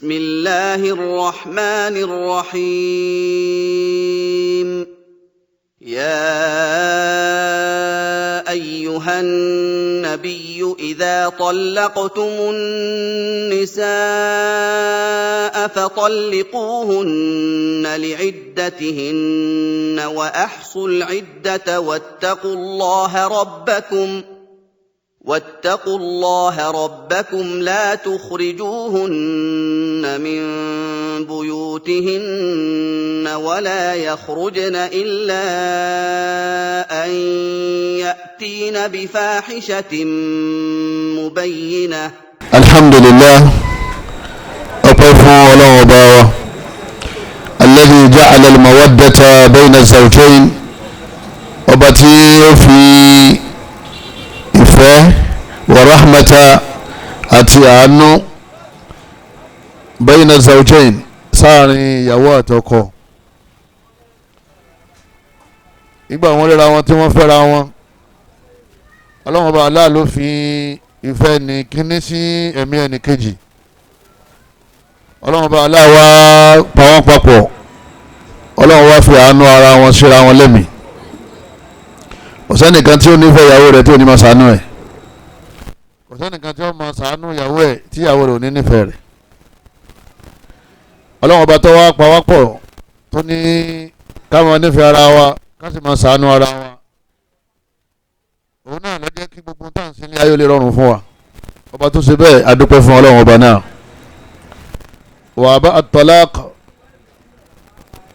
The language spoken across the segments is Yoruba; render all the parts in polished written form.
بسم الله الرحمن الرحيم يا أيها النبي إذا طلقتم النساء فطلقوهن لعدتهن وأحصوا العدة واتقوا الله ربكم لا تخرجوهن من بيوتهن ولا يخرجن إلا أن يأتين بفاحشة مبينة. الحمد لله أطفوا ولا وضاوة الذي جعل المودة بين الزوجين وبتي في ورحمة أتيانو بين الزوجين ساري يواتوكو ìgbà wọn lera wọn tí wọ́n fẹ́ra wọn Ọlọ́run Ọba Allah ló fi ìfẹ́ ní kíní sí ẹ̀mí ẹnì kejì. Ọlọ́run Ọba Allah wá pa wọ́n papọ̀. Ọlọ́run wá fi àánú ara wọn síra wọn lẹ́mìí. Kò sẹ́nìkan tí ó nífẹ̀ẹ́ ìyàwó rẹ̀ tí ò ní máa ṣàánú ẹ̀. Kò sẹ́nìkan tí ó máa ṣàánú ìyàwó ẹ̀ tí ìyàwó rẹ̀ ò ní nífẹ̀ẹ́ rẹ̀. Ọlọ́run Ọba tó wá pa wá pọ̀ tó ní ká máa nífẹ̀ẹ́ ara wa ká sì máa ṣàánú ara wa. Òun náà ló jẹ́ kí gbogbo tá à ń ṣe ní ayé lè rọrùn fún wa. Ọba tó ṣe bẹ́ẹ̀ a dúpẹ́ fún Ọlọ́run Ọba náà. Wa bá at-talaq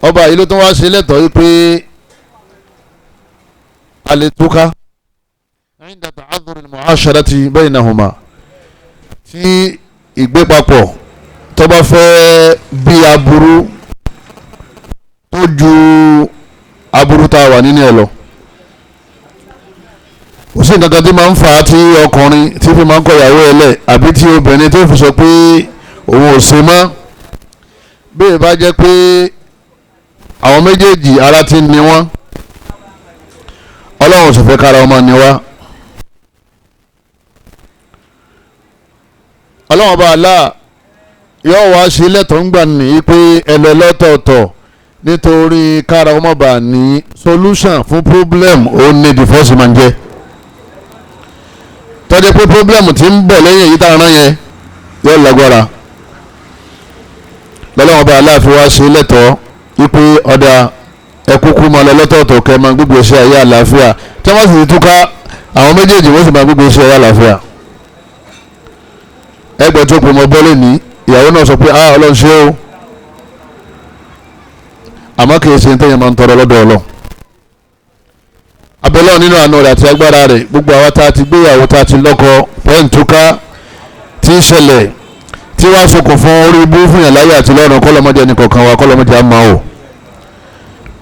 ọba yìí ló tún wá ṣe lẹ́tọ̀ọ́ yìí pé a lè túká inda ta'adhur al-mu'asharati baynahuma tí ìgbé papọ̀ tó bá fẹ́ bí aburú tó ju aburú tá a wà nínú ẹ̀ lọ. Kò sí nǹkan kan tí máa ń fà á tí ọkùnrin tí fi máa ń kọ ìyàwó ẹ̀ lẹ̀ àbí tí obìnrin tó fi sọ pé òun ò ṣe mọ́ bí ẹ bá jẹ́ pé àwọn méjèèjì ara ti ní wọ́n Ọlọ́run sì fẹ́ kára ọmọ ni wá. Ọlọ́run Ọba Allah yóò wá sí lẹ́tọ̀ọ́ ń gbà ní pé ẹlẹ́ lọ́tọ̀ọ̀tọ̀ nítorí kára ọmọ bá ní solution fún problem ó ní divorce máa ń jẹ́. Tọ́jú pé problem ti ń bọ̀ lẹ́yìn èyí tá a rán yẹn yóò lágbára. Ọlọ́run Ọba Allah fi wá sí lẹ́tọ̀ọ́ wípé ọ̀dà ẹ̀kúkú máa lọ lọ́tọ̀ọ̀tọ̀ kẹ́ máa gbégbé iṣẹ́ ayé àlàáfíà tí wọ́n sì ti túká àwọn méjèèjì wọ́n sì máa gbégbé iṣẹ́ ayé àlàáfíà. Ẹgbẹ́ tó pè mọ́ bọ́lẹ̀ ní ìyàwó náà sọ pé Ọlọ́run ṣe o àmọ́ kì í ṣe ní tẹ́yìn máa ń tọrọ lọ́dọ̀ Ọlọ́run. Abẹ́lẹ́ nínú àánú rẹ̀ àti agbára rẹ̀ gbogbo àwa tá a ti gbéyàwó tá a ti lọ́kọ pẹ́ǹtúká tí ń ṣẹlẹ̀ tí wàá sokùn fún orí ibú fún yàn láyé àti lọ́run kọ́lọ́mọdé ẹnì kọ̀ọ̀kan wa kọ́lọ́mọdé á máa wò.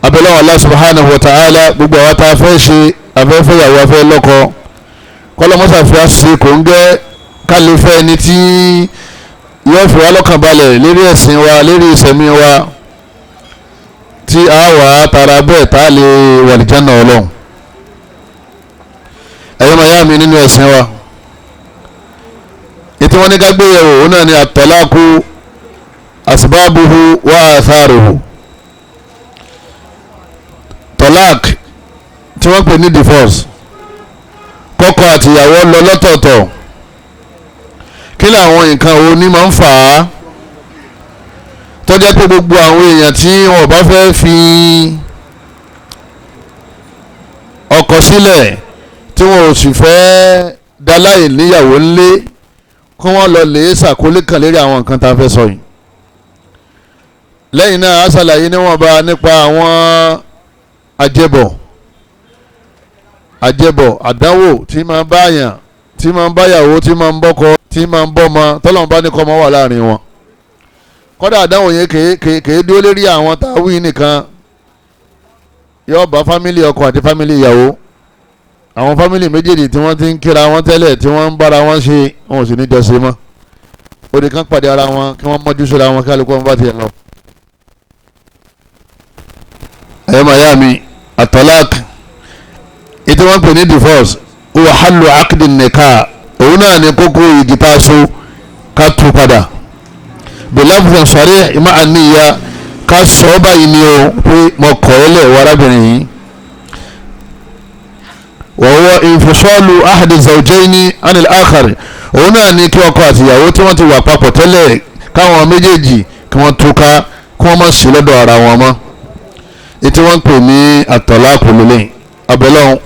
Abẹ́lẹ́ Allah subhanahu wa ta'ala gbogbo àwa tá a fẹ́ ṣe afẹ́fẹ́ ìyàwó afẹ́ lọ́kọ kọ́lọ́mọsà fi àṣìṣe kò ń gẹ́ kálífẹ́ ẹni tí yóò fi wá lọ́kàn balẹ̀ lérí ẹ̀sìn wa lérí ìsẹ̀mí wa tí a wà á tara bẹ́ẹ̀ tá a lè wà lìjánà Ọlọ́run. Ẹ̀yọ́ màá yá mi nínú ẹ̀sìn wa ètò wọn ní ká gbé yẹ̀wò òun náà ni at-talaqu asbabuhu wa atharuhu. Talaq tí wọ́n pè ní divorce kọ́kọ àti ìyàwó lọ lọ́tọ̀ọ̀tọ̀ kí làwọn nǹkan wo ni máa ń fà á tó jẹ́ pé gbogbo àwọn èèyàn tí wọ́n bá fẹ́ fi ọkọ sílẹ̀ tí wọ́n ò sì fẹ́ dáláì níyàwó ńlé kí wọ́n lọ lè ṣàkólé kan lérí àwọn nǹkan tá a fẹ́ sọ yìí. Lẹ́yìn náà a ṣàlàyé níwọ̀nba nípa àwọn àjẹbọ̀ àdánwò tí máa ń báyàn tí máa ń báyàwó tí máa ń bọ́kọ tí máa ń bọ́mọ tọ́lọ́run bá ní kọ́ ọmọ wà láàrin wọn. Kọ́dà àdánwò yẹn kèé dúró lérí àwọn táwí nìkan yóò bá fámìlì ọkọ àti fámìlì ìyàwó. Àwọn fámìlì méjèèjì tí wọ́n ti ń kíra wọn tẹ́lẹ̀ tí wọ́n ń bára wọn ṣe wọn ò sì ní jọ ṣe mọ́. Òde kan pàdé ara wọn kí wọ́n mọ́jú síra wọn kí alùpùpù wọn bá tiẹ̀ lọ. Ẹ̀yọ́ màyá mi at-talaq ètò wọn pè ní divorce huwa hallu aqdi nikah òun náà ní kókó igi tá a so ká tú padà bilafzan sarih ma'a niyya ká sọ báyìí ni o pé mo kọ̀ ẹ́ lẹ̀ wọ arábìnrin yìí. wa huwa infisalu ahadi zawjayni anil akhar òun náà ní kí ọkọ àtìyàwó tí wọ́n ti wà papọ̀ tẹ́lẹ̀ káwọn méjèèjì kí wọ́n túká kí wọ́n má sí lọ́dọ̀ ara wọn mọ́. ètí wọ́n ń pè ní at-talaq lélẹ̀ abẹ́lẹ́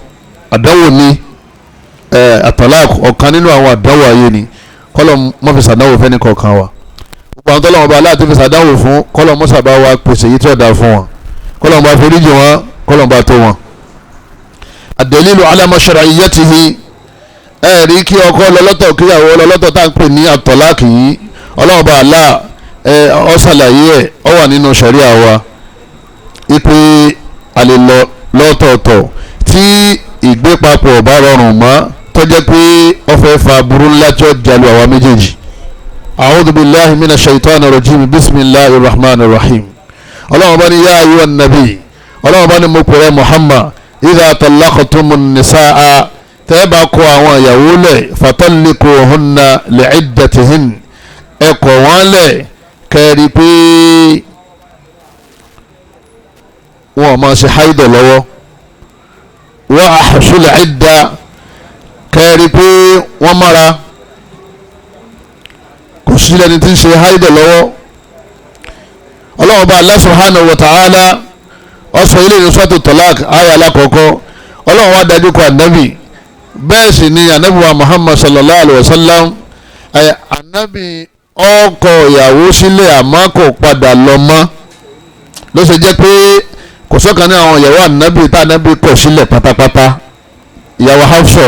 àdánwò ní at-talaq ọ̀kan nínú àwọn àdánwò ayé ni kọ́lọ̀ mọ́fẹ́sà àdánwò fẹ́ni kọ̀ọ̀kan wa. gbogbo àwọn tọ́lọ́wọ́n bá aláàtí fẹ́sà àdánwò fún kọ́lọ̀ mọ́sàbá wa pèsè yìí tí ó dáa fún wọn kọ́lọ̀ bá foríjì wọn kọ́lọ̀ bá tó wọn. ad-dalilu ala mashru'iyyatihi rí kí ọkọ lọ́lọ́tọ̀ kíyàwó lọ́lọ́tọ̀ tá à ń pè ní at-talaq yìí ọlọ́wọ́n bá aláà ó ṣàlàyé ẹ̀ ó wà nínú ṣàríà wa ipe alẹ́ lọ́tọ̀ọ̀tọ̀ tí ìgbépapọ̀ bá rọrùn mọ́ tó jẹ́ pé ó fẹ́ fa burú ńlá tí ó jalu àwa méjèèjì. a'udhu billahi minash shaitani rajim bismillahir rahmanir rahim. ọlọ́run bá ní yá ayyuhan nabi ọlọ́run bá ní mo pèrè Muhammad idha tallaqtumun nisaa tẹ́ bá kọ àwọn ìyàwó lẹ̀ fatalliquhunna li'iddatihin ẹ kọ̀ wọ́n lẹ̀ kẹ́rì pé wọn máa ṣe haidọ̀ lọ́wọ́ wa ahsul idda kẹ́rì pé wọ́n mára kò sí lẹ́ni tí ń ṣe haidọ̀ lọ́wọ́. ọlọ́run bá Allah subhanahu wa ta'ala ọ̀sọ̀ ilé ìrìnsọ́tò talaq ayé alákọ̀ọ́kọ́ ọlọ́run wá dájú kọ ànábì bẹ́ẹ̀ sì ni ànábì wa Muhammad sallallahu alayhi wa sallam ànábì ọkọ ìyàwó sílẹ̀ àmọ́ kò padà lọ mọ́ ló ṣe jẹ́ pé kò sọ́kàn ní àwọn ìyàwó ànábì tá ànábì kọ̀ sílẹ̀ pátápátá. ìyàwó Hafsa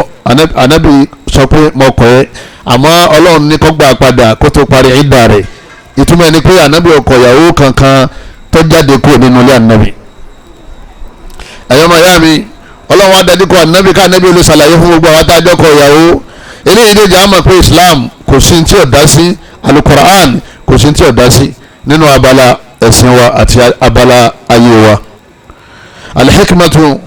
ànábì sọ pé mo kọ̀ ẹ́ àmọ́ ọlọ́run ní kó gbà padà kó tó parí ìdá rẹ̀ ìtumọ̀ ẹni pé ànábì ọkọ ìyàwó kankan tó jáde kúrò nínú ilé ànábì. ẹ̀yọ́ máa yá mi ọlọ́run á dájú kọ ànábì ká ànábì olè ṣàlàyé fún gbogbo àwọn tájọ́ kọ ìyàwó eléyìí dèjì àmọ̀ pé Islam kò sí tí ò dá sí alukur'an kò sí tí ò dá sí nínú abala ẹ̀sìn wa àti abala ayé wa. alhikmatu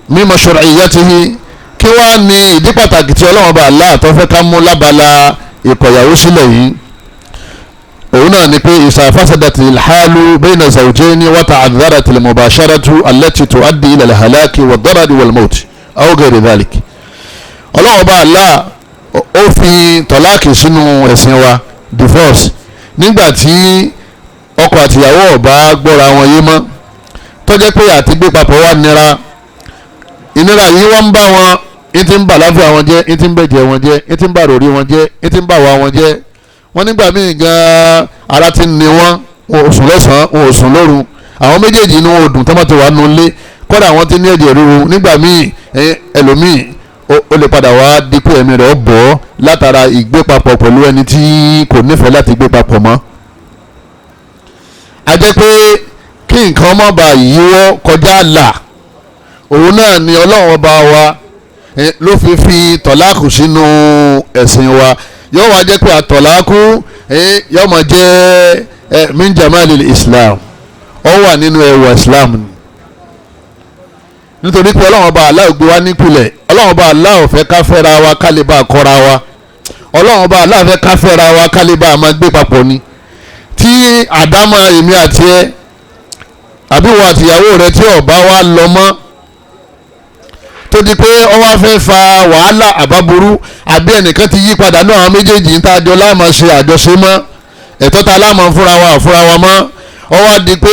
min mashru'iyyatihi kí wàá ní ìdí pàtàkì tí ọlọ́run bá Allah tó fẹ́ ká mú lábala ìkọ̀yàwó sílẹ̀ yìí òun náà ni pé idha fasadati alhalu bayna zawjayni wa ta'adharati almubasharatu allati tuaddi ila alhalaki wad-darari wal-mawt aw ghayri dhalik. ọlọ́run bá Allah ó fi tọ́láàkì sínú ẹ̀sìn wa divorce nígbà tí ọkọ àtìyàwó ọba gbọ́ra wọn yé mọ́ tó jẹ́ pé àti gbé papọ̀ wá nira ìnira yìí wọ́n ń bá wọn ní ti ń bà láfíà wọn jẹ́ ní ti ń bẹ̀jẹ̀ wọn jẹ́ ní ti ń bà ròrí wọn jẹ́ ní ti ń bà wá wọn jẹ́ wọ́n nígbà míì gan-an ara ti ń ni wọ́n ò sùn lọ́sàn-án ò sùn lóru àwọn méjèèjì inú wọn ò dùn tọ́mọ́tò wà nù lé kọ́dà àwọn ti ní ẹ̀jẹ̀ ríru nígbà míì ẹlòmíì ó lè padà wá dípò ẹ̀mí rẹ̀ bọ́ látara ìgbé papọ̀ pẹ̀lú ẹni tí kò nífẹ̀ẹ́ láti gbé papọ̀ mọ́. a jẹ́ pé kí nǹkan má bàa yíwọ́ kọjá là òun náà ni ọlọ́run ọba wa ló fi tọ̀láàkù sínú ẹ̀sìn wa yóò wá jẹ́ pé àtọ̀láàkù yóò máa jẹ́ min jamalil Islam ó wà nínú ẹwà Islam ni nítorí pé ọlọ́run ọba Allah gbé wa nípìnlẹ̀ ọlọ́run ọba Allah fẹ́ ká fẹ́ra wa ká lè bá a kọ́ra wa ọlọ́run ọba Allah fẹ́ ká fẹ́ra wa ká lè bá a máa gbé papọ̀ ni tí àdámọ̀ èmi àti ẹ àbí wọ àtìyàwó rẹ tí ọba wa lọ mọ́ tó di pé ó wá fẹ́ fa wàhálà àbáburú àbí ẹnìkan ti yí padà náà àwọn méjèèjì ń tàjọ láàmà ṣe àjọṣe mọ́ ẹ̀tọ́ ta láàmà fúnra wa mọ́ ó wá di pé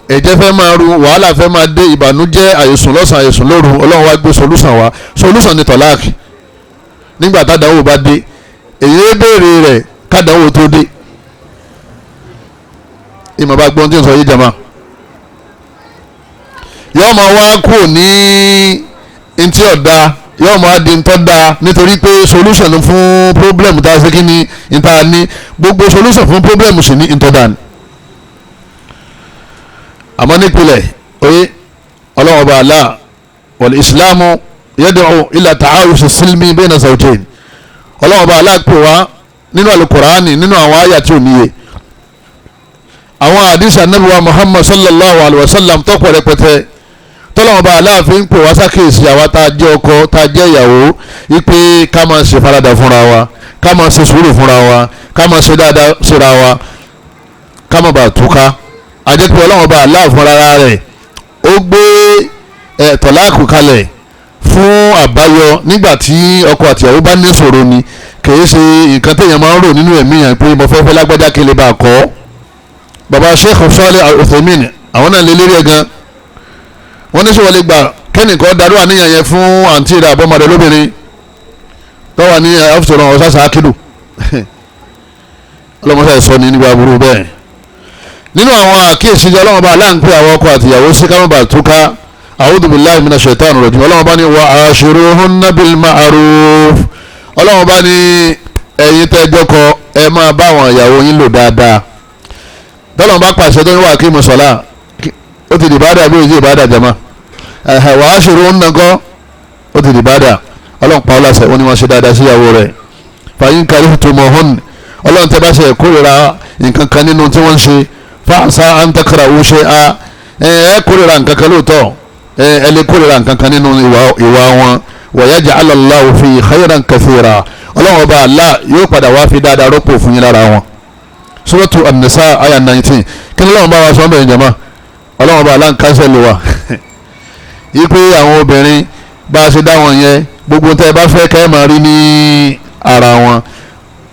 ẹ̀jẹ̀ fẹ́ máa ru wàhálà fẹ́ máa dé ìbànújẹ́ àyèsùn lọ́sàn àyèsùn lóru ọlọ́run wá gbé solúsàn wá solúsàn ní tọ́láàkì nígbà tádàwó bá dé èyí béèrè rẹ̀ kádàwó tó dé ìmọ̀ bá gbọ́n tí ń sọ yé jama yóò máa wá kúrò ní ntí ọ̀dà yóò máa di ntọ́ da nítorí pé solution fún problem tá a ṣe kí ni nta ní gbogbo solution fún problem sì ní ntọ́ da ni. àmọ́ nípìnlẹ̀ oye ọlọ́wọ́ bá Allah wal islamu yad'u ila ta'awush silmi bayna zawjayn ọlọ́wọ́ bá Allah pè wá nínú alukur'ani nínú àwọn àyà tí ò níye àwọn àdìsí anabi wa Muhammad sallallahu alayhi wa sallam tọ́pọ̀ rẹpẹtẹ tọ́lọ́wọ́n bá aláàfin pè wá sákèsì àwa tá a jẹ́ ọkọ tá a jẹ́ ìyàwó wípé ká máa ṣe faradà fúnra wa ká máa ṣe sùúrù fúnra wa ká máa ṣe dáadáa síra wa ká má bàa túká àjẹpẹ́ ọlọ́run bá aláàfin rárá rẹ̀ ó gbé tọ̀láàkù kalẹ̀ fún àbáyọ nígbà tí ọkọ àtìyàwó bá ní ṣòro ni kìí ṣe nǹkan téèyàn máa ń rò nínú ẹ̀mí yẹn pé mo fẹ́ fẹ́ lágbájá kí lè bá a kọ́. baba Sheikh Salih Al-Uthaymin àwọn náà lè lérí ẹ̀ gan wọ́n ní sọ wọlé gbà kẹ́nìkan darú àníyàn yẹn fún àǹtí rẹ̀ àbọ̀mọdé lóbìnrin tọ́wọ́ ní ọ̀fíìsì ọ̀sásà akídù ọlọ́mọṣẹ́ ìsọ ní nígbà burú bẹ́ẹ̀. nínú àwọn àkíyèsí ọlọ́mọba aláǹpẹ́ àwọn ọkọ àtìyàwó sí kámọ́bà túká a'udhu billahi minash shaitani rajim ọlọ́mọba ní wa ashiruhunna bil ma'ruf ọlọ́mọba ní ẹ̀yin tẹ́jọ́ kọ ẹ máa bá àwọn ìyàwó yín lò dáadáa tọ́lọ́mọba pàṣẹ tó ń wà kí mùsọ̀lá ó ti dìbàdà bí òjì ìbàdà jama wa ashiruhunna kọ́ ó ti dìbàdà ọlọ́run pa ọlọ́sẹ̀ wọn ni wọ́n ṣe dáadáa sí ìyàwó rẹ̀ fàyín karihtumuhun ọlọ́run tẹ́ bá ṣe kórìíra nǹkan kan nínú tí wọ́n ń ṣe fa'asa an takrahu shay'an ẹ kórìíra nǹkan kan lóòótọ́ ẹ lè kórìíra nǹkan kan nínú ìwà wọn wa yaj'al Allahu fi khayran kathira ọlọ́run ọba Allah yóò padà wá fi dáadáa rọ́pò fún yín lára wọn. Suratu An-Nisa aya 19 kí ni ọlọ́run bá wa sọ bẹ́ẹ̀ jama ọlọ́run ọba Allah ń kásẹ̀ lè wa yí pé àwọn obìnrin bá a ṣe dá wọn yẹn gbogbo tẹ́ ẹ bá fẹ́ kẹ́ ẹ máa rí ní ara wọn.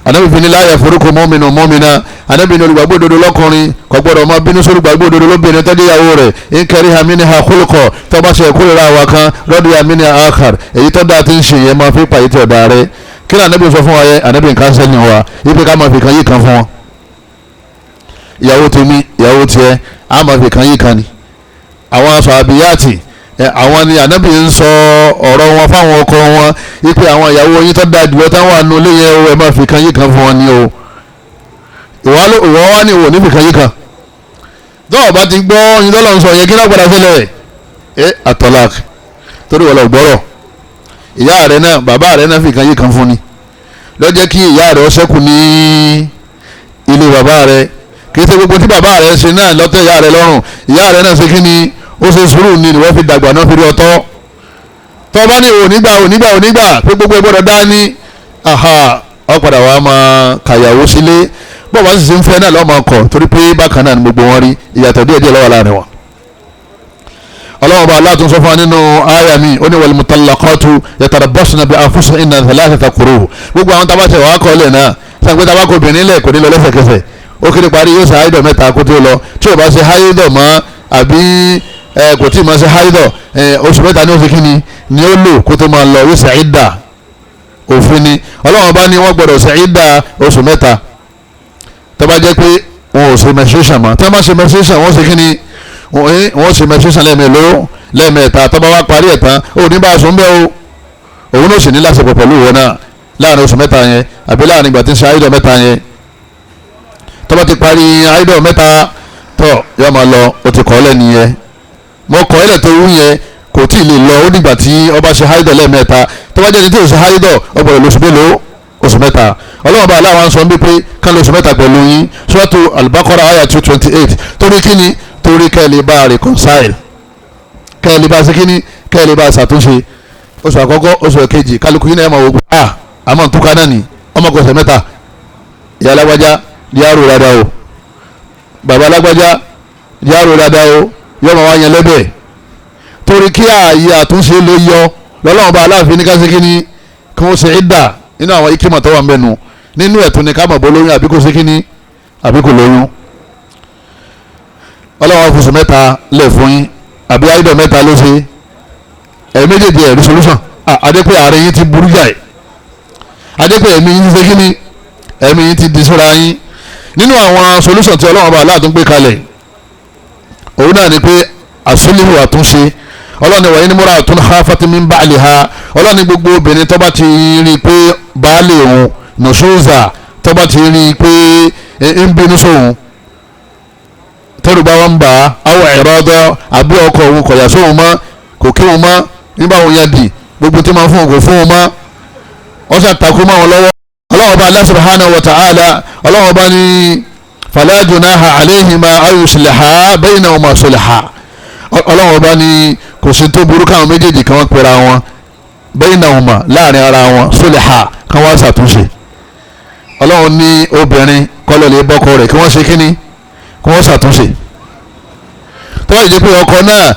Ànábì fi ní la yafruqu mu'minun mu'mina Ànábì ní olùgbàgbọ́ òdodo lọ́kùnrin kò gbọ́dọ̀ máa bínú sórí olùgbàgbọ́ òdodo lóbìnrin tọ́jú ìyàwó rẹ̀ in kariha minha khuluqan tó bá ṣe ìkórìíra àwa kan radiya minha akhar èyí tó dáa ti ń ṣe yẹn máa fi pàyẹ́ tí ọ̀dà rẹ̀ kí ni Ànábì sọ fún wa yẹn Ànábì nǹkan sẹ́yìn wa ibi ká máa fi kan yí kan fún wọn. ìyàwó tèmi ìyàwó tiẹ̀ á máa fi kan yí kan ni àwọn aṣọ àbíyáàtì àwọn ni Ànábì ń sọ ọ̀rọ̀ wọn fáwọn ọkọ wọn wípé àwọn ìyàwó yín tó dáa jùlọ táwọn àánú lé yẹn o ẹ máa fi kan yí kan fún wọn ni o ìwọ wá ní ìwò níbi kan yí kan tọ́wọ́ bá ti gbọ́ yín lọ́lọ́ ń sọ yẹn kí náà padà sílẹ̀ àtọ́lák torí wọ́n lọ gbọ́rọ̀ ìyá rẹ̀ náà bàbá rẹ̀ náà fi kan yí kan fún ni lọ́jẹ́ kí ìyá rẹ̀ ó ṣẹ́kù ní ilé bàbá rẹ̀ kì í ṣe gbogbo tí bàbá rẹ̀ ṣe náà lọ́tẹ̀ ìyá rẹ̀ lọ́rùn ìyá rẹ̀ náà ṣe kí ni ó ṣe sùúrù ni wọ́n fi dàgbà náà fi rí ọtọ́ tọ́ bá ní onígbà pé gbogbo ẹgbọ́dọ̀ dá ní ọ̀padà wa máa kàyàwó sílé bọ́ọ̀ bá sì ṣe ń fẹ́ náà lọ́ọ́ máa kọ̀ torí pé bákan náà ni gbogbo wọn rí ìyàtọ̀ díẹ̀ lọ́wọ́ láàrin wọn. ọlọ́wọ́n bá aláàtún sọ fún wa nínú àyà mi ó ní wal mutallaqatu yatarabbasna bi anfusihinna thalathata quru gbogbo àwọn tabatẹ̀ wàá kọ́ lẹ̀ náà sàgbé tabakọ̀ obìnrin lẹ̀ kò ní lọ lẹ́sẹ̀kẹsẹ̀ ó kéré parí yóò ṣe háídọ̀ mẹ́ta kó tó lọ tí ò bá ṣe háídọ̀ mọ́ àbí kò tí ì máa ṣe háídọ̀ oṣù mẹ́ta ní oṣù kínní ni ó lò kó tó máa lọ yóò ṣe ìdà òfin ni ọlọ́wọ́n bá ní wọ́n gbọ́dọ̀ ṣe ìdà oṣù mẹ́ta tó bá jẹ́ pé wọn ò ṣe menstruation mọ́ tí wọ́n bá ṣe menstruation wọ́n ṣe kínní wọ́n ṣe menstruation lẹ́ẹ̀mẹ́ta tó bá wá parí ẹ̀ tán ó ní bá a sùn bẹ́ẹ̀ o òun ló sì ní láṣepọ̀ pẹ̀lú ìwọ náà láàrin oṣù mẹ́ta yẹn àbí láàrin ìgbà tí ń ṣe háídọ̀ mẹ́ta yẹn tó bá ti parí háídọ̀ mẹ́ta tó yọ máa lọ o ti kọ́ ọ́ lẹ́nu yẹn mo kọ́ ẹ́lẹ̀ tó wú yẹn kò tí ì lè lọ ó nígbà tí ọba ṣe háídọ̀ lẹ́ẹ̀mẹ́ta tó bá jẹ́ ní tí ò ṣe háídọ̀ ọgbọ̀n lóṣù mélòó oṣù mẹ́ta ọlọ́wọ́n bá aláwọ̀ sọ bí pé ká lóṣù mẹ́ta pẹ̀lú yín Suratu Al-Baqara àyà 228 torí kíni torí kẹ́lẹ́ bá reconcile kẹ́lẹ́ bá ṣe kíni kẹ́lẹ́ bá ṣàtúnṣe oṣù àkọ́kọ́ oṣù èkejì kálukú yín náà máa wò pé àmọ́ ntúkà náà ni ọmọkùnrin mẹ́ta ìyá alágbájá díárò dáadáa o bàbá alágbájá díárò dáadáa o yọ máa wá yẹn lẹ́bẹ̀ẹ́ torí kí ààyè àtúnṣe lè yọ lọ́lọ́wọ́n bá aláàfin ní kásíkíní kí wọ́n ṣe ìdá nínú àwọn ikímọ̀ tó wà mẹ́nu nínú ẹ̀tún ni ká mọ̀ bó lóyún àbí kò ṣe kíní àbí kò lóyún ọlọ́wọ́n fòṣù mẹ́ta lẹ̀ fún yín àbí àìdọ̀ mẹ́ta ló ṣe ẹ̀mí méjèèjì ẹ̀rí solution adépẹ́ ààrẹ yín ti burú jáì adépẹ́ ẹ̀mí yín ti ṣe kíní ẹ̀mí yín ti di síra yín nínú àwọn solution tí ọlọ́wọ́n bá aláàtún gbé kalẹ̀ òun náà ni pé àsólíhù àtúnṣe ọlọ́ni wọ̀nyí ni múra àtún khafat min ba'liha ọlọ́ni gbogbo obìnrin tó bá ti rí i pé baálé òun nùsùnzà tó bá ti rí i pé ń bínú sóhun tẹ́rù bá wọn bá awọ ìrọ́dọ́ àbí ọkọ òun kọ̀yà sóhun mọ́ kò kí wọn mọ́ nígbà wọn yẹn dì gbogbo tí máa fún òun kò fún wọn mọ́ wọ́n ṣàtàkùn mọ́ wọn lọ́wọ́ ọlọ́wọ́ bá Allah subhanahu wa ta'ala ọlọ́wọ́ bá ní fala junaha alayhima an yusliha baynahuma sulha ọlọ́wọ́ bá ní kò sí tó burú káwọn méjèèjì kan wọ́n pera wọn baynahuma láàrin ara wọn sulha kan wọ́n ṣàtúnṣe ọlọ́wọ́ ní obìnrin kọ́lọ̀ lè bọ́kọ rẹ̀ kí wọ́n ṣe kíní kí wọ́n ṣàtúnṣe tó bá jẹ́ pé ọkọ náà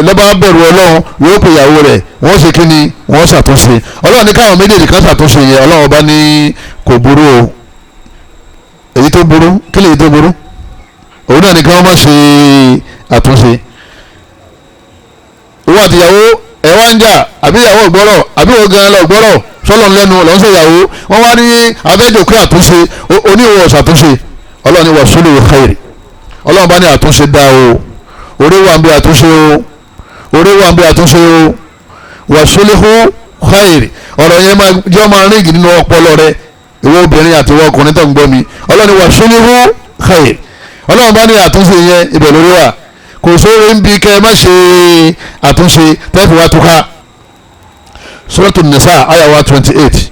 lọ́ba bẹ̀rù ọlọ́run yóò pè ìyàwó rẹ̀ wọ́n ṣe kí ni wọ́n ṣàtúnṣe ọlọ́run ní káwọn méjèèjì kan ṣàtúnṣe yẹn ọlọ́run bá ní kò burú o èyí tó burú kí lè yí tó burú òun náà ní kí wọ́n má ṣe àtúnṣe ìwọ àti ìyàwó ẹ̀ wá ń jà àbí ìyàwó gbọ́rọ̀ àbí ìwọ gan lọ gbọ́rọ̀ sọ́lọ́n lẹ́nu lọ́n ṣe ìyàwó wọ́n wá ní abẹ́jọ́kú àtúnṣe oníwọ̀ ṣàtúnṣe ọlọ́run ní wàsúlù khairi ọlọ́run bá ní àtúnṣe dá o orí wà ń bí àtúnṣe o orí wà ń bí àtúnṣe o wàsúlù khairi ọ̀rọ̀ yẹn jẹ́ ọmọ ríngì nínú ọpọlọ rẹ ìwọ obìnrin àti ìwọ ọkùnrin tó ń gbọ́ mi ọlọ́run ní wàsúlù khairi ọlọ́run bá ní àtúnṣe yẹn ibẹ̀ lórí wà kò sóore ń bi kẹ́ ẹ má ṣe àtúnṣe tẹ́fì wá túká Suratu Nisa aya wa 28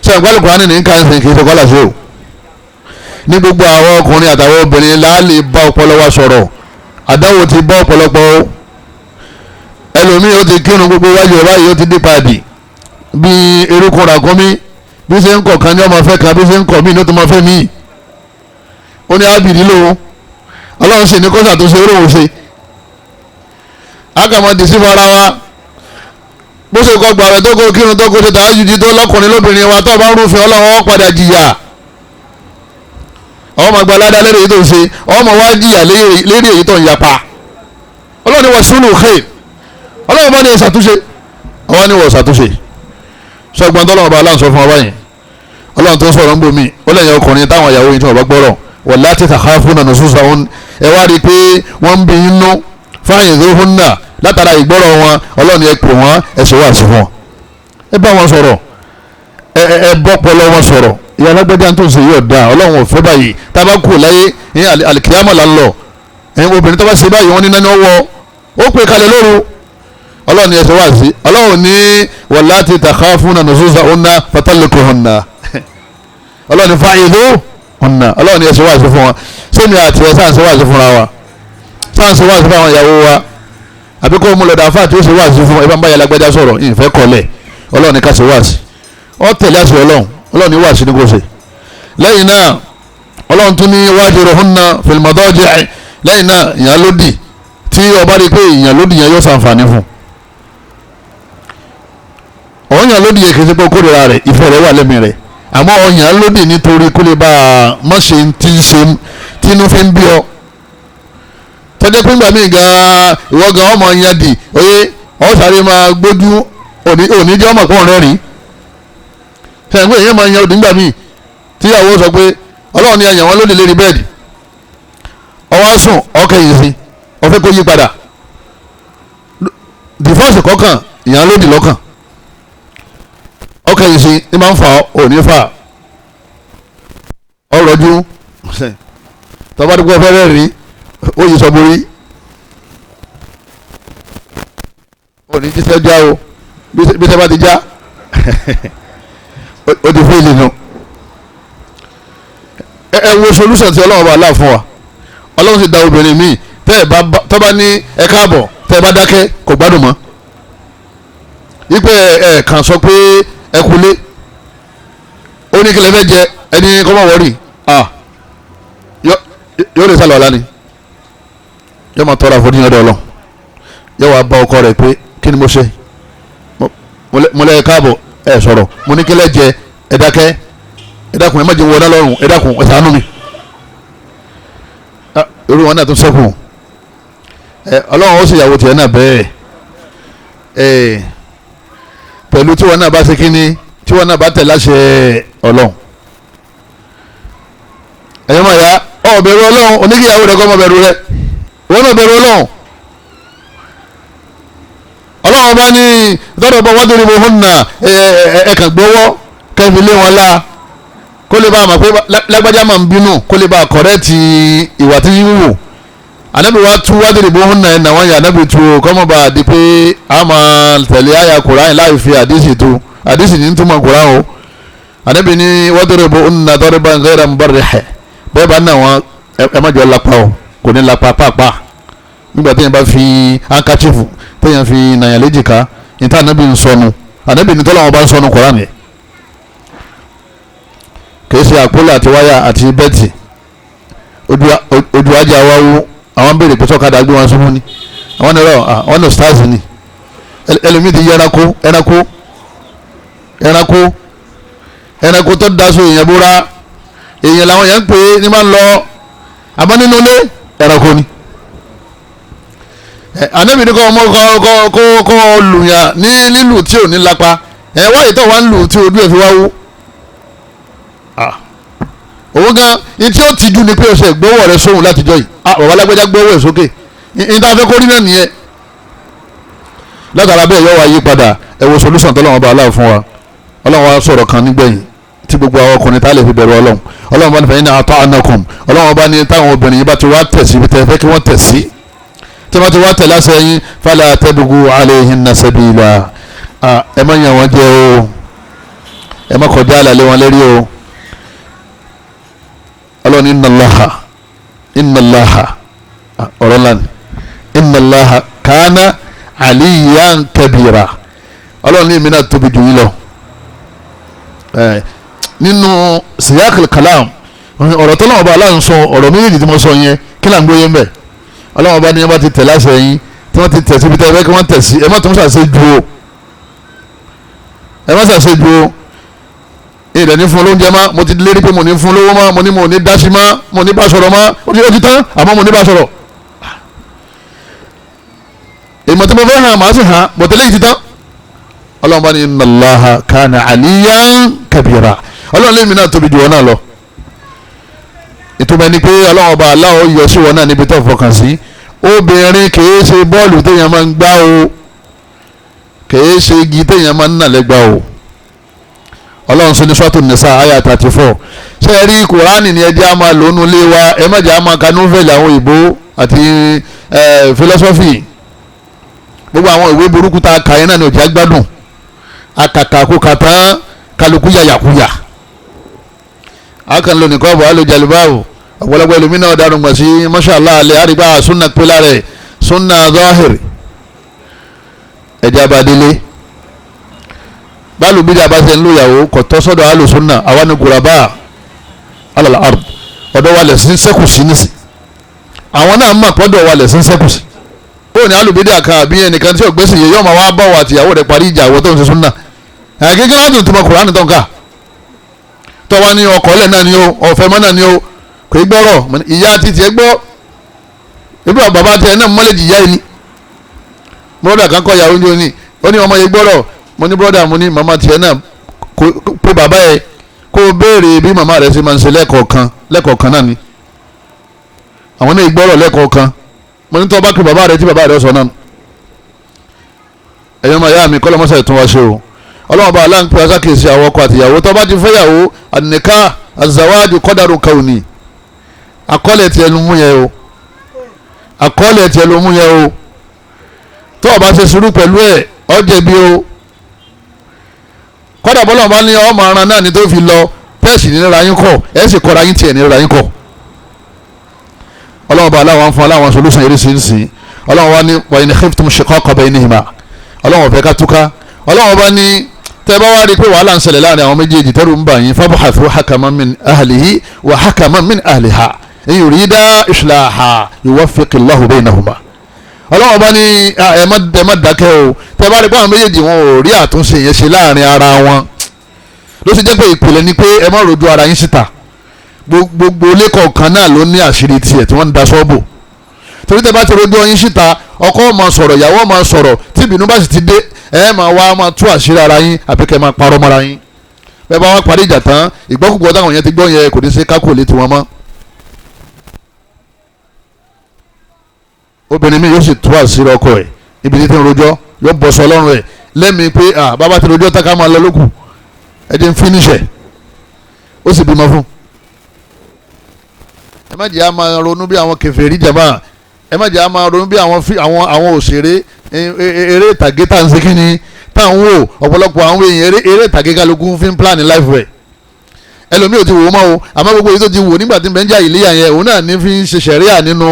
ṣe ìgbàlù Kùránì ní nǹkan ẹ̀sìn kìí ṣe kọ́lá sí o ní gbogbo àwọn ọkùnrin àtàwọn obìnrin láàlè bá ọpọlọ wa sọ̀rọ̀ àdáwò ti bá ọ̀pọ̀lọpọ̀ o ẹlòmíì ó ti kírun gbogbo wájú ẹ̀ báyìí ó ti dé paadi bí erékùn ràkúnmí bí ṣe ń kọ̀ kan ní ọmọ fẹ́ kan bí ṣe ń kọ̀ mí ní ó ti máa fẹ́ mí ó ní ábìrì lòun ọlọ́run sì ní kọ́sà tó ṣe oróhùn ṣe ágàmọ́dì sí fara wa bó ṣe kọ́ gbàrẹ̀ tó kó kírun tó kó ṣe tààjùdí tó lọ́kùnrin lóbìnrin wa tó bá ń rúfin ọlọ́run ó padà jìyà ọmọ àgbà ládàá lérí èyí tó ń ṣe ọmọ wa jìyà lérí èyí tó ń yapa ọlọ́run ni wọ́n sunu khair ọlọ́run bá ní ẹ̀ ṣàtúnṣe ọwọ́ ni wọ́n ṣàtúnṣe ṣọgbọ́n tó lọ́wọ́ bá aláǹsọ fún ọba yẹn ọlọ́run tó ń sọ̀rọ̀ ń bò mí ó lẹ́yìn ọkùnrin táwọn ìyàwó yìí tí wọ́n bá gbọ́rọ̀ wallati takhafuna nushuzahun ẹ wá rí i pé wọ́n ń bí inú fa'idhuhunna látara ìgbọ́rọ̀ wọn ọlọ́run ẹ pè wọ́n ẹ ṣe wá sí fún wọn ẹ bá wọn sọ̀rọ̀ ẹ bọ́ pọlọ wọn sọ̀rọ̀ ìyá alágbẹ́dá tó ń ṣe yóò dáa ọlọ́run ò fẹ́ báyìí tábà kù láyé ní alikiyama là ń lọ ẹ̀yin obìnrin tó bá ṣe báyìí wọ́n ní nání ọwọ́ ó pè kalẹ̀ lóru ọlọ́run ni ẹ ṣe wá sí ọlọ́run ní wallati takhafuna nushuzahunna fatalliquhunna ọlọ́run ní fa'idhuhunna ọlọ́run ni ẹ ṣe wá sí fún wọn sẹ́mi àti ẹ sáà ń ṣe wá sí fúnra wa sáà ń ṣe wá sí fún àwọn ìyàwó wa àbí kó mu lọ́dọ̀ àfáà tí ó ṣe wá sí fún ẹ bá ń bá yàrá gbẹ́dá sọ̀rọ̀ ìfẹ́ kọlẹ̀ ọlọ́run ní ká ṣe wá sí ọ tẹ̀lé àṣẹ ọlọ́run ní wá sí ní kò ṣe lẹ́yìn náà ọlọ́run tún ní wahjuruhunna fil madaji' lẹ́yìn náà ìyàn lódì tí ọba rí pé ìyàn lódì yẹn yóò ṣàǹfààní fún ọ̀yàn lódì yẹn kì í ṣe pé kórìíra rẹ̀ ìfẹ́ rẹ̀ wà lẹ́mìí rẹ̀ àmọ́ ọ̀yàn lódì nítorí kó lè bá a má ṣe tí ń ṣe tínú fi ń bí ọ tọ́jú pé ńgbà míì gan-an ìwọ gan ọmọ yẹn dì oyè ọ̀sàrè máa gbójú òní jẹ́ ọmọ kan rẹ́rìn sẹ́yìn pé èèyàn máa yan òdì ńgbà míì tíyàwó sọ pé ọlọ́run ni àyàn wọn lóde lérí bẹ́ẹ̀dì ọwọ́ sùn ọkẹyìn sí ọfẹ́ kó yí padà divorce kọkàn ìyàn lódì lọ́kàn ọkẹyìn sí ní máa ń fa òní fa ọrọ̀jú tọ́ba dúpọ̀ fẹ́rẹ́ rí ó yí sọ́borí òní jíṣẹ́ já o bí sẹ́ bá ti já ó ti fún ìlú ẹ wo solution tí ọlọ́run bá láà fún wa ọlọ́run sì da obìnrin míì tọ́ bá ní ẹ káàbọ̀ tẹ́ ẹ bá dákẹ́ kò gbádùn mọ́ wípé ẹ kàn sọ pé ẹ kulé ó ní kílẹ̀ fẹ́ jẹ ẹni kọ́ mọ̀ wọ́rì yóò lè sálọ ọ̀la ni yóò máa tọrọ àforíjì ọ̀dọ̀ ọlọ́run yóò wá bá ọkọ rẹ̀ pé kí ni mo ṣe mo lẹ́ ẹ káàbọ̀ ẹ sọ̀rọ̀ mo ní kílẹ̀ jẹ ẹ dákẹ́ ẹ dákun ẹ má jẹ wọná lọ́rùn ẹ dákun ẹ ṣàánú mi irú wọn náà tún sẹ́kù ọlọ́run ó sì yàwó tiẹ̀ náà bẹ́ẹ̀ pẹ̀lú tí wọn náà bá ṣe kínní tí wọn náà bá tẹ̀ láṣẹ ọlọ́run ẹ̀yọ́ máa yá ọ bẹ̀rù ọlọ́run oníkìyàwó rẹ̀ kọ́ ọmọ bẹ̀rù rẹ̀ wọn náà bẹ̀rù ọlọ́run ọlọ́run bá ní dọ́dọ̀ bọ́ wọ́n torí mo hún nà ẹ̀ẹ̀kan gbowó kẹ́mi lé wọn lá kó lè bá a mọ̀ pé lágbájá máa ń bínú kó lè bá a kọ̀rẹ́ẹ̀tì ìwà tí yín wò ànábì wa tú wá torí mo hún nà ẹ̀ nà wọ́n yà ànábì tu kọ́mọ̀ bá a di pé a máa tẹ̀lé àyà Kùránì láì fi àdísì tu àdísì ní túmọ̀ Kùránì o ànábì ní wọ́n torí mo hún nà tọ́rí bá ń gẹ́rẹ́ ń bọ̀rẹ̀ ẹ̀ bẹ́ẹ̀ bá nà wọ́n ẹ má jọ lápá o kò ní lápá pàápàá nígbà téèyàn bá fi hankachifu téèyàn fi nàyàn léjìká níta ànábì ń sọnù ànábì ní tọ́lọ́wọ́n bá ń sọnù Kùránì yẹn kìí ṣe àpólò àti wáyà àti bẹ́ẹ̀tì ojú ajá wa wú àwọn béèrè pé sọ́kadà gbé wọn súnmọ́ ni àwọn nìrọ̀ àwọn nà stars ni ẹlòmíì ti yẹ ẹranko tó daṣọ èèyàn búra èèyàn làwọn yẹn ń pè é ní máa ń lọ àmọ́ nínú ilé ẹranko ni ànábì ní kọ́ lùyàn ní lílù tí ò ní lápá wáyé tó wá ń lù tí ojú ẹ̀ fi wá wú òun gan ní tí ó ti dùn ní pé ọ̀sẹ̀ gbọ́wọ́ rẹ sóhun látijọ́ yìí bàbá lágbẹ́já gbọ́wọ́ ẹ̀ sókè ní tá a fẹ́ kó rí náà nìyẹn látara bẹ́ẹ̀ yọ wá yí padà ẹ̀wọ̀ solution tọ́lọ́wọ́n bá aláwọ̀ fún wa ọlọ́run wa sọ̀rọ̀ kan nígbẹ̀yìn tí gbogbo àwọn ọkùnrin tá a lè fi bẹ̀rù ọlọ́run bá ní fẹ́yìn náà àtọ́ ànàkùn ọlọ́run bá ní táwọn obìnrin yìí bá ti wá tẹ̀ sí ibi tẹ́ fẹ́ kí wọ́n tẹ̀ sí tí wọ́n ti wá tẹ̀ lásẹ̀ yín fala tabghu alayhinna sabila ẹ má yàn wọ́n jẹ o ẹ má kọjá àlàlé wọn lérí o ọlọ́run inna Allaha ọ̀rọ̀ ńlá ni inna Allaha kana aliyan kabira ọlọ́run ní ìmínà tóbi jù yín lọ nínú siyakil kalam ọ̀rọ̀ tó lọ́wọ́ bá aláǹ sọ ọ̀rọ̀ méjèèjì tí mo sọ yẹn kí là ń gbóyè ń bẹ̀ ọlọ́wọ́ bá ní ẹ bá ti tẹ̀ láṣẹ yín tí wọ́n ti tẹ̀ síbi tẹ́ ẹ fẹ́ kí wọ́n tẹ̀ sí ẹ má tún ṣàṣe ju o ẹ má ṣàṣe ju o ìrẹ̀ ní fún olóúnjẹ má mo ti lérí pé mo ní fún lówó má mo ní mo ní dáṣí má mo ní bá sọ̀rọ̀ má ó ti tán àmọ́ mo ní bá sọ̀rọ̀ èèmọ̀ tí mo fẹ́ hàn màá sì hàn bọ̀tẹ́lẹ̀ yìí ti tán ọlọ́run bá ní inna Allaha kana aliyan kabira ọlọ́run lèmi náà tóbi jù wọn náà lọ ìtumọ̀ ẹni pé ọlọ́run ọba aláwọ̀ yọ sí wọn náà níbi tó fọkàn sí obìnrin kìí ṣe bọ́ọ̀lù téèyàn máa ń gbá o kìí ṣe igi téèyàn máa ń nà lẹ́gbà o ọlọ́run sọ ní Suratu Nisa àyà 34 ṣé ẹ rí Kùránì ni ẹjẹ́ á máa lónú lé wa ẹ má jẹ́ á máa ka núfẹ̀lì àwọn òyìnbó àti philosophy gbogbo àwọn ìwé burúkú tá a kà yẹn náà ni òjá gbádùn akàkàkùkà tán kálukú yàyàkúyà akan lo nìkan bọ̀ alo jalibabu ọ̀pọ̀lọpọ̀ ẹlòmínà ọ̀daràn gbà sí mashallah alẹ́ àrígbà sunna pẹ́lá rẹ̀ sunna zahiri ẹ̀jẹ̀ abadélé báàlù bíjà bá ṣe ń lo ìyàwó kò tọ́ sọ́dọ̀ alo sunna àwọn ni gùràbà alàlà ard ọ̀dọ̀ wa lẹ̀ sí sẹ́kù sí nísì àwọn náà mọ̀ pọ́dọ̀ wa lẹ̀ sí sẹ́kù sí ó ní alùbídà kan àbí ẹnìkan tí ọ̀gbẹ́sì yẹ yọ́ọ̀ máa wá bá wa àtìyàwó rẹ̀ parí ìjà àwọ̀ tó ń ṣe sunna kékeré wọn tún tún mọ Kùránì tó ń kà tọ́wá ní ọkọ̀ ọ̀lẹ̀ náà ni ó ọ̀fẹ́ mọ́ náà ni ó kò í gbọ́rọ̀ ìyá títí ẹ gbọ́ ibi bàbá tiẹ̀ náà mọ́lẹ̀jì ìyá ẹni bọ́dà kan kọ́ ìyàwó ní ó ní ọmọ yẹn gbọ́rọ̀ mo ní bọ́dà mo ní màmá tiẹ̀ náà pé bàbá yẹ kó o béèrè bí màmá rẹ̀ ṣe máa ń ṣe lẹ́kọ̀ọ̀kan náà ni àwọn náà gbọ́rọ̀ lẹ́kọ̀ọ̀kan mo ní tọ́ bá kí bàbá rẹ̀ tí bàbá rẹ̀ sọ náà ẹ̀yọ́ máa yá mi kọ́lọ́mọ́sà ìtún wá ṣe o ọlọ́run bá aláǹpẹ́ asákèsí àwọn ọkọ àtìyàwó tó bá ti fẹ́yàwó ànìká azawájú kọ́dàrú kauni àkọọ́lẹ̀ tiẹ̀ ló mú yẹn o àkọọ́lẹ̀ tiẹ̀ ló mú yẹn o tó o bá ṣe sùúrù pẹ̀lú ẹ̀ ọ́ jẹ̀bi o kọ́dà bọ́lá ọba ní ọmọ aran náà ni tó fi lọ tẹ́ẹ̀sì nira yín kọ̀ ẹ̀ sì kọ́ra yín tiẹ̀ nira yín kọ̀ ọlọ́run bá aláwọn fún aláwọn solúsàn eré sínsìn ọlọ́run wá ní wa in khiftum shiqaqa baynihima ọlọ́run ọ̀fẹ́ ká túká ọlọ́run bá ní tẹ́ bá wá rí i pé wàhálà ń ṣẹlẹ̀ láàrin àwọn méjèèjì tẹ́rù ń bà yín fabhathu hakaman min ahlihi wa hakaman min ahliha in yurida islaha yuwaffiqillahu baynahuma. ọlọ́run bá ní ẹ má dákẹ́ o tẹ́ bá rí i pé àwọn méjèèjì wọn ò rí àtúnṣe yẹn ṣe láàrin ara wọn ló ṣe jẹ́ pé ìpìlẹ̀ ni pé ẹ má rojú ara yín síta gbogbo ilé kọ̀ọ̀kan náà ló ní àṣírí tiẹ̀ tí wọ́n ń da sọ́ọ̀bù torí tẹ́ bá ti rojú ọyìn síta ọkọ máa sọ̀rọ̀ ìyàwó máa sọ̀rọ̀ tí ìbínú bá sì ti dé ẹ máa wá máa tú àṣírí ara yín àbí kẹ́ máa parọ́ mọ́ra yín bẹ́ẹ̀ bá wá parí ìjà tán ìgbọ́kùgbọ́ táwọn yẹn ti gbọ́ yẹn kò ní ṣe kákò létí wọn mọ́. obìnrin mi yóò sì tú àṣírí ọkọ ẹ̀ níbi tí ń rojọ́ yóò bọ́ sọ ọlọ́run ẹ̀ lẹ́mìí pé bàbá ti rojọ́ tá ká máa lọ lókù ẹ jẹ́ ń fínísẹ̀ ó sì bímọ fún. ẹ má jẹ́ á máa ronú bí àwọn kèfèrí jàmáà ẹ má jẹ́ á máa ronú bí àwọn òṣèré eré ìtàgé tá à ń ṣe kí ni tá à ń wò ọ̀pọ̀lọpọ̀ àwọn èèyàn eré ìtàgé kálukú fi ń plan life rẹ̀ ẹlòmíì ò ti wò ó mọ́ o àmọ́ gbogbo èyí tó ti wò nígbà tí bẹ́ńjà ìléyà yẹn òun náà ní fi ń ṣe ṣẹ̀ríà nínú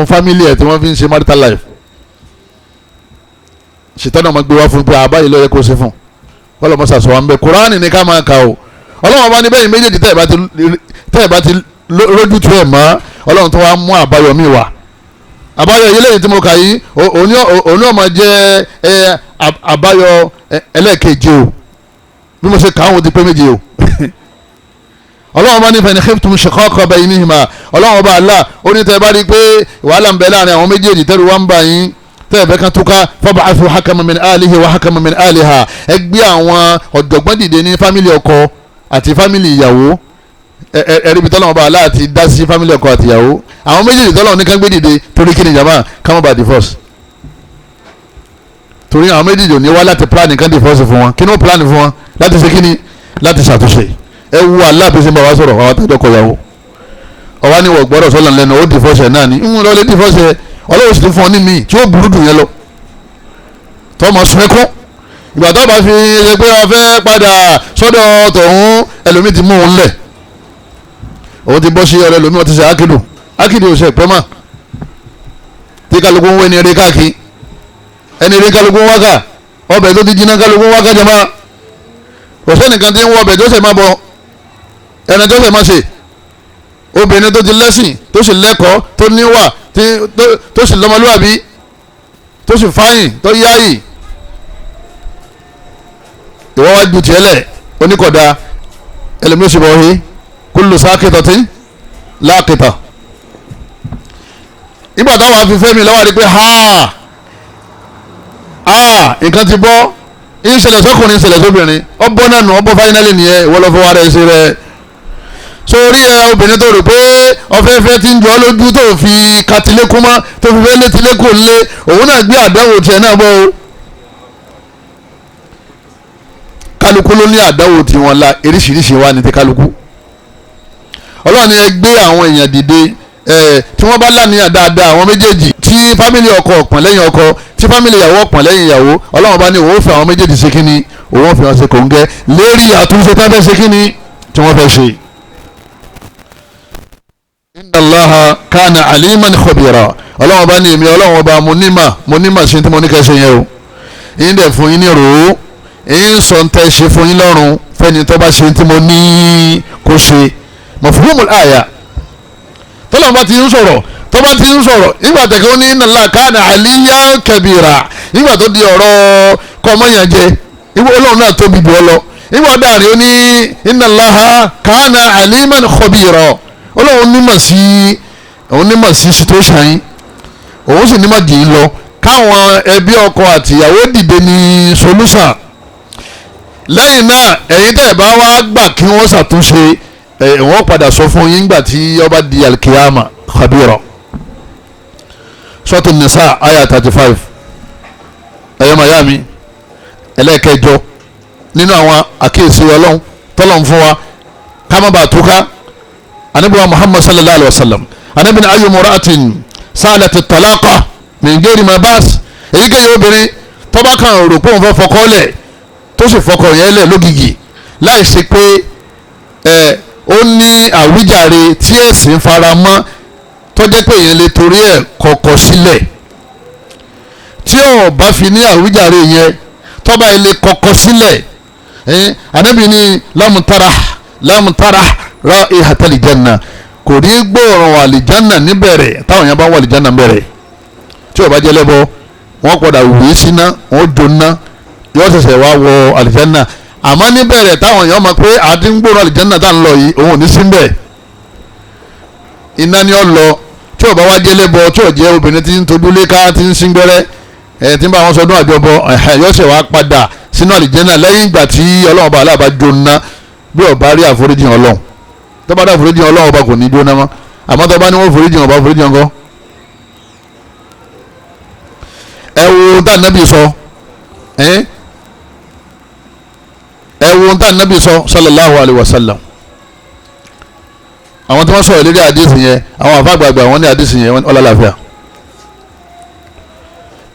family ẹ̀ tí wọ́n fi ń ṣe marital life ṣètọ́nà ọmọ gbé wá fún pé àbáyé ló yẹ kó ṣe fún ọlọ́mọ sàṣọ wa ń bẹ Kùránì ní ká máa kà o ọlọ́wọ́n bá ní bẹ́ẹ̀ méjèèjì tẹ́ ẹ̀ bá ti lójútu ẹ̀ mọ́ ọlọ́run tó wá mú àbáyọ mi wá àbáyọ yìí lẹ́yìn tí mo kà yìí òun náà máa jẹ́ àbáyọ ẹlẹ́ẹ̀keje o bí mo ṣe kà á wọn ti pé méje o ọlọ́run bá ní fa in khiftum shiqaqa baynihima ọlọ́run bá Allah ó ní tẹ́ bá rí i pé wàhálà ń bẹ láàrin àwọn méjèèjì tẹ́rù wá ń bà yín tẹ́ ẹ̀ fẹ́ kan túká fab'athu hakaman min alihi wa hakaman min aliha ẹ gbé àwọn ọ̀jọ̀gbọ́n dìde ní fámìlì ọkọ àti fámìlì ìyàwó ẹ̀rí bitọ́ lọ́wọ́ bá Allah ti dá sí fámìlì ọkọ àti ìyàwó àwọn méjèèjì tọ́lọ́ ní ká gbé dìde torí kí ni jama ká má ba divorce torí àwọn méjèèjì ò ní wá láti plan kan divorce fún wọn kí ni ó plan fún wọn láti ṣe kí ni láti ṣàtúnṣe ẹ wu aláàbẹ̀sẹ̀ bá wa sọ̀rọ̀ àwọn àtàjọ kọ̀yàwó ọwọ́ ni wọ́n gbọ́dọ̀ sọ́lá lẹ́nu ó divorce náà ni ń lọ lé divorce ọlọ́wọ́ sì ti fún ọ ní mi tí ó burú dùn yẹn lọ tọ́ ma sun ẹkún ìgbà tó bá fi ṣe pé wọ́n fẹ́ padà sọ́dọ̀ tọ̀hún ẹlòmíì ti mú òun lẹ̀ òun ti bọ́ sí ọ̀rẹ́ ẹlòmíì wọ́n ti ṣe ákìdù ò ṣe pẹ́ mọ́ tí kálukú ń wé ní eré káàkiri ẹni eré kálukú ń wákà ọbẹ̀ tó ti jiná kálukú ń wákà jama kò sẹ́nìkan tí ń wọ ọbẹ̀ tó ṣe má bọ ẹni tó ṣe má ṣe obìnrin tó ti lẹ́sìn tó sì lẹ́kọ̀ọ́ tó níwà tó sì lọ́mọlúwàbí tó sì fáyìn tó yáyì ìwọ wá ju tiẹ̀ lẹ̀ oníkọ̀dá ẹlẹ́mi oṣù bọ̀ yìí kullu sakitatin laqita nígbà táwọn afẹ́fẹ́ mi lọ́wọ́ rí pé nǹkan ti bọ́ ìṣẹ̀lẹ̀ sọ́kùnrin ìṣẹ̀lẹ̀ sóbìnrin ọbọ̀ náà nù ọbọ̀ fáínálì nìyẹn ìwọ lọ́ fọwọ́ rẹ̀ ṣe rẹ̀ sórí obìnrin tó rò pé ọ̀fẹ́fẹ́ ti ń jọ lójú tó fi katilékún mọ́ tó fi fẹ́ létílékún lé òun náà gbé àdáwò tiẹ̀ náà bọ́ o kálukú ló ní àdáwò tiwọn la eríṣiríṣi wa ní ti kálukú ọlọ́run ni ẹ gbé àwọn èèyàn dìde tí wọ́n bá lánìyàn dáadáa àwọn méjèèjì tí fámìlì ọkọ ọ̀pọ̀n lẹ́yìn ọkọ tí fámìlì ìyàwó ọ̀pọ̀n lẹ́yìn ìyàwó ọlọ́run bá ní òun fi àwọn méjèèjì ṣe kínní òun fi wọn ṣe kòńgẹ́ lérí àtúnṣe tá fẹ́ ṣe kínní tí wọ́n fẹ́ ṣe. inna Allaha kana aliman khabira ọlọ́run bá ní èmi ọlọ́run bá mo nímà ṣe tí mo ní kẹ́ ṣe yẹn o yín dẹ̀ fún yín ní rò ó yín sọ ń tẹ́ ṣe fún yín lọ́rùn fẹ́ni tó bá ṣe tí mo ní kó ṣe mafhumul aya tọ́lọ́run bá ti ń sọ̀rọ̀ tó bá ti ń sọ̀rọ̀ nígbà tẹ̀kọ́ ní inna Allaha kana aliyan kabira nígbà tó di ọ̀rọ̀ kọ́mọ́yànjẹ ìwọ ọlọ́run náà tóbi jù ọ lọ nígbà dáàrí ó ní inna Allaha kana aliman khabira ọlọ́run nímọ̀ sí situation yín òun sì nímọ̀ jì í lọ káwọn ẹbí ọkọ àtìyàwó dìde ní solution lẹ́yìn náà ẹ̀yin tẹ̀ bá wá gbà kí wọ́n ṣàtúnṣe wọ́n padà sọ fún yín gbà tí ọba di alkiyama khabira Suratu Nisa aya 35 ẹ̀yọ́ mayami ẹlẹ́ẹ̀kẹjọ nínú àwọn àkíyèsí ọlọ́run tọ́lọ́run fún wa ká má bàa túká anabiwa Muhammad sallallahu alaihi wa sallam anabi ni ayu mura'atin sa'alati talaqa min ghairi ma bas èyíkéyìí obìnrin tó bá kàn rò pé òun fẹ́ fọkọ lẹ̀ tó sì fọkọ yẹn lẹ̀ lógìgì láì ṣe pé ó ní àwíjàre tí ẹ̀sìn fara mọ́ tó jẹ́ pé èèyàn lè torí ẹ̀ kọ̀kọ̀ sílẹ̀ tí ò bá fi ní àwíjàre yẹn tó bá ilé kọ̀kọ̀ sílẹ̀ anabi ni lamutara ra'ihat aljanna kò ní gbóòrùn àlìjánà níbẹ̀rẹ̀ táwọn yẹn bá wọ àlìjánà bẹ̀rẹ̀ tí ò bá jẹ́ lẹ́bọ wọ́n padà wùwé síná wọ́n jóná yóò ṣẹ̀ṣẹ̀ wá wọ àlìjánà àmọ́ níbẹ̀rẹ̀ táwọn yẹn mọ̀ pé àti ń gbóòrùn àlìjánà tá à ń lọ yìí òun ò ní sí bẹ́ẹ̀ iná ni ó lọ tí ò bá wá jẹ́ lẹ́bọ tí ò jẹ́ obìnrin tí ń tojú léka tí ń sín gbẹ́rẹ́ tí ń bá wọn sọdún àjọbọ yóò ṣẹ̀ wá padà sínú àlìjánà lẹ́yìn ìgbà tí ọlọ́run bá aláàbá jóná bí ó bá rí àforíjì ọlọ́run tó bá dá àforíjì ọlọ́run ọba kò ní jóná mọ́ àmọ́ tó bá ní wọ́n foríjì ọba foríjì ọkọ. ẹ wo tá nàbì sọ ẹ wo tá nàbì sọ sallallahu alayhi wa sallam àwọn tí wọ́n sọ̀rọ̀ lérí àdìsí yẹn àwọn àfàgbàgbà wọn ní àdìsí yẹn ọlọ́láfíà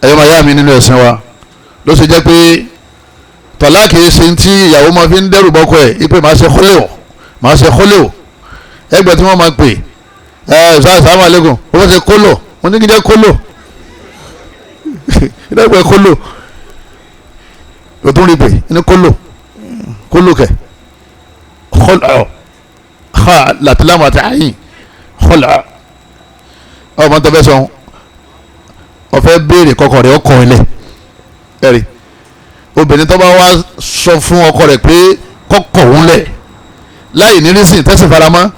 ẹ̀yọ́ máa yá mi nínú ẹ̀sìn wa ló ṣe jẹ́ pé tọ́lá kìí ṣe tí ìyàwó máa fi ń dẹ́rù bọ́kọ ẹ̀ ipe máa ṣe kólé o ẹgbẹ́ tí wọ́n máa pè sàlámù alẹ́kùn ó fẹ́ ṣe kólò wọ́n ní kí jẹ́ kólò ìdẹ́gbẹ́ kólò o tún rí pé ní kólò kẹ̀ làtìlámù àti àyìn khul'a ọmọ tó fẹ́ sọ ọ̀fẹ́ béèrè kọkọ rẹ̀ ọkọ ilẹ̀ ẹ̀rí obìnrin tó bá wá sọ fún ọkọ rẹ̀ pé kọkọ òun lẹ̀ láì ní rísìn tẹ́sí faramọ́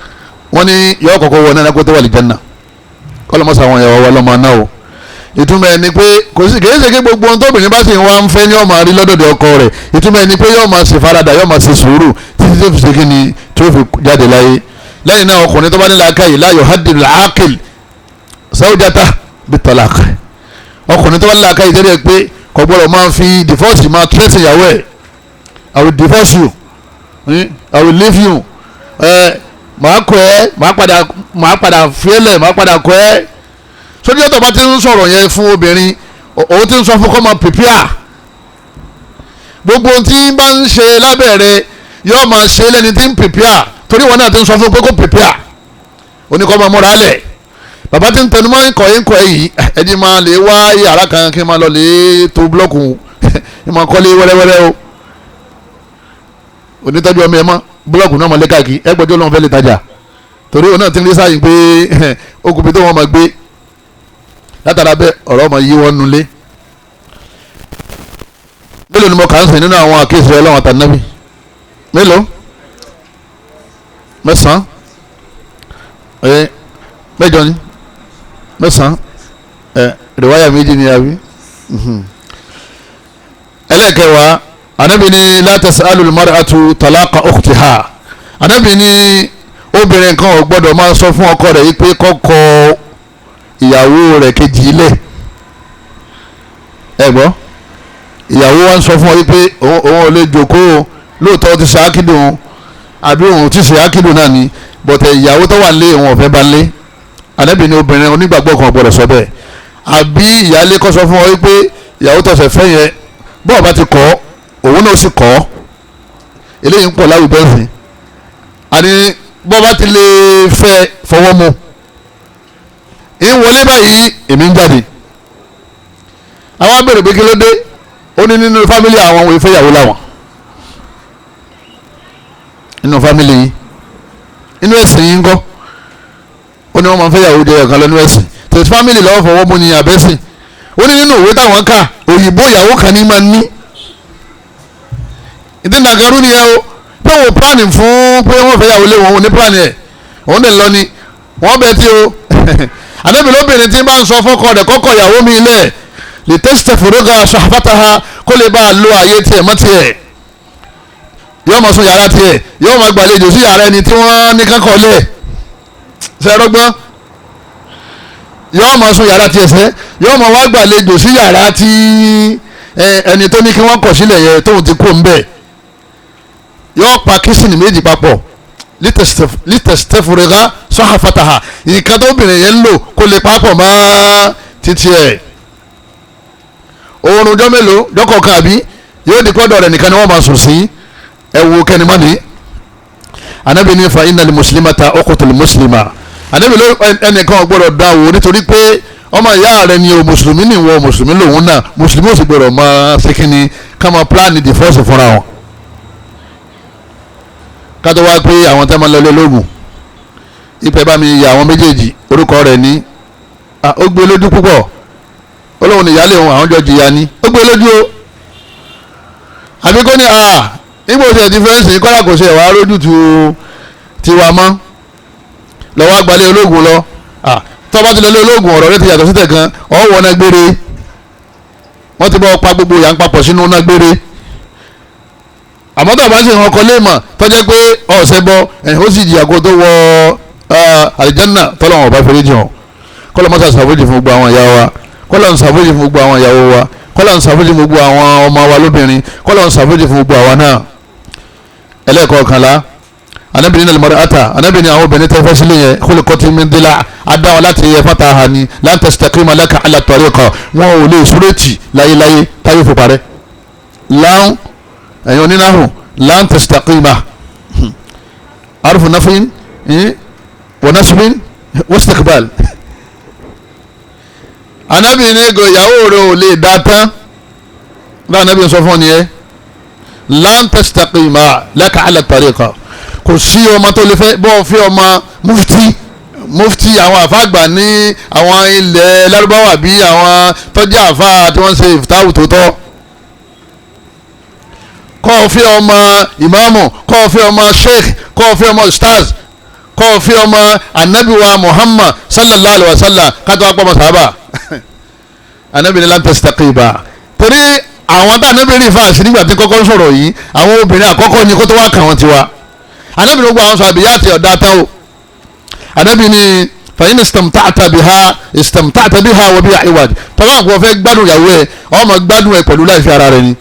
wọ́n ní yọ kọ̀kọ́ wọ náà kó tó wà lè jẹ́nà kọ́lọ́mọ́sá àwọn ìyàwó wa lọ́mọ náà o ìtumọ̀ ẹni pé kò sí kìí ṣe kí gbogbo ohun tóbìnrin bá sì ń wá ń fẹ́ ní ọmọ rí lọ́dọ̀dọ̀ ọkọ rẹ̀ ìtumọ̀ ẹni pé yóò máa ṣe faradà yóò máa ṣe sùúrù títí tó fi ṣe kí ni tó fi jáde láyé lẹ́yìn náà ọkùnrin tó bá ní làákàyè la yuhaddil al-aqil zawjata bit-talaq ọkùnrin tó bá ní làákàyè tẹ́lẹ̀ pé kò gbọ́dọ̀ máa fi divorce máa tẹ́sí ìyàwó ẹ̀ I will divorce you I will leave you màá kọ ẹ́ màá padà fiẹ́lẹ̀ màá padà kọ ẹ́ sójú ọ̀tọ̀ bá ti ń sọ̀rọ̀ yẹn fún obìnrin òun ti ń sọ fún kọ́ máa prepare gbogbo tí bá ń ṣe lábẹ́rẹ́ yóò máa ṣe lẹ́ni tí ń prepare torí wọn náà ti ń sọ fún pé kó prepare oníkọ́ máa múra lẹ̀ bàbá tí ń tẹnu máa ń kọ̀ yìí ẹni máa lè wá yàrá kan kí n máa lọ lè to búlọ́ọ̀kù ẹ máa kọ́lé wẹ́rẹ́wẹ́rẹ́ o onítọ́jú ọmọ ẹ mọ́ búlọ́ọ̀kù náà máa lé káàkiri ẹgbẹ́jọ́ lọ́wọ́ fẹ́ lè tajà torí òun náà ti ń rí sáyìn pé okùnfin tó wọ́n máa gbé látara bẹ́ẹ̀ ọ̀rọ̀ ọmọ yìí wọ́n nulẹ̀ mélòó ni mo kà ń sìn nínú àwọn àkéésì ọlọ́wọ́n àtànábì mélòó mẹ́sàn-án mẹ́jọ ni mẹ́sàn-án rìwáyà méjì ni àbí ẹlẹ́kẹ̀wàá anabi ni la tas'alu al-mar'atu talaqa ukhtiha anabi ni obìnrin kan ò gbọ́dọ̀ máa sọ fún ọkọ rẹ̀ yìí pé kọ́kọ́ ìyàwó rẹ̀ kejì ilẹ̀ ẹ gbọ́ ìyàwó wa ń sọ fún ọ yìí pé òun ò lè jókòó lóòótọ́ ti ṣe ákídùn àbí òun ti ṣe ákídùn náà ni bọ̀tẹ̀ ìyàwó tó wà lé òun ọ̀fẹ́ bá lé anabi ni obìnrin onígbàgbọ́ kan gbọ́dọ̀ sọ bẹ́ẹ̀ àbí ìyáálé kọ́ sọ fún ọ yìí pé ìyàwó tó ṣe fẹ́ yẹn bọ́ọ̀ bá ti kọ́ òun náà sì kọ́ eléyìí ń pọ̀ láwùjọ sí àní bọ́ bá ti lè fẹ́ fọwọ́ mu ìwọlé báyìí èmi ń jáde àwọn abèrè pé kí ló dé ó ní nínú fámìlì àwọn òun ìfẹ́yàwó làwọn nínú fámìlì yìí inú ẹ̀sìn yìí ń kọ́ ó ní wọ́n máa ń fẹ́yàwó jẹ ọ̀kan lọ́nú ẹ̀sìn tẹ̀sí fámìlì lọ́wọ́ fọwọ́ mu ní àbẹ́sìn ó ní nínú òwe táwọn kà òyìnbó ìyàwó kan ní máa ní ìdí nàgẹrú ni ẹ o pé wọn plan fún pé wọn fẹ́ yàwó lé wọn ò ní plan ẹ òun dẹ̀ lọ ni wọn bẹ tí o àdébí lóbìnrin tí bá ń sọ fọkọ rẹ̀ kọ́kọ́ ìyàwó mi lẹ̀ lè tẹ́sítẹ̀ fòrógà ṣàfàtàhà kó lè bá a lo àyè tiẹ̀ mọ́ tiẹ̀ yóò máa sọ yàrá tiẹ̀ yóò máa gbàlejò sí yàrá ẹni tí wọ́n ní kankan lẹ̀ sẹ́rọ́gbọ́n yóò máa sọ yàrá tiẹ̀ sẹ́ yóò máa wá gbàlejò sí yàrá tí ẹni tó ní kí wọ́n kọ̀ sílẹ̀ yẹ tóun ti kó ń bẹ̀ yóò pa kíṣìnì méjì papọ̀ lítẹ̀sítẹ́fúrẹ́gá sọ́hàfàtàhà nǹkan tó obìnrin yẹn ń lò kó lè papọ̀ mọ́ títí ẹ̀ oorun ọjọ́ mélòó jọ́kọ̀ọ̀kan àbí yóò di kọ́dọ̀ rẹ̀ nìkan ni wọ́n máa sùn sí ẹ̀wù kẹ́nìmọ́ni anabi ní fa iná muslimata uqtul muslima anabi ló ẹnìkan gbọ́dọ̀ dá wò nítorí pé ọmọ ìyá rẹ̀ ni o mùsùlùmí ni ìwọ mùsùlùmí lòun náà mùsùlùmí ò sì gbọ́dọ̀ máa ṣe kínní ká máa pílánì divorce fúnra wọn kátó wá pé àwọn tẹ́ máa lọ lé lóògùn ìpè bá mi yà àwọn méjèèjì orúkọ rẹ̀ ní ó gbé lójú púpọ̀ olóhùn níyàlé òun àwọn jọ jìyà ni ó gbé lójú o àbí kó ní nígbà òsè ti fẹ́ǹsì kọ́lá kò ṣe ẹ̀wà rójú ti wà mọ́ lọ́wọ́ àgbálẹ̀ ológun lọ tó bá ti lọ lé ológun ọ̀rọ̀ rẹ ti yàtọ̀ síta kan ọ̀wọ́ náà gbére wọ́n ti bọ́ pa gbogbo yà ń papọ̀ sínú náà gbére àmọ́ tó bá sì hàn ọkọ léèmọ̀ tọ́jẹ́ pé ọ̀sẹ̀ bọ ó sì jìyà kó tó wọ àlìjánná tọ́lọ́wọ̀n ọba fèrè jàn kọ́lọ́ mọ́sá ṣàfojì fún gbogbo àwọn ìyá wa kọ́lọ́ ń ṣàfojì fún gbogbo àwọn ìyàwó wa kọ́lọ́ ń ṣàfojì fún gbogbo àwọn ọmọ wa lóbìnrin kọ́lọ́ ń ṣàfojì fún gbogbo àwa náà ẹlẹ́ẹ̀kọ̀ọ̀kànlá anabi nínú alimọ̀rẹ́ ata anabi ní àwọn obìnrin tẹ́ fẹ́ sílẹ̀ yẹn kó lè kọ́ tí mi ń dila adáwọn láti yẹ fata ha ni lan tastaqima laka ala tariqa wọn ò lè súrètì láyéláyé táyé fò parẹ́ láwọn ẹ̀yin onínáhùn lan tastaqima arfu nafin wa nasbin wa istiqbal anabi ní ìyàwó rẹ̀ ò lè dá tán bá anabi sọ fún ọ nìyẹn lan tastaqima laka ala tariqa kò sí ọmọ tó lè fẹ́ bọ́ fẹ́ ọmọ mufti mufti àwọn àfáàgbà ní àwọn ilẹ̀ Lárúbáwá bí àwọn tọ́jú àfáà tí wọ́n ṣe ìfìtáwù tó tọ́ kọ́ ọ fi ọmọ ìmáàmù kọ́ ọ fi ọmọ sheikh kọ́ ọ fi ọmọ ustaz kọ́ ọ fi ọmọ anabiwa Muhammad sallallahu alayhi wa sallam kátó wá pọ́nmọ́ sábà anabi ni lan tastaqiba torí àwọn tá anabi rí fáàsì nígbà tí kọ́kọ́ sọ̀rọ̀ yìí àwọn obìnrin àkọ́kọ́ ni kó tó wá kàn wọ́n tiwa anabi ló gbọ́ àwọn sọ àbíyá àti ọ̀dà tán o anabi ni fàyín istamta'ta biha wa biha iwad tọ́lá àpò fẹ́ gbádùn ìyàwó ẹ̀ ọmọ gbádùn ẹ̀ pẹ̀lú láìfi ara rẹ̀ ni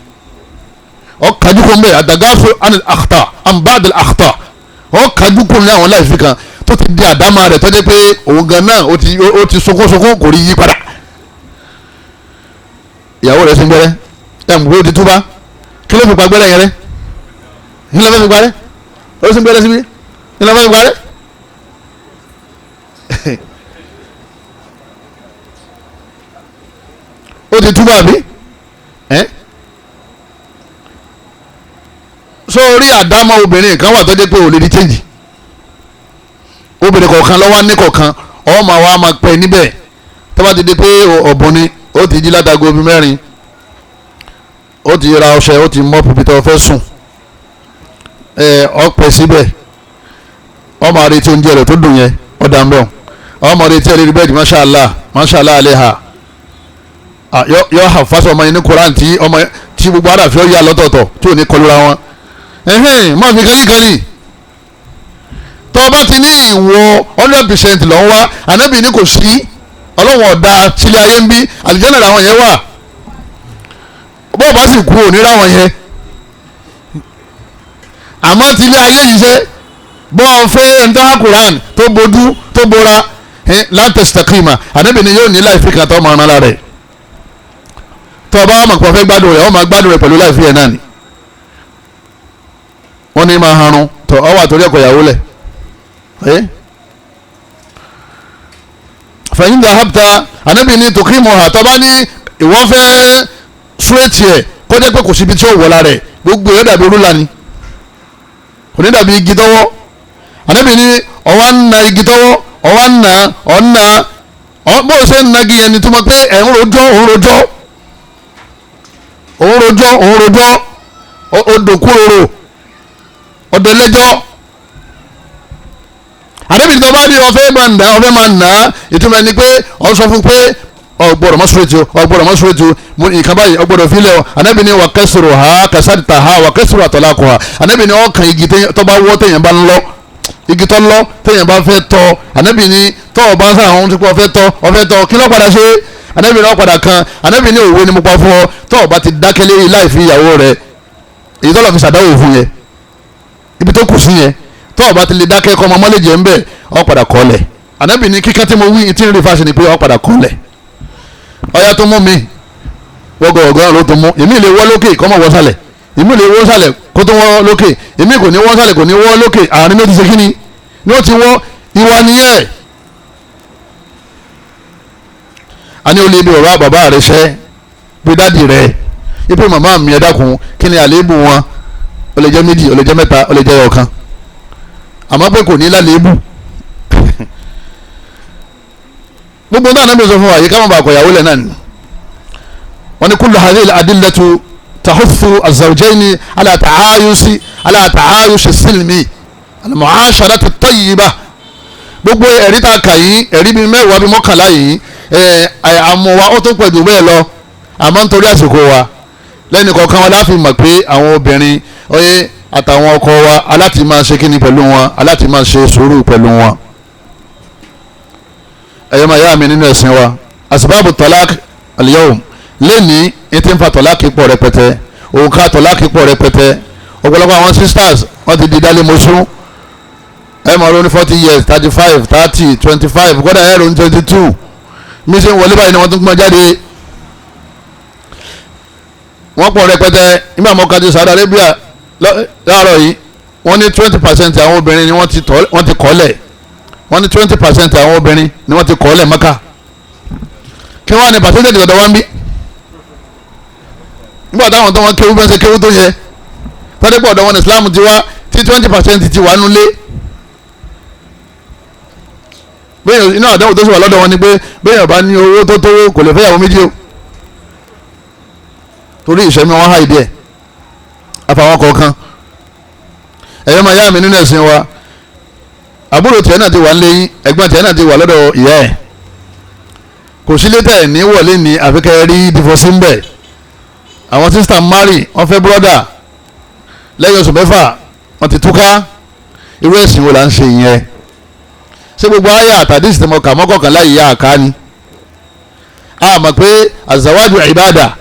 ọ kájú kó mbẹ àdàgáfó anil akhta ambadil akhta ọ kájú kó ní àwọn láìfi kan tó ti di àdámà rẹ̀ tọ́jú pé òun gan náà ó ti sokosoko kò rí yí padà ìyàwó rẹ̀ sin gbẹ́rẹ́ ẹ̀ mú pé ó ti túbá kí ló fi pa gbẹ́rẹ́ yẹn rẹ́ kí ló fi pa rẹ́ ó sin gbẹ́rẹ́ síbi kí ló fi pa rẹ́ ó ti túbọ̀ àbí sórí àdámọ́ obìnrin kan wà tó jẹ́ pé ò lè di change obìnrin kọ̀ọ̀kan lọ́wọ́ ní kọ̀ọ̀kan ọmọ wa máa pẹ́ níbẹ̀ tó bá ti di pé ọ̀bùn ni ó ti jí látago omi mẹ́rin ó ti ra ọṣẹ ó ti mọ́ pupi tó fẹ́ sùn ọ̀pẹ síbẹ̀ ọmọ àrètí oúnjẹ rẹ̀ tó dùn yẹn ọ̀dà ń bẹ̀ ọmọ àrètí ẹ̀rí bẹ́ẹ̀dì mashallah aleha yọ hafasa ọmọ yẹn ní koran tí gbogbo aráàfin ó yà lọ́tọ̀ọ̀tọ̀ tí ò ní kọlu ra wọn máa fi kan kíkan ní tó bá ti ní ìwọ 100% lọ ń wá ànábì ní kò sí ọlọ́wọ̀n ọ̀dà sílé ayé ń bí àlùjánnà làwọn yẹn wà bọ́ọ̀ bá sì kú òní ráwọn yẹn àmọ́ tilé ayé yìí ṣe bọ́ọ̀ fẹ́ ẹ̀ńtọ́ koran tó bojú tó bora lan tastaqima ànábì ní yóò ní láìfi kan tó máa rán lára rẹ̀ tó o bá wà mọ̀ pé o fẹ́ gbádùn rẹ̀ o máa gbádùn rẹ̀ pẹ̀lú láìfi ẹ̀ náà ni wọ́n ní máa harun tó ọ wà torí ẹ̀kọ́ ìyàwó lẹ̀ fẹ̀yìn dhahabta ànábì ní tuqimuha tó bá ní ìwọ́n fẹ́ súwèétì ẹ̀ kó jẹ́ pé kò síbi tí ó wọ̀ lára rẹ̀ gbogbo ẹ̀ dàbí rúlà ni kò ní dàbí igi tọ́wọ́ ànábì ní ọwọ́ ń na igi tọ́wọ́ ọwọ́ ń na ọ̀nà bó o ṣe ń nagi yẹn ni tó mọ̀ pé ẹ̀ ń rojọ́ odòkúròrò ọ̀dẹ̀lẹ́jọ́ àdébìnrin tó bá ní ọ̀fẹ́ máa nà ìtumọ̀ ni pé ọ̀ sọ fún pé ọ̀gbọ̀rọ̀ mọ́sùlùmí nǹkan báyìí ọ̀gbọ̀rọ̀ fílẹ̀ ọ̀ àdébìnrin wà kẹsìrò ha kẹsàdìtà ha wà kẹsìrò àtọ̀lákọ̀ ha àdébìnrin ọ̀kan igi tó bá wọ́ téèyàn bá ń lọ igi tó lọ téèyàn bá fẹ́ tọ́ àdébìnrin tó o bá ń sáà ohun tí kò ọ̀fẹ́ tọ́ kí ló padà ṣe àdébìnrin ọ̀padà kan àdébìnrin òwe ni mo pa fún ọ tó o bá ti dákẹ́ lé láì fi ìyàwó rẹ èyí tó lọ fi ṣàdáwò fún yẹn ibi tó kù sí yẹn tó o bá ti lè dákẹ́ kọ́ ọmọ mọ́lẹ́jẹ̀ ń bẹ̀ ọ padà kọ́lẹ̀ ànábì ní kíkẹ́ tí mo wí tí ń rí fáṣẹ ni pé ọ padà kọ́lẹ̀ ọyá tó mú mi wọ́gọ̀ ọ̀gọ́rùn ló tó mú èmi lè wọ́ lókè kọ́ mọ̀ wọ́ sálẹ̀ èmi lè wọ́ sálẹ̀ kó tó wọ́ lókè èmi kò ní wọ́ sálẹ̀ kò ní wọ́ lókè àárín ló ti ṣe kíni ni ó ti wọ́ ìwà nìyẹn a ní olè ibi ọ̀rọ̀ bàbá rẹ̀ ṣẹ́ bí dádì rẹ̀ ipe màmá mi ẹ dákun kí ni àléébù wọn ó lè jẹ́ méjì ó lè jẹ́ mẹ́ta ó lè jẹ́ ọ̀kan àmọ́ pé kò ní láléébù gbogbo náà nàbẹ̀ sọ fún wa yìí ká má bàa kọ̀yàwó lẹ̀ náà ni wọ́n ní kullu hadhihi al-adillatu tahuthu az-zawjayni ala ta'ayushi silmi al-mu'asharati at-tayyibah gbogbo ẹ̀rí tá a kà yìí ẹ̀rí bíi mẹ́wàá bíi mọ́kànlá yìí àmọ́ wa ó tó pẹ̀lú bẹ́ẹ̀ lọ àmọ́ nítorí àsìkò wa lẹ́nu kọ̀ọ̀kan wa láfi mọ̀ pé àwọn obìnrin ọyẹ àtàwọn ọkọ wa aláti máa ṣe kíni pẹ̀lú wọn aláti máa ṣe sùúrù pẹ̀lú wọn. ẹ̀yọ́ máa yá mi nínú ẹ̀sìn wa asbabu talaq al-yawm lẹ́ni etí ń fa talaq pọ̀ rẹpẹtẹ òǹkà talaq pọ̀ rẹpẹtẹ ọ̀pọ̀lọpọ̀ àwọn sisters wọ́n ti di dálé mọ́sún ẹ̀ máa ronú 40 years 35 30 25 kódà ẹ̀ ronú 22 mi ṣe ń wọlé báyìí ni wọ́n tún pọ́n jáde wọ́n pọ̀ rẹpẹtẹ nígbà mọ́kàdé Saudi Arabia láàárọ̀ yìí wọ́n ní 20% àwọn obìnrin ni wọ́n ti kọ́lẹ̀ wọ́n ní 20% àwọn obìnrin ni wọ́n ti kọ́lẹ̀ Mẹ́kà kí wọ́n á ní percentage ọ̀dọ̀ wọn bí nígbà táwọn tó wọn kéwú bẹ́ẹ̀ ṣe kéwú tó yẹ tọ́jú pọ̀ ọ̀dọ̀ wọn ní Islam ti wá tí 20% ti wà nulẹ̀ bẹ́ẹ̀ iná àdáwò tó sì wà lọ́dọ̀ wọn ni pé bẹ́ẹ̀ bá ní owó tó tówó kò lè fẹ́ ìyàwó méjì o torí ìṣẹ́mi wọn hà ìdí ẹ̀ àfàwọn kọ̀ọ̀kan ẹ̀yọ́ máa yá mi nínú ẹ̀sìn wa àbúrò tiẹ̀ náà ti wà nílé ẹ̀gbọ́n tiẹ̀ náà ti wà lọ́dọ̀ ìyá ẹ̀ kò sí létà ẹ̀ ní wọlé ní àfikẹ́ rí divorce ń bẹ̀ àwọn sísítà mari wọ́n fẹ́ bọ́dà lẹ́yìn oṣù mẹ́fà wọ́n ti túká irú ẹ̀sìn wo là ń ṣe ìyẹn ṣé gbogbo ayé àtàdé ìsìtẹ̀mọ̀ kà mọ́kànlá ìyá àká ni a mọ̀ pé azawaju ibada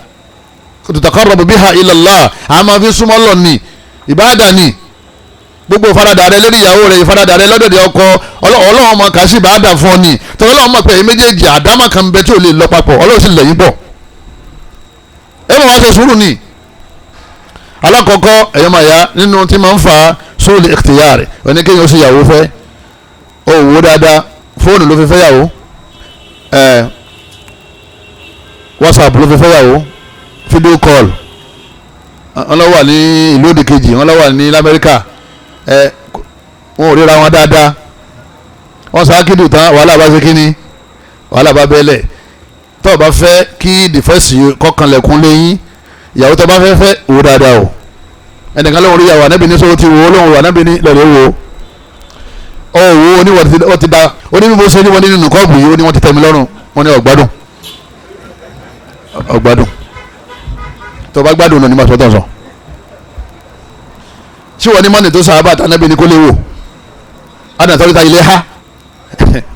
tutaqarrabu biha ila Allah a máa fi súnmọ́ lọ ní ìbáàdà ni gbogbo ìfaradà rẹ lórí ìyàwó rẹ ìfaradà rẹ lọ́dọ̀dẹ̀ ọkọ ọlọ́run mọ̀ kà sí ìbáàdà fún ọ ni tọ́lọ́ ọlọ́run mọ̀ pé èyí méjèèjì àdámà kan bẹ tí ò lè lọ papọ̀ ọlọ́run sì lẹ́yìn pọ̀ ẹ mọ̀ wá ṣe sùúrù ni alákọ̀ọ́kọ́ ẹ̀yọ́ máa yá nínú tí máa ń fa sóòlì ikhtiyar oníkéyìn ó sì yàwó fẹ́ ó wò dáadáa fóònù ló fi fẹ́ yàwó whatsapp ló fi fẹ́ yàwó video call wọ́n lọ wà ní ìlú òdì kejì wọ́n lọ wà ní lamẹ́ríkà wọn ò ríra wọn dáadáa wọ́n sákìdù tán wàhálà bá ṣe kíni wàhálà bá bẹ́lẹ̀ tó o bá fẹ́ kí dìfẹ́sì kọkànlẹ̀kùn lẹ́yìn ìyàwó tó bá fẹ́ fẹ́ wò dáadáa o ẹnìkan lóun rí ìyàwó ànábì ní sọ́wọ́ ti wò ó lóun wò ànábì ní lọ́ọ̀rẹ́ wò ó wò ó ní wọ́n ti da ó ní bí mo ṣe ní wọ́n ní nínú kọ́ọ̀bù yìí ó ní wọ́n ti tẹ́ mi lọ́rùn wọ́n ní ọ̀gbádùn tó bá gbádùn náà ní ma sọ́tọ̀ sọ tí wọ́n ní mọ́nì tó sábà ànábì ní kó lè wò ádà tọ́lítà ilé ha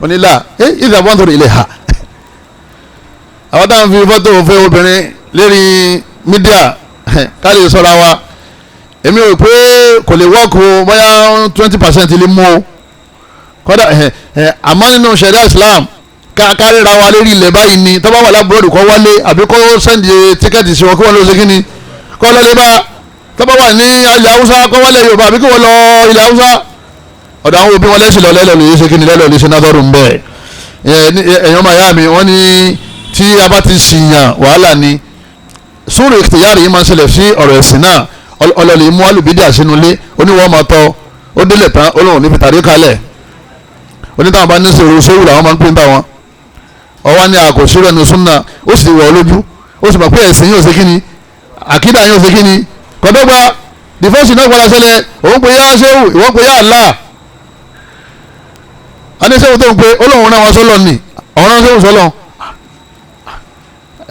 wọ́n ní là ìdá bọ́n tó ilé ha àwọn táwọn fi fọ́tò fẹ́ obìnrin lérí mídíà ká lè sọ́ra wa èmi rò pé kò lè wọ́ọ̀kù bóyá 20% lè mú o kọ́dà àmọ́ nínú ṣẹ̀ríà Islam kárìíra wa lérí ilẹ̀ báyìí ni tọ́ba wà lábúròdù kọ́ wálé àbí kó sẹ́ndì tíkẹ́ẹ̀tì sí wọn kí wọ́n lọ sí kí ni kọ́ lọ́lé bá tọ́ba wà ní ilẹ̀ Haúsá kọ́ wálé Yorùbá àbí kí wọ́n lọ ilẹ̀ Haúsá ọ̀dọ̀ àwọn òbí wọn lẹ́sìn lọ lẹ́lọ́ lè ṣe kí ni lẹ́lọ́ lè ṣe nádọ́rù ń bẹ́ẹ̀ ẹ̀yàn máa yá mi wọ́n ní tí a bá ti ṣìyàn wàhálà ni sùúrù ìkìtìyàrí yìí máa ń ṣẹlẹ̀ sí ọ̀rọ̀ ẹ̀sìn náà ọlọ́lẹ̀ mú alùbídà sínú ilé oníwọ́n máa tọ́ ó délẹ̀ tán olóhùn ní fìtàrí kalẹ̀ onítàwọn bá ní sèrò sówù làwọn máa ń pín táwọn ọwọ́ ní àkòsí rẹ̀ ní súnà ó sì wọ̀ lójú ó sì mọ̀ pé ẹ̀sìn yóò ṣe kíni àkídà yóò ṣe kíni kọ́dọ́gba dìfẹ́sì náà padà ṣẹlẹ̀ òun pe yá sẹ́wù ìwọ́n pe yá Allah aníṣẹ́wù tó ń pe olóhùn náà wọ́n sọ́lọ́ ni ọ̀hún náà sẹ́wù sọ́lọ́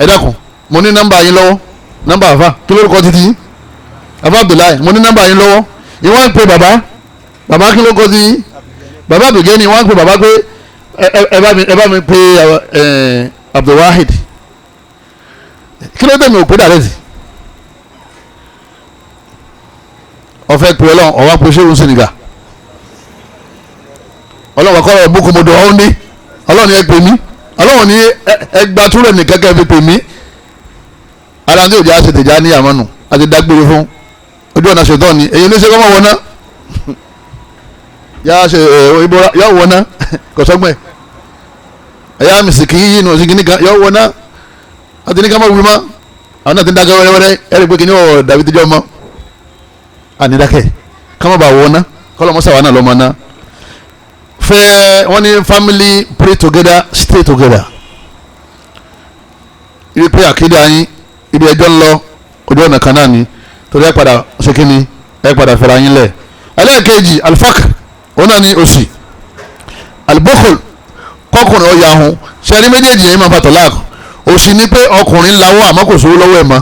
ẹ dákun mo ní nọ́mbà yín lọ́wọ́ nọ́mbà àfa kí lórúkọ títí àfa Abdullahi mo ní nọ́mbà yín lọ́wọ́ ìwọ́n ń pe bàbá kí lórúkọ títí bàbá àbùgẹ́ ni wọ́n ń pe bàbá pé ẹ bá mi pe Abdulwahid kí ló dé mi ò pé dàrẹ́tì ọ̀fẹ́ pe ọlọ́run ọ̀wá pe ṣéwù sínìgà ọlọ́run akọ́rọ̀ ọ̀bùkúmọdọ̀ ọ̀hún ní ọlọ́run ẹ pè mí ọlọ́run ní ẹgbà túrẹ̀ nìkan kẹ́ fi pè mí ara ní òjò àṣetèjà ní àmọ́nù àti dágbére fún ojú ọ̀nà ṣètọ́ ni èyí ní ṣe kọ́mọ̀ wọná yà wọná kọ̀sọ́gbẹ̀ ẹ̀yà mìsìkì yìí nù sígi nìkan yà wọná àti nìkan mọ̀ wíwá àwọn náà ti ń dákẹ́ wẹ́rẹ́wẹ́rẹ́ ẹ̀rí pé kí ni ọ̀ dàbí tíjọ́ mọ́ ànídákẹ́ kọ́mọ̀ bá wọná kọ́lọ́mọ́sàwá náà lọ́mọ náà fẹ́ wọ́n ní family pray together stay together ibi pé àkídà yín ibi ẹjọ́ ń lọ ojú ọ̀nà kan náà ni torí ẹ padà ṣe kí ni ẹ padà fẹ́ra yín lẹ̀ ẹlẹ́ẹ̀kejì alifakr òun náà ní òṣì alibokol kọkùnrin ọ̀yà ahun ṣẹ́rí méjèèjì yẹn máa bàtọ̀ láàkù òṣì ni pé ọkùnrin lawọ́ àmọ́ kò sówó lọ́wọ́ ẹ̀ mọ́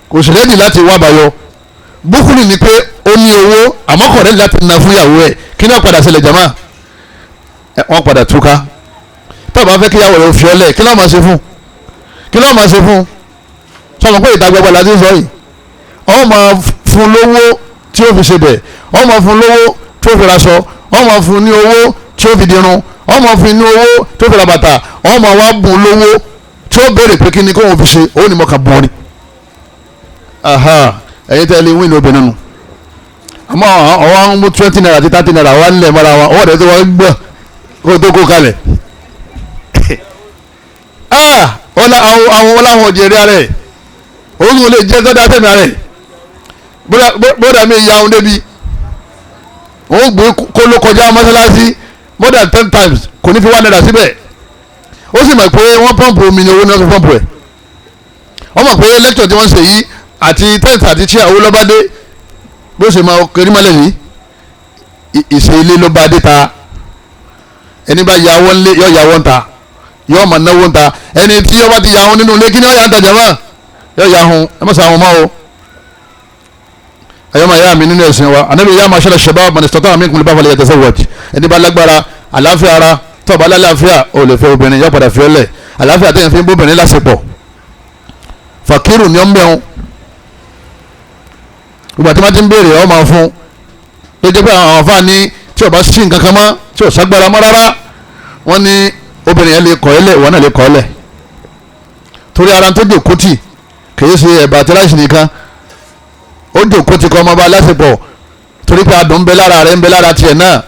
kò sì rẹ́dì láti wá àbáyọ bukuli ni pé ó ní owó àmọ́ kò rẹ́dì láti ná fún ìyàwó ẹ̀ kí náà padà ṣẹlẹ̀ jama wọ́n padà túká tó o bá fẹ́ kí ìyàwó rẹ̀ fi ọlẹ̀ kí ló máa ṣe fún sọmọ pé ìta gbogbo la ti sọ yìí ọ máa fún lówó tí ó fi ṣe bẹ̀ ọ máa fún lówó tí ó fi raṣọ ọ máa fún ní owó tí ó fi dirun ọ máa fún ní owó tí ó fi ra bàtà ọ máa wá bùn lówó tí ó béèrè pé kí ni kó wọn fi ṣe òun ni mo kà bùn ni ẹ̀yin tẹ́ lé wíìnì obìnrin nù àmọ́ ọwọ́ ń mú 20 naira àti 30 naira wà nílẹ̀ mọ́ra wọn ọwọ́ rẹ̀ tó wọ́n gbọ́ kó tó kó kalẹ̀ àwọn láwọn òjèrè rẹ̀ òun lè jẹ́ sọ́dá sẹ́mi rẹ̀ bóda mi ya ohun débi òun gbé kó ló kọjá mọ́sálásí more than 10 times kò ní fi 1 naira síbẹ̀ ó sì mọ̀ pé wọ́n pọ́ǹpù omi ní owó ní wọ́n fi pọ́ǹpù ẹ̀ wọ́n mọ̀ pé lecture tí wọ́n ṣe yìí àti tent àti chair owó lọ́ba dé bí ó ṣe máa kéré mọ́lẹ̀ ní ìṣe ilé ló bá dé ta ẹni bá yàwó ńlé yọ yàwó ń ta yọ ọmọ náwó ń ta ẹni tí yọ bá ti yàwó nínú ilé kí ni ó yà ń tajà mọ́ yọ yàhùn ẹ mọ̀ sàwọn mọ́ o ayọ́mọ̀ ayá mi nínú ẹ̀sìn wa anabi yá máa ṣẹlẹ̀ ṣẹba mọ̀nìsítọ́tà mi kùnlẹ̀ báfọ̀lẹ̀ yàtọ̀ sẹ́wọ̀dì ẹni bá lágbára àláfíà ara tó bá lálàáfíà ò lè fẹ́ obìnrin yọ padà fi ọ́lẹ̀ àláfíà tẹ̀yìn fi ń bóbìnrin lásìpọ̀ fàkírù ni ó ń bẹ̀rù ìgbà tí wọ́n ti ń béèrè ọ́ máa fún tó jẹ́ pé àwọn àfáà ní tí ò bá sí nǹkan kan mọ́ tí ò ságbára mọ́ rárá wọ́n ní obìnrin yẹn lè kọ́ ẹ́lẹ̀ ìwọ náà lè kọ́ ẹ́lẹ̀ torí ara tó jòkó tì kìí ṣe ẹ̀bà àti ráìsì nìkan ó jòkó tì kọ́ ọmọ bá lásìpọ̀ torí pé adùn ń bẹ lára rẹ̀ ń bẹ lára tiẹ̀ náà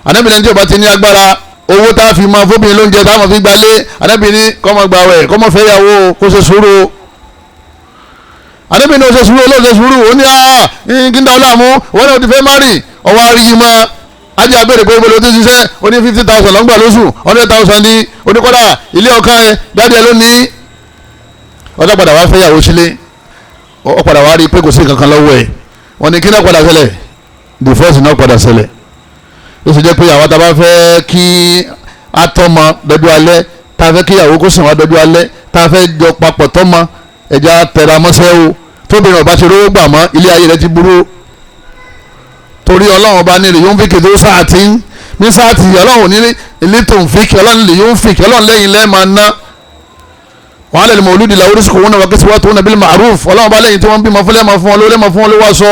anábìrin tí ò bá ti ní agbára owó tá a fi máa fóbìnrin lóúnjẹ táwọn fi gbalé anábìrin kọ́ máa gbààwẹ̀ kọ́ máa fẹ́ yàwó kó ṣe sùúrù àdébí ní o ṣe sùúrù olóòṣè sùúrù ó ní kíndà ọláàmú wọn náà ti fẹ́ márì ọwọ́ àríyí mọ́ ajé abẹ́rẹ́ pé ìbòlò tó ṣiṣẹ́ ó ní 50,000 lọ́ngbà lóṣù 100,000 ní oníkọ́dà ilé ọ̀kan ẹ̀ dáadé ló ní ọjọ́ padà wá fẹ́ yàwó sílé ọ padà wá rí i pé kò sí nǹkan kan lọ́wọ́ ẹ̀ wọ́n ní kí náà padà ṣẹlẹ̀ divorce náà padà ṣẹlẹ̀ ó sì jẹ́ pé àwọn tá a bá fẹ́ kí a tọ́mọ dọ́jú alẹ́ tá a fẹ́ kí ìyàwó kó sìn wá dọ́jú alẹ́ tá a fẹ́ jọ papọ̀ tọ́mọ ẹja tẹra mọ́sẹ́ o tóbìnrin ọba ṣe rówó gbà mọ́ ilé ayé rẹ ti burú torí ọlọ́run ọba nílẹ̀ yóò ń fi kèdè sáàtì ní sáàtì ọlọ́run ní ilé tó ń fi kí ọlọ́run lè yóò ń fi kí ọlọ́run lẹ́yìn lẹ́ẹ̀ máa ná wàhálà lè mọ olùdí làwọn oríṣiríṣi wọn náà wà kẹsíwá tó ń nàbí màrúf ọlọ́run ọba lẹ́yìn tí wọ́n ń bímọ fún lẹ́ẹ̀mọ fún wọn lórí ẹ̀mọ fún wọn ló wá sọ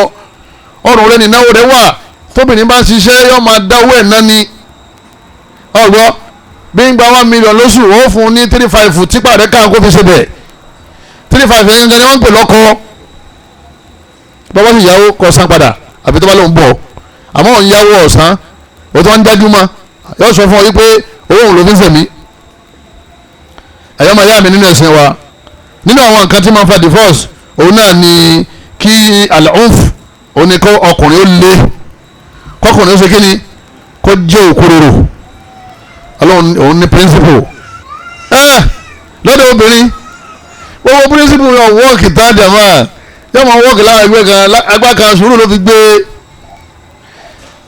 ọrùn rẹ nìnáwó rẹ wà tóbìnrin bá ń ṣiṣẹ́ yóò máa dáwọ́ ẹ̀ náà ni ọgbọ́ bí ń gba 1 million lóṣù ó fún ní 3-5 típa rẹ̀ káà kó fi ṣe bẹ̀ 3-5 yẹn gan ni wọ́n ń pè lọ́kọ́ bàbá sì yáwó kọ san padà àbí tó bá lóun bọ̀ àmọ́ òun yáwó ọ̀sán ó tó ń jájú mọ́ yóò sọ fún ọ wípé owó òun ló fi ń sẹ̀mí ẹ̀yọ́ máa yá mi nínú ẹ̀sìn wa nínú àwọn nǹkan tí máa ń fa divorce òun náà ni kí al-unf òun ni kó ọkùnrin ó lé kọkùnrin ó ṣe kí ni kó jẹ́ òkúròrò ọlọ́run òun ní principle lọ́dọ̀ obìnrin gbogbo principle yóò wọ́ọ̀kì tá a dẹ̀ máa yóò máa wọ́ọ̀kì láwọn ẹgbẹ́ kan agbá kan sùúrù ló fi gbé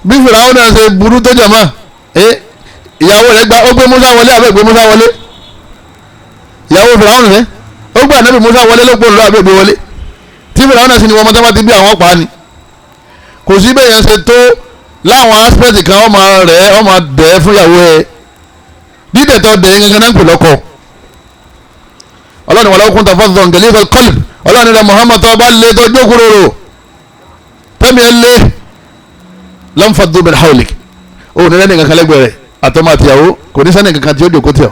bí fìlà àwọn náà ṣe burú tó jẹ̀ mọ́ ìyàwó rẹ̀ gba ó gbé Musa wọlé àbẹ́ gbé Musa wọlé ìyàwó fìlà àwọn rẹ̀ ó gbé ànábì Musa wọlé ló gbóòlù àbẹ́ gbé wọlé tí fìlà àwọn náà sì ni wọ́n mọ́tàmá ti bí àwọn pa ni kò sí bẹ́ẹ̀ yẹn ṣe tó láwọn aspect kan ọmọ rẹ̀ ọmọ dẹ̀ fún ìyàwó ẹ̀ dídẹ̀ tó dẹ̀ gangan náà ń pè lọ́kọ ọlọ́run wàlá òkúta fọ́sọ̀ ngẹ̀lẹ́ ìfẹ́ kọ́lì ọlọ́run rẹ̀ Muhammad tó bá lé tó jókòrò tẹ́mi ẹ̀ lé lọ́nfàdó bẹ̀rẹ̀ haulik ó ní lẹ́nu kankan lẹ́gbẹ̀ẹ́ rẹ̀ àtọ́mọ àtìyàwó kò ní sẹ́ni kankan tí ó jòkó tẹ̀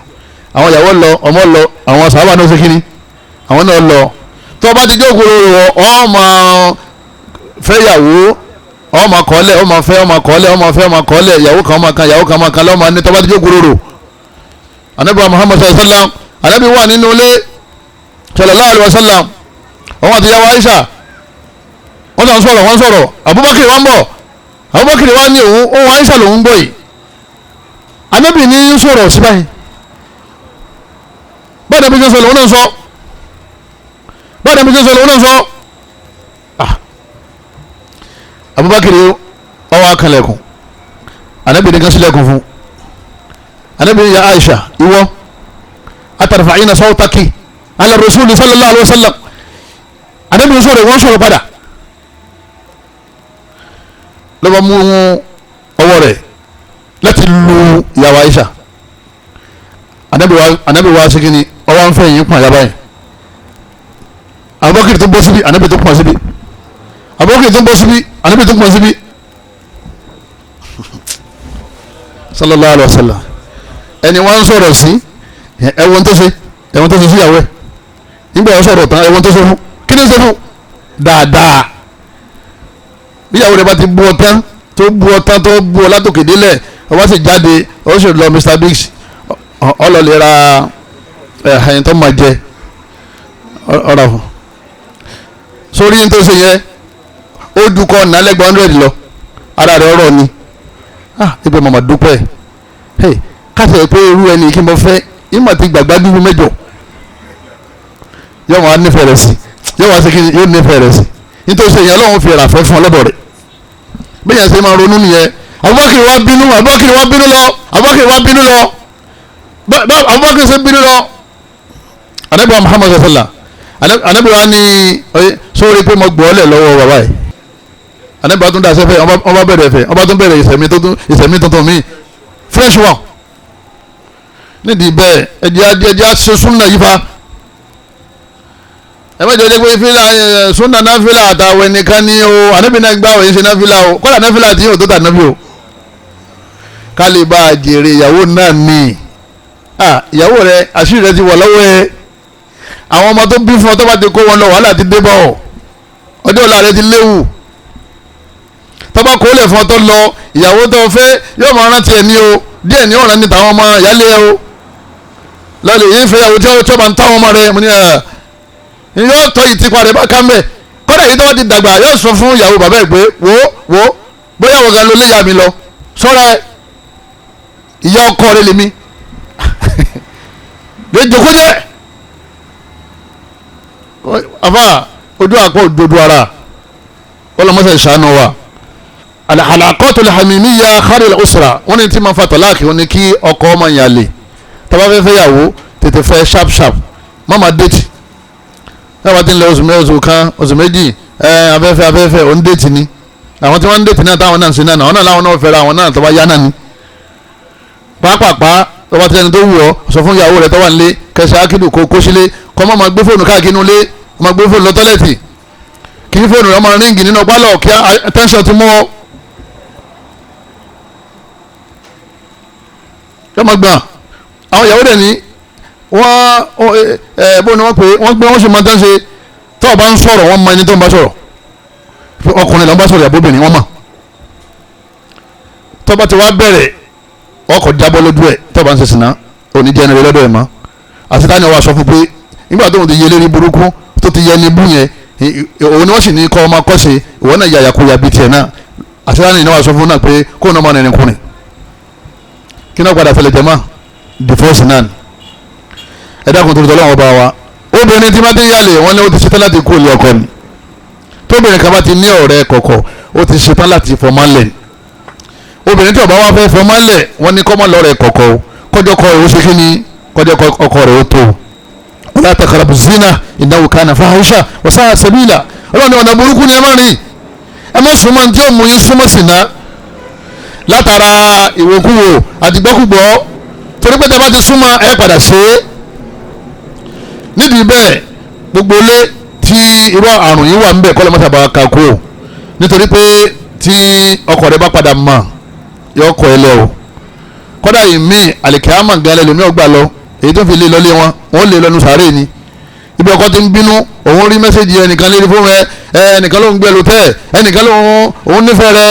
àwọn ìyàwó lọ ọmọ lọ àwọn sàábà náà ṣe kíni àwọn náà lọ tó bá ti jókòrò ọmọ fẹ́yàwó ọmọ kọ́lẹ̀ ọmọ fẹ́ ọmọ kọ́lẹ̀ ọmọ fẹ́ ọmọ kọ́lẹ̀ ìyàwó kan ọmọ kan ìyàwó kan ọmọ kan lọ́mọ ní tó bá ti jókòrò anabi Muhammad sallallahu alaihi wasallam anabi wà nínú ilé sallallahu alaihi wasallam ọmọ àti ìyàwó Aisha wọ́n náà sọ̀rọ̀ wọ́n sọ̀rọ̀ Abubakar wọ́n bọ̀ Abubakar wá ní ohun Aisha lòun gbọ́ yìí anabi ní sọ̀rọ̀ sí báyìí báyìí bí sọ̀rọ̀ òun náà sọ báyìí bí sọ̀rọ̀ òun náà sọ Abubakar ọwọ́ akalẹ̀kùn anabi ní kan sílẹ̀kùn fún anabi ya Aisha ìwọ atarfa'ina sawtaki ala rasuli sallallahu alaihi wasallam anabi sọ̀rọ̀ wọ́n sọ̀rọ̀ padà lọ́wọ́ mú ọwọ́ rẹ̀ láti lu ìyàwó Aisha anabi wa sigini ọwọ́ ń fẹ́ yín pọ̀ yaba yẹn Abubakar tó bọ́ síbi anabi tó pọ̀ síbi Abubakar tó bọ́ síbi anabi tó pọ̀ síbi sallallahu alaihi wasallam ẹni wọ́n ń sọ̀rọ̀ sí ẹ̀wọ̀n tó ṣe síyàwó ẹ̀ nígbà wọ́n sọ̀rọ̀ tán ẹ̀wọ̀n tó ṣe fún kí ni ṣe fún dáadáa bíyàwó rẹ̀ bá ti bú ọtán tó bú ọtán tó bú ọ látòkè délẹ̀ ọba sì jáde ó sì lọ Mr Biggs ọlọ́lẹ̀ ra ẹ̀hìn tó máa jẹ ọ̀rọ̀ fún sórí ní tó ṣe yẹ ó dúkọ́ nálẹ́gbọ̀n 100 lọ ara rẹ̀ ọ̀rọ̀ ni ìpè màmá dúpẹ́ káṣẹ̀ pé irú ẹni kí n bọ́ fẹ́ ìmọ̀ ti gbàgbá dúró mẹ́jọ yóò wá nífẹ̀ẹ́ rẹ̀ sí yóò wá sí kí yóò nífẹ̀ẹ́ rẹ̀ sí nítorí sẹ́yìn ọlọ́run fi ẹ̀rà fẹ́ fún ọlọ́dọ̀ rẹ̀ bí yẹn ṣe máa ronú nìyẹn Abubakar wá bínú lọ Abubakar ṣe bínú lọ anabi Muhammad sallallahu anabi wa ni sórí pé mo gbọ́ ọ́lẹ̀ lọ́wọ́ bàbá yìí anabi wa tún dá sẹ́fẹ̀ ọba bẹ̀rẹ̀ fẹ́ ọba tún bẹ̀rẹ̀ ìsẹ̀mí tuntun mi fresh one nídìí bẹ́ẹ̀ ẹ̀jẹ̀ ṣe súnà yìí fa ẹ má jẹ́ pé fílà súnà náà fílà àtàwọn ẹnìkan ní o anabi náà gbà wọ́n yìí ṣe náà fílà o kọ́lá náà fílà tí yóò tó tà náà fi o kálí bá a jèrè ìyàwó náà ní ìyàwó rẹ àṣírí rẹ ti wọ̀ lọ́wọ́ ẹ àwọn ọmọ tó bí fún ọ tó bá ti kó wọn lọ wàhálà ti dé bọ̀ ọ ọjọ́ ọ̀la rẹ ti léwu tó bá kó lè fún ọ tó lọ ìyàwó tó fẹ́ yóò máa rántí ẹ ní o díẹ̀ ní ọ̀ràn ní tàwọn ọmọ ìyálé ẹ o lọ́lẹ̀ yìí fẹ́ ìyàwó tí ó bá ń táwọn ọmọ rẹ mo ní yóò tọ́ ìtìpa rẹ bá ká mẹ́ kọ́dà yìí tó bá ti dàgbà yóò sọ fún ìyàwó bàbá ẹ pé wo bóyá wọ́n ga ló léyà mi lọ sọ́ra ìyá ọkọ rẹ lèmi lè jòkó jẹ́ afa ojú àpò òdodo ara ọlọmọsẹ ìṣàánú wa alaqatul hamimiyya kharil usra wọn ni tí ma fa tọ́láàkì wọn ni kí ọkọ ọmọ yàn lè tọ́ba fẹ́ fẹ́ yàwó tètè fẹ́ sharp mama déètì náà ti ń lẹ oṣù kan oṣù méjì afẹ́fẹ́ òun déètì ni àwọn tí wọ́n ń déètì náà táwọn náà ń sin náà àwọn náà láwọn náà fẹ́ra àwọn náà tọ́ba yá náà ni pàápàá tọ́ba tí ẹni tó wù ọ́ sọ fún ìyàwó rẹ̀ tọ́wà nílé kẹsàn ákìlù kó sílé kọ́ mọ́ máa gbé fóònù káàkiri nílé máa gbé fóònù lọ tọ́lẹ̀tì kí ní fóònù rẹ̀ máa ríǹgì nínú pálọ̀ kí attention ti mú ọ. yọ máa gbà àwọn ìyàwó rẹ̀ ní wọ́n bó ni wọ́n pè wọ́n gbé wọ́n ṣe máa tán ṣe tọ́ọ̀ bá ń sọ̀rọ̀ wọ́n mọ ẹni tó ń bá sọ̀rọ̀ ọkùnrin làwọn bá sọ̀rọ̀ àbóbìnrin wọ́n mọ̀ tọ́ba ti wá bẹ̀rẹ̀ ọkọ̀ jábọ́ lójú ẹ̀ tọ́ba ń ṣe sìnà òní jẹ́ ẹni rẹ lọ́dọ̀ ẹ̀ mọ́ àti táwọn wa sọ fún pé nígbà tó ń ti yẹ lérí burúkú tó ti yẹ ní bú yẹn òun ni wọ́n sì ní kọ́ ọmọ kọ́sẹ̀ ìwọ náà yàyà kó ya bíi tiẹ̀ náà àti táwọn wa sọ fún náà pé kó náà máa nìrìn kùnrin kí náà padà fẹlẹ̀ jẹ́mọ́ divorce náà ẹ dákun tó tọ́lọ́wọ́ bá wa obìnrin tí wọ́n ti yálè wọ́n ní ó ti ṣetán láti kó ilé ọkọ ni tóbìnrin kan bá ti ní ọ̀rẹ́ kọ̀kọ̀ ó ti ṣetán láti fọmálẹ̀ obìnrin tí ó bá wá fẹ́ fọmálẹ̀ wọ́n ní kọ́mọ́ lọ́rẹ̀ kọ̀kọ̀ kọjọ́ kọ ìwé ṣe kí ni kọjọ́ ọkọ rẹ̀ ó tó wala taqrabu zina innahu kana fahisha wa sa'a sabila ọlọ́run ọ̀nà burúkú ni ẹ má rìn ẹ má súnmọ́ tí ó mú yín súnmọ́ sínà látara ìwòkúwò àdìgbọ́kúgbọ́ torí pé tẹ́bá ti súnmọ́ ẹ padà ṣe é nídìí bẹ́ẹ̀ gbogbo ilé tí irú àrùn yìí wà ń bẹ̀ kọ́ lọ́mọ́sà bá kakó nítorí pé tí ọkọ rẹ bá padà mọ̀ yọ ọkọ ẹ lẹ́ o kọ́dà yìí mí àlìkàámà gan lẹ́lòmí ọgbà lọ èyí tó fi lé lọlé wọn lè lọnu sàárè ni ibi ọkọ ti ń bínú òun rí mẹ́sẹ̀gì ẹnìkan lérí fún ẹnìkan ló ń gbé lótẹ́ ẹnìkan ló ń nífẹ̀ẹ́ rẹ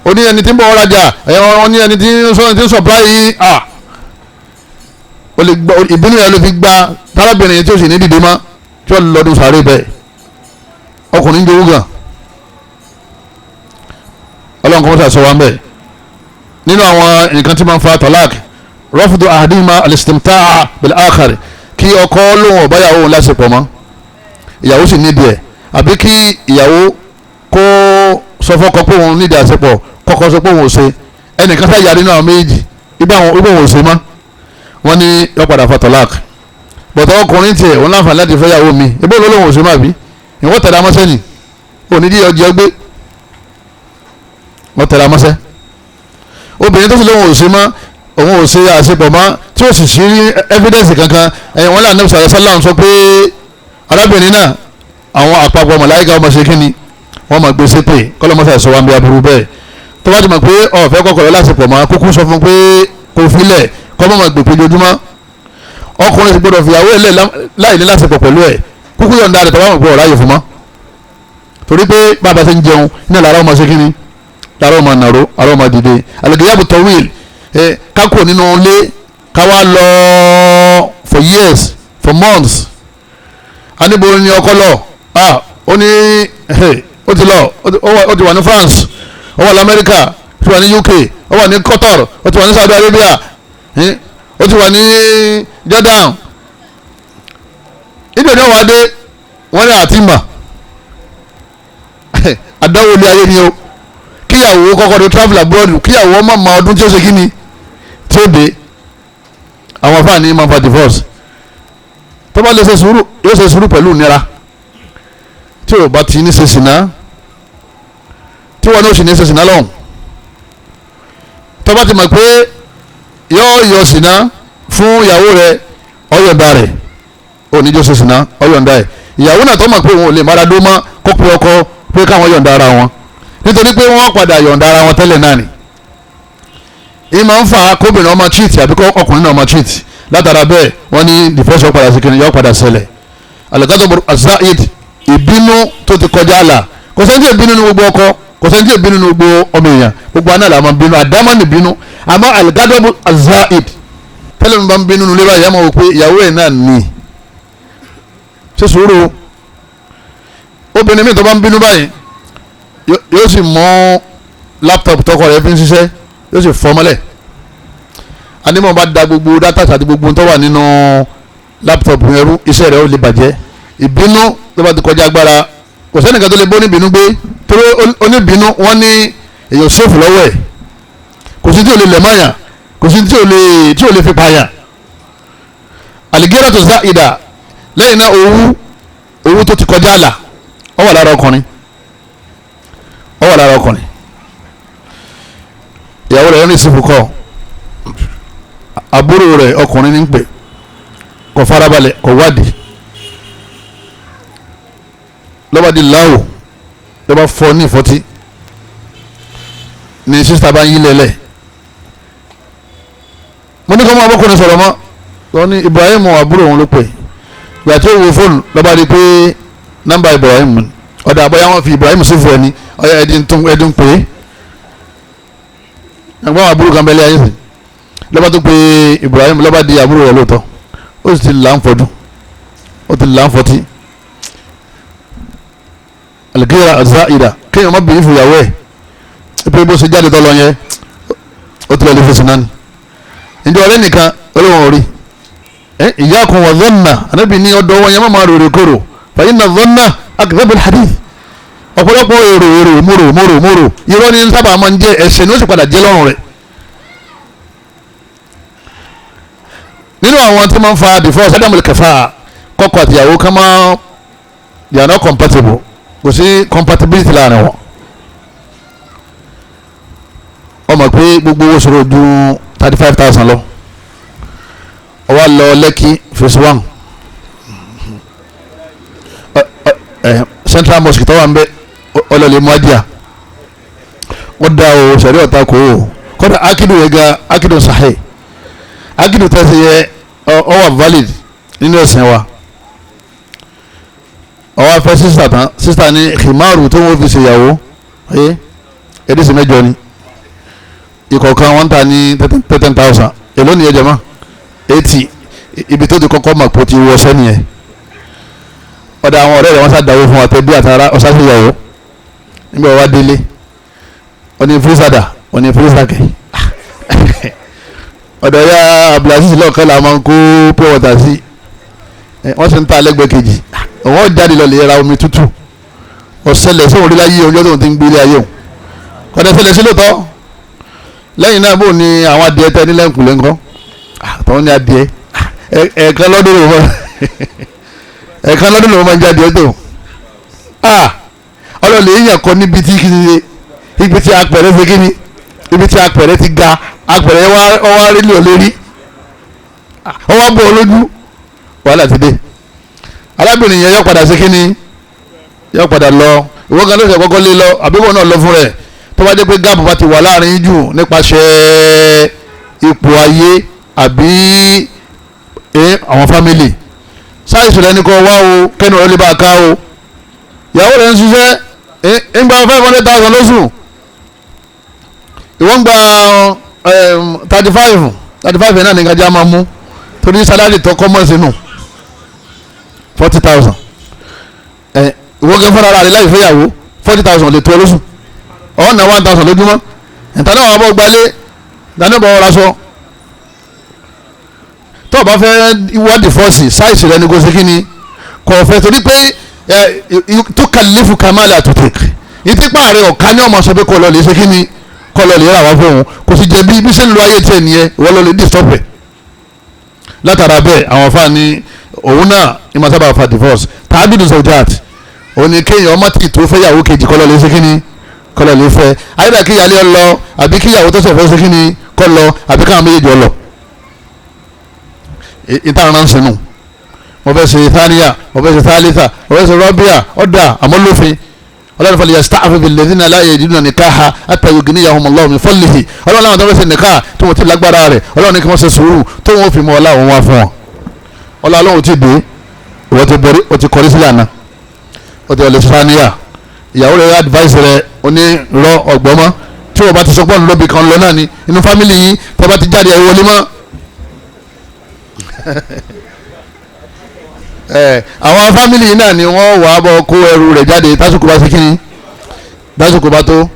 oní ẹni tí ń bọ̀ ọ́ rajà oní ẹni tí ń supply ìbínú yẹn ló fi gba tárábìnrin yẹn tí ó sì ní dìde mọ́ tí wọ́n lọ́dún sàárè bẹ́ẹ̀ ọkùnrin jowú gan ọlọ́run kọ́ mọ́tà sọ wa ń bẹ̀ nínú àwọn nǹkan tí máa ń fa talaq rọ́fùdù àdìmá alistimtaa bil akhar kí ọkọ lóhùn ọ̀báyàwó lásìkò mọ́ ìyàwó sì nídìí ẹ̀ àbí kí ìyàwó kó sọ fọ́kọ pé òun nídìí àsìpọ̀ kọ́kọ́ sọ pé òun ò ṣe ẹnìkan sáà yàrá nínú àwọn méjì ibà òun ò ṣe mọ́ wọ́n ní yọ padà fa talaq bọ̀tọ̀ ọkùnrin tiẹ̀ òun láǹfààní láti fẹ́ yàwó mi ebó lóhùn ò ṣe má bí ìwọ́n tẹ̀lé amọ́sẹ́ nì onídìí ọjọ́ gbé wọ́n tẹ̀lé amọ́sẹ́ obìnrin tó sì lóhùn ò ṣe mọ́ òun ò ṣe àṣepọ̀ mọ́ tí ó sì sí evidence kankan ẹ̀yìn wọn lànà sàrẹ́ sálàm sọ pé arábìnrin náà àwọn àpapọ̀ mọ̀láyíká ọmọ ṣe kínni wọ́n máa gbé sépè kọ́lọ́mọ́sà sọ wá ń bí aburú bẹ́ẹ̀ tó bá ti mọ̀ pé ọ̀fẹ́ kọ́kọ́ rẹ̀ láṣepọ̀ mọ́ kúkú sọ fún pé kò filẹ̀ kọ́mọ́ máa gbè péjojúmọ́ ọkùnrin ti gbọdọ̀ fìyàwó ẹ̀ láì ní láṣepọ̀ pẹ̀lú ẹ̀ kúkú yọ̀ǹda rẹ̀ tó bá mọ̀ pé ọ̀rá yìí fún mọ́ torí pé bàbá ṣe ń jẹun ní lára ọmọ ṣe kínni lára ọmọ nàró lára ọmọ dìde al-ghiyabu tawil kákò nínú ilé káwá lọ for years for months aníbo ni ọkọ lọ ó ní ó ti lọ ó ti wà ní France ó wà lamẹ́ríkà ó ti wà ní UK, ó wà ní Qatar, ó ti wà ní Saudi Arabia, ó ti wà ní Jordan. ìdè ní ọ̀wá dé wọ́n ní àtìmọ̀ àdáwò ilé ayé ni o. kíyàwó kọ́kọ́ tó travel abroad, kíyàwó ọmọ ọmọ ọdún tí ó ṣe kí ni tí ó dé. àwọn afáàní máa fa divorce. tó bá lè ṣe sùúrù yóò ṣe sùúrù pẹ̀lú ìnira tí ò bá ti ní ṣe sìnà, tí wọn ní ó sì ní ṣe sìnà lọ́hùn. tó bá ti mọ̀ pé yóò yọ sìnà fún ìyàwó rẹ̀ ọ̀yọ̀ǹda rẹ̀, oníjó ṣe sìnà ọ̀yọ̀ǹda ẹ̀. ìyàwó náà tó mọ̀ pé òun ò lè mára dó mọ́ kó pe ọkọ pé káwọn yọ̀ǹda ara wọn, nítorí pé wọ́n padà yọ̀ǹda ara wọn tẹ́lẹ̀ náà ni. ìmọ̀ ń fa kóbìnrin ọmọ cheat àbí ọkùnrin náà ọmọ cheat. látara bẹ́ẹ̀ wọ́n ní divorce yóò padà sí kìnìún yóò padà ṣẹlẹ̀. al-ghadab az-za'id, ìbínú tó ti kọjá àlà. kò sẹ́ni tí ìbínú ní gbogbo ọkọ, kò sẹ́ni tí ìbínú ní gbogbo ọmọ èèyàn, gbogbo aná làwọn bínú, àdámọ́ ní bínú. àmọ́ al-ghadab az-za'id tẹ́lẹ̀ mi bá ń bínú nílé báyìí, ẹ̀ máa wò pé ìyàwó ẹ̀ náà ní ṣe sùúrù. obìnrin mi tó bá ń bínú báyìí yóò sì mọ láptọ̀pù tọkọ rẹ̀ fi ń ṣiṣẹ́, yóò sì fọ́ mọ́lẹ̀. anímọ̀ bá da gbogbo dátà àti gbogbo tó wà nínú láptọ̀pù yẹn rú, iṣẹ́ rẹ̀ ó lè bàjẹ́. ìbínú tó bá ti kọjá agbára, kò sẹ́nìkan tó lè bó níbínú gbé, torí oníbínú wọ́n ní èèyàn ṣòfò lọ́wọ́ ẹ̀, kò sí tí ò lè lẹ̀ mọ́yàn, kò sí tí ò lè fi pààyàn. al-ghiratu za'ida, lẹ́yìn náà owó tó ti kọjá àlà ó wà lára ọkùnrin, ó wà lára ọkùnrin. ìyàwó rẹ̀ ní ìsìnkú kọ́ àbúrò rẹ̀ ọkùnrin ní ń pè, kò farabalẹ̀ kò wádìí, lọ́ba di láwò lọ́ba fọ́ ní ìfọ́tí ní sísítà bá ń yí lẹ́lẹ̀. mo ní kọ́ mọ́ abọ́kùnrin sọ̀rọ̀ mọ́ lọ ní Ibrahim àbúrò òun ló pè, ìgbà tí ó wo fóònù lọ́ba di pé nọ́mbà Ibrahim ọ̀dà àbọ̀yá wọn fi Ibrahim sí fún ẹni ọ̀yà ẹ̀dín pé ẹ̀gbọ́n àbúrò kan bẹ́lẹ̀ ayé sí lọ́ba tó pé Ibrahim lọ́ba di àbúrò rẹ̀ lóòótọ́, ó sì ti là ń fọdún, ó ti là ń fọtí. al-ghira az-za'ida, kéèyàn má bìí fún ìyàwó ẹ̀ pé bó ṣe jáde tọ́lọ yẹn ó ti lọ lè fèsì náà ni. ǹjẹ́ ọ̀rẹ́ nìkan olóhùn orí iyyakum wa dhanna, ànábì ní ọ̀dọ̀ wọn yẹn má máa rò kóró, fa inna dhanna akdhabul hadith. ọ̀pọ̀lọpọ̀ èrò mòrò irọ́ ní sábà máa ń jẹ́ ẹ̀ṣẹ̀ ni ó sì padà jẹ́ lọ́rùn rẹ̀. nínú àwọn tí máa ń fa divorce adamul kafa, kọ́kọ́ àtìyàwó kan máa they are not compatible, kò sí compatibility láàrin wọn. ọmọ pé gbogbo owó ṣòro ju 35,000 lọ, ọwọ́ lọ Lẹ́kì phase 1 Central Mosque tó wà ń bẹ ọlọ́lẹ̀ muadíà wọ́n dá o sẹ̀rí ọ̀tá kò o kọ́dà akidu yẹ ga akidu sahih, akidu tẹ̀sí yẹ ọ wà valid nínú ẹ̀sìn wa. ọwọ́ afẹ́ sísà tán, sísà ní khimaru tó wọ́n fi ṣèyàwó ẹ̀ẹ́dẹ́sì mẹ́jọ ni ìkọ̀ọ̀kan wọ́n ta ní 13,000 èló ni ẹ jẹ́ mọ́ 80. ibi tó ti kọ́kọ́ mọ̀ pé ó ti wọ sẹ́ni yẹn. ọ̀dà àwọn ọ̀rẹ́ rẹ̀ wọ́n ṣàdáwó fún wa tẹ́ bí àtàrà ọ̀ṣáṣẹ́yàwó nígbà wá délé oní fúrísàdà oní fúrísàkẹ́ ọ̀dọ̀ ya Abdulaziz lọ́ọ̀kẹ́ la máa ń kó pure water sí, wọ́n sì ń ta lẹ́gbẹ̀ẹ́ kejì, wọ́n jáde lọ lè ra omi tútù. ọ̀sẹ̀lẹ̀ sí òun rí láyé ọjọ́ tó ń ti ń gbélé ayé òun kọ́dẹ̀ ṣẹlẹ̀ sí lóòótọ́. lẹ́yìn náà bò ní àwọn adìẹ tẹ nílẹ̀ nkùlẹ̀ ńkọ́ àtàwọn ní adìẹ ẹ̀ẹ̀kan lọ́dún ló máa ń jáde tó ọlọ́lẹ̀ yíyan kọ níbi tí apẹ̀rẹ̀ ṣe kíni, ibi tí apẹ̀rẹ̀ ti ga, apẹ̀rẹ̀ ọwọ́ rí lò lérí ọwọ́ bọ̀ lójú, wàhálà ti dé. arábìnrin yẹn yọ padà ṣe kíni, yọ padà lọ, ìwọ kan ló ṣe kọ́kọ́ lé lọ àbíwọ̀ náà lọ fún rẹ̀. tó bá dé pé gáàpù bá ti wà láàrin jù nípasẹ̀ ipò ayé àbí àwọn fámìlì, sáyẹ̀sì lẹ́ni kọ́ wá o kẹ́nu ọ̀rẹ́ lè bá a ká o. ìyàwó rẹ̀ ń ṣiṣẹ́ ń gba 500,000 lóṣù, ìwọ́n ń gba 35 náà ní kájà máa mú torí sálárì tó kọ́ mọ́ sínú 40,000. ìwọ́n gẹ́ fúnra rẹ̀ láì fẹ́yàwó 40,000 lè tó lóṣù, ọ̀hún náà 1,000 lójúmọ́ ìtàn náà wà bọ́ gbalé ìtàn náà bọ́ ọ̀rọ̀ aṣọ tó o bá fẹ́ wọ́ọ̀dì fọ́ọ̀sì sáìsì rẹ ni kò sí kí ni kò fẹ́ torí pé tó kàlífù kamala àtúntò ìtìpá rẹ ọ̀ka ní ọmọ sọ pé kò lọ lè ṣe kí ni kò lọ lè rà wá fún òun kò sì jẹ́ bí ṣe ń lo ayé tiẹ̀ nìyẹn ìwọ lọ lè dì stọ́pẹ̀ látara bẹ́ẹ̀ àwọn afa ni òun náà ìmọ̀ sábà fa divorce tàbí dùsọ̀jáàt òun ni kéèyàn ọmọ tí tó fẹ́ yàwó kejì kọ́ lọ lè ṣe kí ni kọ́ lọ lè fẹ́ ayédà kí ìyálé lọ àbí kí ìyàwó tó ṣẹ̀fẹ́ ṣe kí ni kọ́ lọ àbí káwọn méjèèjì ọ lọ ìtàn ránṣẹ́ nù mo fẹ́ ṣe thaniya mo fẹ́ ṣe thalitha mo fẹ́ ṣe rọ́bíà ọ̀dà àmọ́lófin ọlọ́run fọlẹ̀ yẹ staff billadhina la yajiduna nikaha hatta yughniyahum Allahu min fadlihi ọlọ́run láwọn tó fẹ́ ṣe nìka tí wọ́n ti lágbára rẹ̀ ọlọ́run ní kí wọ́n ṣe sùúrù tó wọ́n fi mọ ọlá òun wá fún wọn ọlọ́run ti dé ìwọ́n ti bẹ̀rẹ̀ o ti kọrí sílẹ̀ àná o ti ọ̀lẹ̀ thaniya ìyàwó rẹ̀ advice rẹ̀ oní rọ ọ̀gbọ́mọ́ tí wọ́n bá ti sọpọ́n lóbi kan lọ náà ni inú fámìlì yìí tẹ́ bá ti jáde ẹ̀wọ́ lé mọ́ àwọn fámìlì yìí náà ni wọ́n wà á bọ̀ kó ẹrù rẹ̀ jáde tásìkò bá ṣe kíni tásìkò bá tó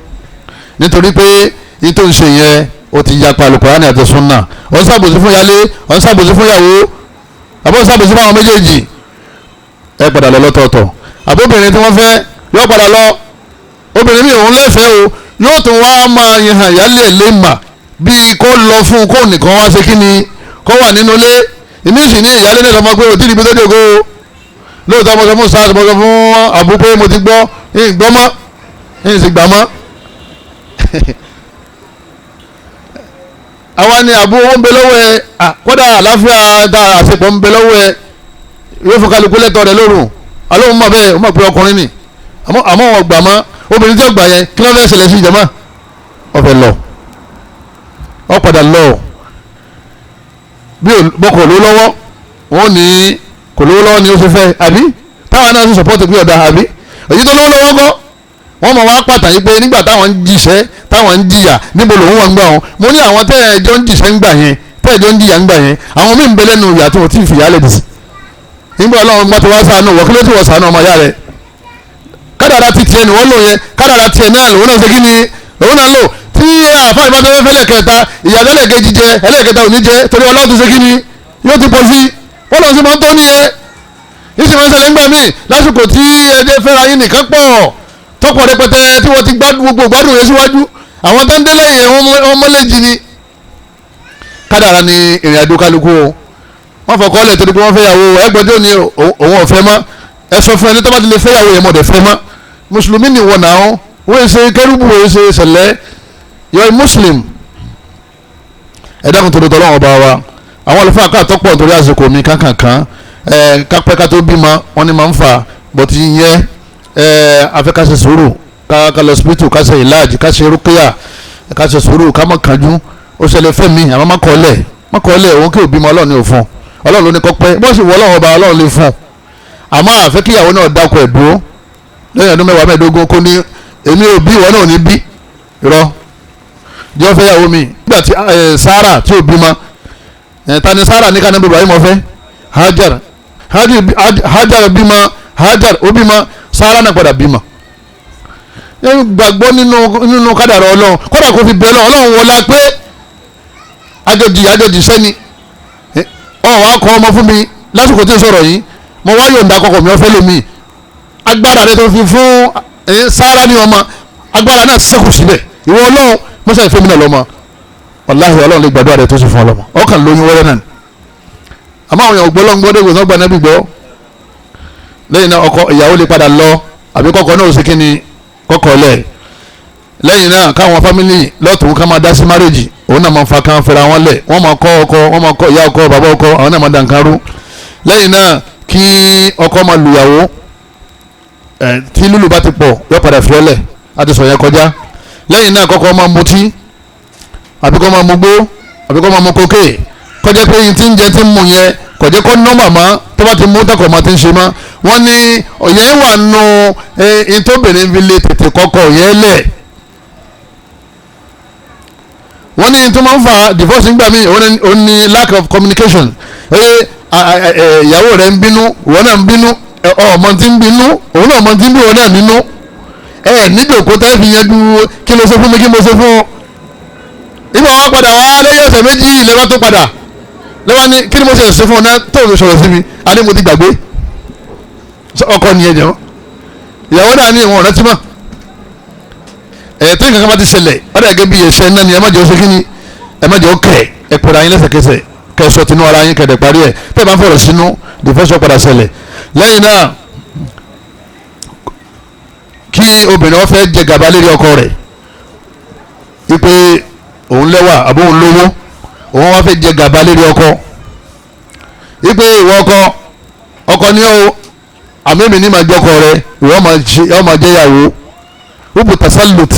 nítorí pé yìí tó ń ṣe yẹn o ti yapa Al-Qur'ani àti Sunnah ọ̀ ń ṣàbòsí fún yálé ọ̀ ń ṣàbòsí fún yàwó àbọ̀ ń ṣàbòsí fún àwọn méjèèjì ẹ padà lọ lọ́tọ̀ọ̀tọ̀ àbóbìnrin tí wọ́n fẹ́ yóò padà lọ obìnrin mi òun lẹ́fẹ̀ẹ́ o yóò tún wá máa yẹn hàn yálé ẹ̀ lé mà bíi kó lọ fún kó nìkan wá ṣe kíni kó wà nínú ilé ìmísì ní ìyálé náà lọ́mọ pé òtí ìbí tó dé ògo lóòótọ́ mo sọ fún sars mo sọ fún àbú pé mo ti gbọ́ ìgbọ́ mọ́ ìsì gbà mọ́ àwa ni àbú owó ń bẹ lọ́wọ́ ẹ kódà àlàáfíà da àṣepọ̀ ń bẹ lọ́wọ́ ẹ yóò fún kálukú lẹ́tọ̀ rẹ lórun alóhùn mọ̀ bẹ́ẹ̀ ó mọ̀ pé ọkùnrin ni àmọ́ wọn gbà mọ́ obìnrin tí ó gbà yẹn kí ló fẹ́ ṣẹlẹ̀ sí ìjàmá ọ̀fẹ́ lọ ọ padà lọ bí bọ́kọ̀ ló lọ́wọ́ wọn ní kò lówó lọ́wọ́ ni ó ṣe fẹ́ àbí táwọn náà sì sọpọ́tì pé ọ̀dà àbí èyí tó lówó lọ́wọ́ kọ́ wọ́n mọ̀ wá pàtàkì pé nígbà táwọn ń jìṣẹ́ táwọn ń jìyà níbo lòun wọn gbà wọn mo ní àwọn tẹ́ẹ̀jọ́ ń jìṣẹ́ ń gbà yẹn tẹ́ẹ̀jọ́ ń jìyà ń gbà yẹn àwọn míì ń bẹ lẹ́nu ìyà tí wọ́n ti fìyà lẹ̀ dì sí nígbà ọlọ́run gbà tó wá ṣàánú wọ́n kí ló ti wọ́n ṣàánú ọmọ ìyá rẹ̀ kádàrá ti tiẹ̀ ni wọ́n lò yẹn kádàrá tiẹ̀ náà lòun náà ṣe kí ni lòun náà lò tí àfáà ìbá tó fẹ́ lẹ́kẹ̀ẹ́ta ìyàtọ̀ ẹlẹ́kẹ̀ẹ́jì jẹ ẹlẹ́kẹ̀ẹ́ta ò ní jẹ torí ọlọ́run ti ṣe kí ni yóò ti pọ̀ sí wọ́n lọ sí máa ń tó nìyẹn yìí sì máa ń ṣẹlẹ̀ ńgbà míì lásìkò tí ẹ̀jẹ̀ fẹ́ra yín nìkan pọ̀ tọ́pọ̀ rẹpẹtẹ tí wọ́n ti gbogbo gbádùn yẹn síwájú àwọn tó ń dé lẹ́yìn wọn mọ́lẹ́jì ni kádàrá ni ìrìn àjò kálukú o wọ́n fọkọ́ lẹ̀ torí pé wọ́n fẹ́ yàwó ẹgbẹ́jọ́ ni òun ọ̀fẹ́ mọ́ ẹ sọ fún ẹni tó bá ti lè fẹ́ yàwó yẹn mọ̀ dẹ̀ fẹ́ mọ́ mùsùlùmí ni wọ̀nà ọ́ wọ́n ṣe kérúbù wọ́n ṣe ṣẹlẹ̀ yọ muslim ẹ̀dá kan tó lè tọ́lọ́wọ́n bá wa àwọn àlùfáà káàtọ́ pọ̀ nítorí àsìkò mi kankan kápẹ́ ká tó bímọ wọn ni máa ń fà bọ́tí yẹn afẹ́kàṣe sùúrù ká lọ hospital ká ṣe ìlàjì ká ṣe rúkìá ká ṣe sùúrù ká má kánjú ó ṣẹlẹ̀ fẹ́mi àmọ́ má kọ́lẹ̀ òun kí ò bímọ ọlọ́run ní òfun ọlọ́run ló ní kọ́pẹ́ bó sì wọ ọlọ́run ọba ọlọ́run lè fún àmọ́ àfẹ́ kíyàwó náà dákọ̀ ẹ̀ dúró lẹ́yìn ọdún 10 mẹ́ẹ̀ẹ́dógún kó ní èmi ò bí ìwọ náà ò ní bí irọ́ jẹ́ fẹ́ yàwó mi nígbà tí Sárà tí ò bímọ tani Sárà ní kanáà Ibrahim ọ̀fẹ́ Hajar bímọ Hajar ó bímọ Sárà náà padà bímọ gbàgbọ́ nínú kádàrá ọlọ́run kódà kó fi bẹ̀rẹ̀ ọlọ́run wọlá pé àjòjì sẹ́ni wàá kọ́ ọmọ fún mi lásìkò tí ń sọ̀rọ̀ yìí mo wá yọ̀ǹda kọkọ̀ mi ọ̀fẹ́ lómi agbára rẹ tó fi fún Sárà ní ọmọ agbára náà sẹ́kù síbẹ̀ ìwọ ọlọ́run mọ́sá ìfẹ́ mi náà lọ́mọ wàláhì ọlọ́run lè gbàdúrà rẹ tó sì fún ọlọ́mọ ọkàn lóyún wẹ́rẹ́ náà àmọ́ àwọn èèyàn gbọ́lọ́ngbọ́ dé ìwòsàn gba nẹ́bí gbọ́ lẹ́yìn náà ọkọ ìyàwó lè padà lọ àbí kọ́kọ́ náà ó sì kí ni kọ́kọ́ lẹ̀ lẹ́yìn náà káwọn fámìlì lọ́tùn ká máa dá sí márèjì òun náà máa fa kan fẹ́ra wọn lẹ̀ wọ́n máa kọ́ ọkọ wọ́n máa kọ́ ìyá ọkọ bàbá ọkọ àwọn náà máa dànkarú lẹ́yìn náà kí ọkọ máa lùyàwó tí lùlù bá ti pọ̀ yọ padà fiọ́lẹ̀ á ti sọ yẹn kọjá lẹ́yìn náà kọ́kọ́ máa mutí àbí kọ́ máa mugbó àbí kọ́ máa mu kókè kọjá pé yín tí ń jẹ tí ń mu yẹn kọjá kọ́ nọ́mbà mọ́ tó bá ti mú tọkọ̀ máa ti ń ṣe mọ́ wọ́n ní ọ̀yẹ́ wà nù ìtòbìnrin fi lè tètè kọ́kọ́ ọ̀yẹ́ lẹ̀ wọ́n ní tó máa ń fa divorce nígbà míì òun ní lack of communication ìyàwó rẹ̀ ń bínú ìwọ náà ń bínú ọmọ tí ń bínú òun náà ọmọ tí ń bí òun náà nínú níjòkó tẹ́ fi yanjú kí ló ṣe fún mi kí mo ṣe fún ọ nígbà wọn padà wá lẹ́yìn ọ̀sẹ̀ méjì lẹ́wọ́n tó padà lẹ́wọ́n ní kí ni mo ṣe ṣe fún ọ náà tó o sọ̀rọ̀ sí mi àní mo ti gbàgbé ọkọ nìyẹn jẹ́ ìyàwó náà ní ìwọ̀n rántí mọ́ tí nǹkan kan bá ti ṣẹlẹ̀ ọ̀dà gẹ́gẹ́ bí ẹ̀ṣẹ̀ náà ni ẹ má jẹ́ oṣù kínní ẹ má jẹ́ ó kẹ̀ ẹ pẹ̀lú ayé lẹ́sẹ̀kẹsẹ̀ kẹsọ̀ tinú ara yín kẹ̀dẹ̀ parí ẹ̀ tẹ́ ẹ bá ń fọ̀rọ̀ sínú dìfẹ́sọ̀ padà ṣẹlẹ̀ lẹ́yìn náà kí obìnrin wọn fẹ́ jẹ gàba lérí ọkọ rẹ̀ wípé òun lẹ́wà àbó òun lówó òun wá fẹ́ jẹ gàba lérí ọkọ wípé ìwọ ọkọ ní o àmẹ́mi ní ma jọkọ rẹ ìwọ máa jẹ ìyàwó wípé tasalut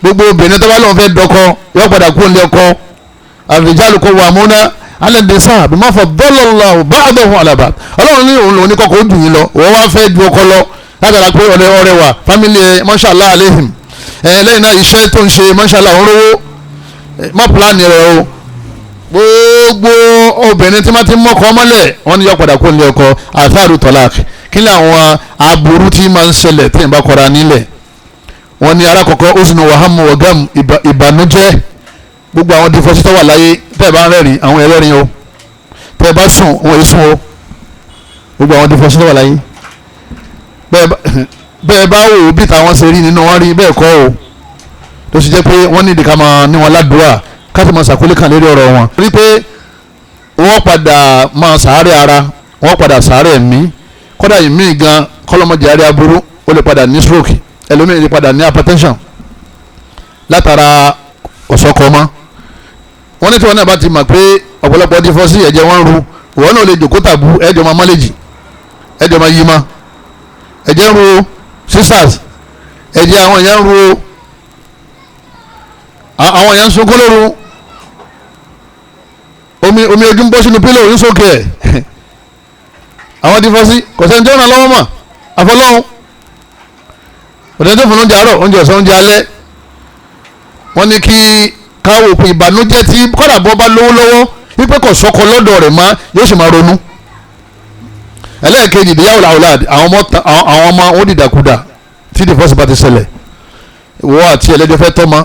gbogbo obìnrin tó bá lóun fẹ́ dọkọ yóò padà kú ní ọkọ àrìjálù kó wà múná alẹ́ ní sáà bí má fọ bọ́lọ́lá bá àdóhùn àlàbà ọlọ́run ní òun lòun ní kọ́kọ́ ó dùn yín lọ òun wá fẹ́ ju ọkọ lọ látara pé ọ̀rẹ́ wa fámìlì mọ́ṣálá aléhìm lẹ́yìn náà iṣẹ́ tó ń ṣe mọ́ṣálá òun rówó má pílánì rẹ̀ o gbogbo obìnrin tí wọ́n ti mọ́kọ́ mọ́lẹ̀ wọ́n ní yọ padà kó ní ọkọ àtàrù tọ́lák kí ni àwọn aburú tí máa ń ṣẹlẹ̀ tí ìbá kọ́ra nílẹ̀ wọ́n ní alákọ̀ọ́kọ́ osùnù wàhámù wọ̀gám ìbànújẹ́ gbogbo àwọn difọ́sí tó wà láyé tẹ́ ẹ bá ń rẹ́rìn àwọn ẹlẹ́rìn o tẹ́ ẹ bá sùn wọn èso o gbogbo àwọn difọ́sí tó wà láyé bẹ́ẹ̀ bá wò ó bí táwọn ṣe rí nínú wọn rí bẹ́ẹ̀ kọ́ o tó sì jẹ́ pé wọ́n ní ìdíkà máa ní wọn ládùúrà káṣí máa ṣàkólé kan lórí ọ̀rọ̀ wọn. rí pé wọ́n padà máa sàárẹ̀ ara wọ́n padà sàárẹ̀ ẹ̀mí kọ́dà ìmí gan kọ́lọ́mọdé àárẹ̀ aburú ó lè padà ní stroke ẹlòmíì lè padà ní hypertension látara ọ̀sọ́kọ mọ́. wọ́n ní tí wọ́n náà bá ti mọ̀ pé ọ̀pọ̀lọpọ̀ dífọ́sì ẹ̀jẹ̀ wọn ru ìwọ́n náà lè jòkó tàbú ẹ̀jọ̀ máa mọ́lẹ́jì ẹ̀jọ̀ máa yí mọ́ ẹ̀jẹ̀ ń ru sisters ẹ̀jẹ̀ àwọn èèyàn ń ru àwọn èèyàn ń sunkún lóru omi ojú ń bọ́ sínú pílò òun sókè ẹ̀ àwọn dífọ́sí kò sẹ́ni tó ràn lọ́wọ́ mọ̀ àfọlọ́hún òtẹ́ tó fún oúnjẹ àárọ̀ oúnjẹ ọ̀sán oúnjẹ alẹ́ wọ́n ní kí káwọ́ òpin ìbànújẹ́ tí kọ́dà bọ́ bá lówó lọ́wọ́ wípé kò sọ́kọ lọ́dọ̀ rẹ̀ mọ́ yóò sì máa ronú ẹlẹ́ẹ̀kejì ìdíyàwó làwòláàdì àwọn ọmọ wọn dìdàkudà tí dífọ́sí bá ti ṣẹlẹ̀ wọ́n àti ẹlẹ́jọ́ fẹ́ tọ́ mọ́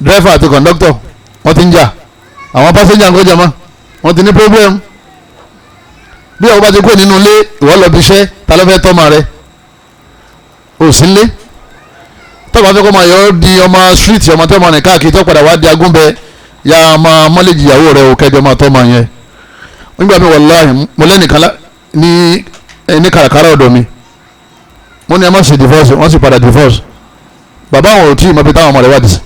dírẹ́fà àti kọ̀ńdọ́kítọ̀ wọ́n ti ń jà àwọn pásẹ́njà ń kọjá mọ́ wọ́n ti ní pírọ́blẹ́mù bí àwọn bá ti kó nínú ilé ìwọ lọ bí iṣẹ́ ta ló fẹ́ tọ́mọ rẹ ò sí ilé tọ́ba fẹ́ kọ́ máa yọ ọ́ di ọmọ street ọmọ tọ́mọ rìn káàkiri tó padà wá di agúnbẹ ya máa mọ́lẹ́jì ìyàwó rẹ ò kẹjọ máa tọ́mọ yẹn nígbà mi wàláhì mo lẹ́nìkan ní kàràkàrà ọ̀dọ̀ mi wọ́n ní ẹ má ṣe divorce wọ́n sì padà divorce bàbá àwọn ò tí ì mọ bí táwọn ọmọ rẹ wá dì sí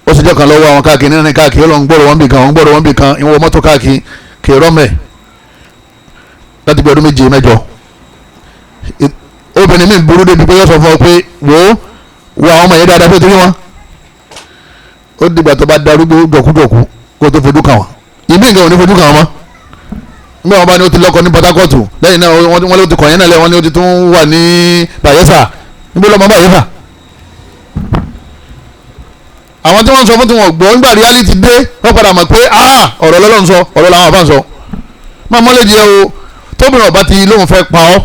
ó sì jẹ́ kan lọ́wọ́ àwọn káàkiri nínú káàkiri ó lọ ń gbọ́dọ̀ wọ́n bì kan wọ́n gbọ́dọ̀ wọ́n bì kan ìwọ mọ́tò káàkiri kèrò mẹ́ láti bí ọdún méje mẹ́jọ obìnrin mi burú débi pé yóò sọ fún ọ pé wo àwọn ọmọ yẹn dáadáa pé torí wọn ó dìgbà tó bá darúgbó dọ̀kúdọ̀kú kó tó fojú kàn wọn ìmí nǹkan ò ní fojú kàn wọn mọ́ nígbà wọn bá ní ó ti lọ́kọ ní Port Harcourt lẹ́yìn náà wọ́n ló ti kọ̀ yẹn náà lẹ́ wọ́n ní ó ti tún wà ní Bayelsa níbo lọ́mọ Bayelsa àwọn tí wọ́n sọ fún tí wọ́n gbọ́ nígbà reality dé wọ́n padà mọ̀ pé ọ̀rọ̀ lọ́lọ́run sọ ọ̀rọ̀ làwọn àbá ń sọ máa mọ́lẹ̀ jẹ́ o tóbìnrin ọba ti lóun fẹ́ pa ọ́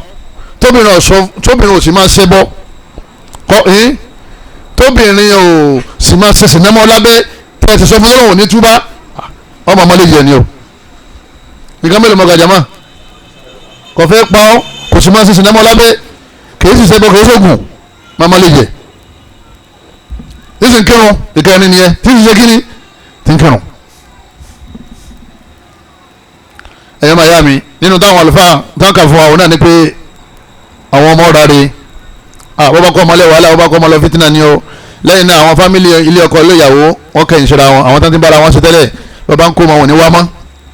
tóbìnrin ò sì máa ṣe bọ́ tóbìnrin ò sì máa ṣe sinimá lábẹ́ tẹ́ ẹ ti sọ fún lọ́wọ́ ní túbá ọmọ mọ́lẹ̀ jẹ́ ni o nǹkan mélòó mọ́gàjà máa kò fẹ́ pa ọ́ kò sì máa ṣe sinimá lábẹ́ kì í sì ṣe bọ́ kì í ṣògùn máa mọ́lẹ̀ jẹ́ nísìnyí kírun ìkẹrin nìyẹn tí ń ṣe kíni tí ń kírun. ẹ̀yọ́ máa yá mi nínú táwọn àlùfáà táwọn kà fún wa òun náà ni pé àwọn ọmọ ọ̀rá rè wọ́n bá kọ́ ọmọ lẹ́wàá wọ́n bá kọ́ ọmọ lọ fìtínà ni o lẹ́yìn náà àwọn fámìlì ilé ọkọ ilé ìyàwó wọ́n kẹ́yìn ṣọ́ra wọn àwọn tó ti ń bára wọn ṣe tẹ́lẹ̀ bàbá ń kó ọmọ wọn ní wá mọ́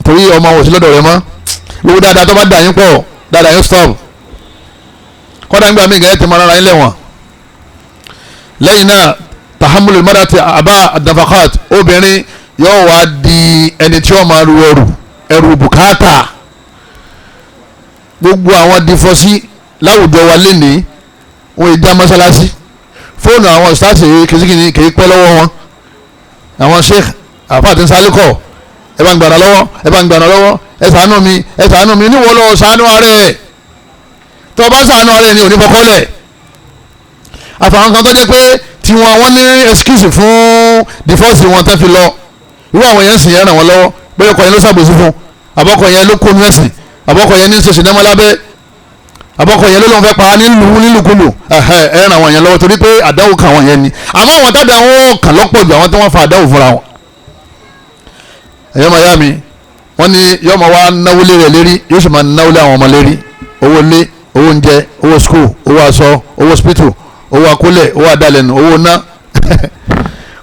torí ọmọ wọn ò sí lọ́dọ̀ rẹ mọ́ gbogbo dáadáa tó bá dà yín pọ̀ dáadáa yín stop kọ́dà nígbà míì gẹ́gẹ́ ti máa rárá yín lẹ́wọ̀n lẹ́yìn náà tahamulu marati aba adafakat obìnrin yóò wá di ẹni tí ó máa ru ẹrù bùkátà gbogbo àwọn difọ́sí láwùjọ wa lénìí wọn ìdá mọ́sálásí fóònù àwọn ìsáàsì kìsìkìsì kìí pẹ́ lọ́wọ́ wọn àwọn sheikh àfáàtì sálíkọ̀ ẹ bá ń gbàna lọ́wọ́ ẹ ṣàánú mi níwọ̀ lọ́wọ́ ṣàánú ààrẹ tó bá ṣàánú ààrẹ ni ò ní fọkọ́lẹ̀ àfàwọn kan tó jẹ́ pé tí wọ́n ní excuse fún divorce wọn tẹ́ fi lọ irú àwọn yẹn sì yẹn ràn wọ́n lọ́wọ́ bóyá ọkọ yẹn ló ṣàbòsí fún àbọ̀kọ yẹn ló kó nú ẹ̀sìn àbọ̀kọ yẹn ní ṣèṣì náà lábẹ́ àbọ̀kọ yẹn ló lóun fẹ́ pa nílùkulù ẹ ràn àwọn yẹn lọ́wọ́ torí pé àdáwò kan àwọn yẹn ni àmọ́ àwọn tádà wọn kàn lọ́pọ̀ ju àwọn tí wọ́n fa àdáwò fúnra wọn. ẹ̀yọ́ màá yá mi wọ́n ní yọ́ọ́ máa wá náwó lé rẹ̀ lérí yóò sì máa náwó lé àwọn ọmọ lérí owó lé owó oúnjẹ owó skul owó aṣọ owó hospital owó akólẹ̀ owó adalẹ̀nu owó ná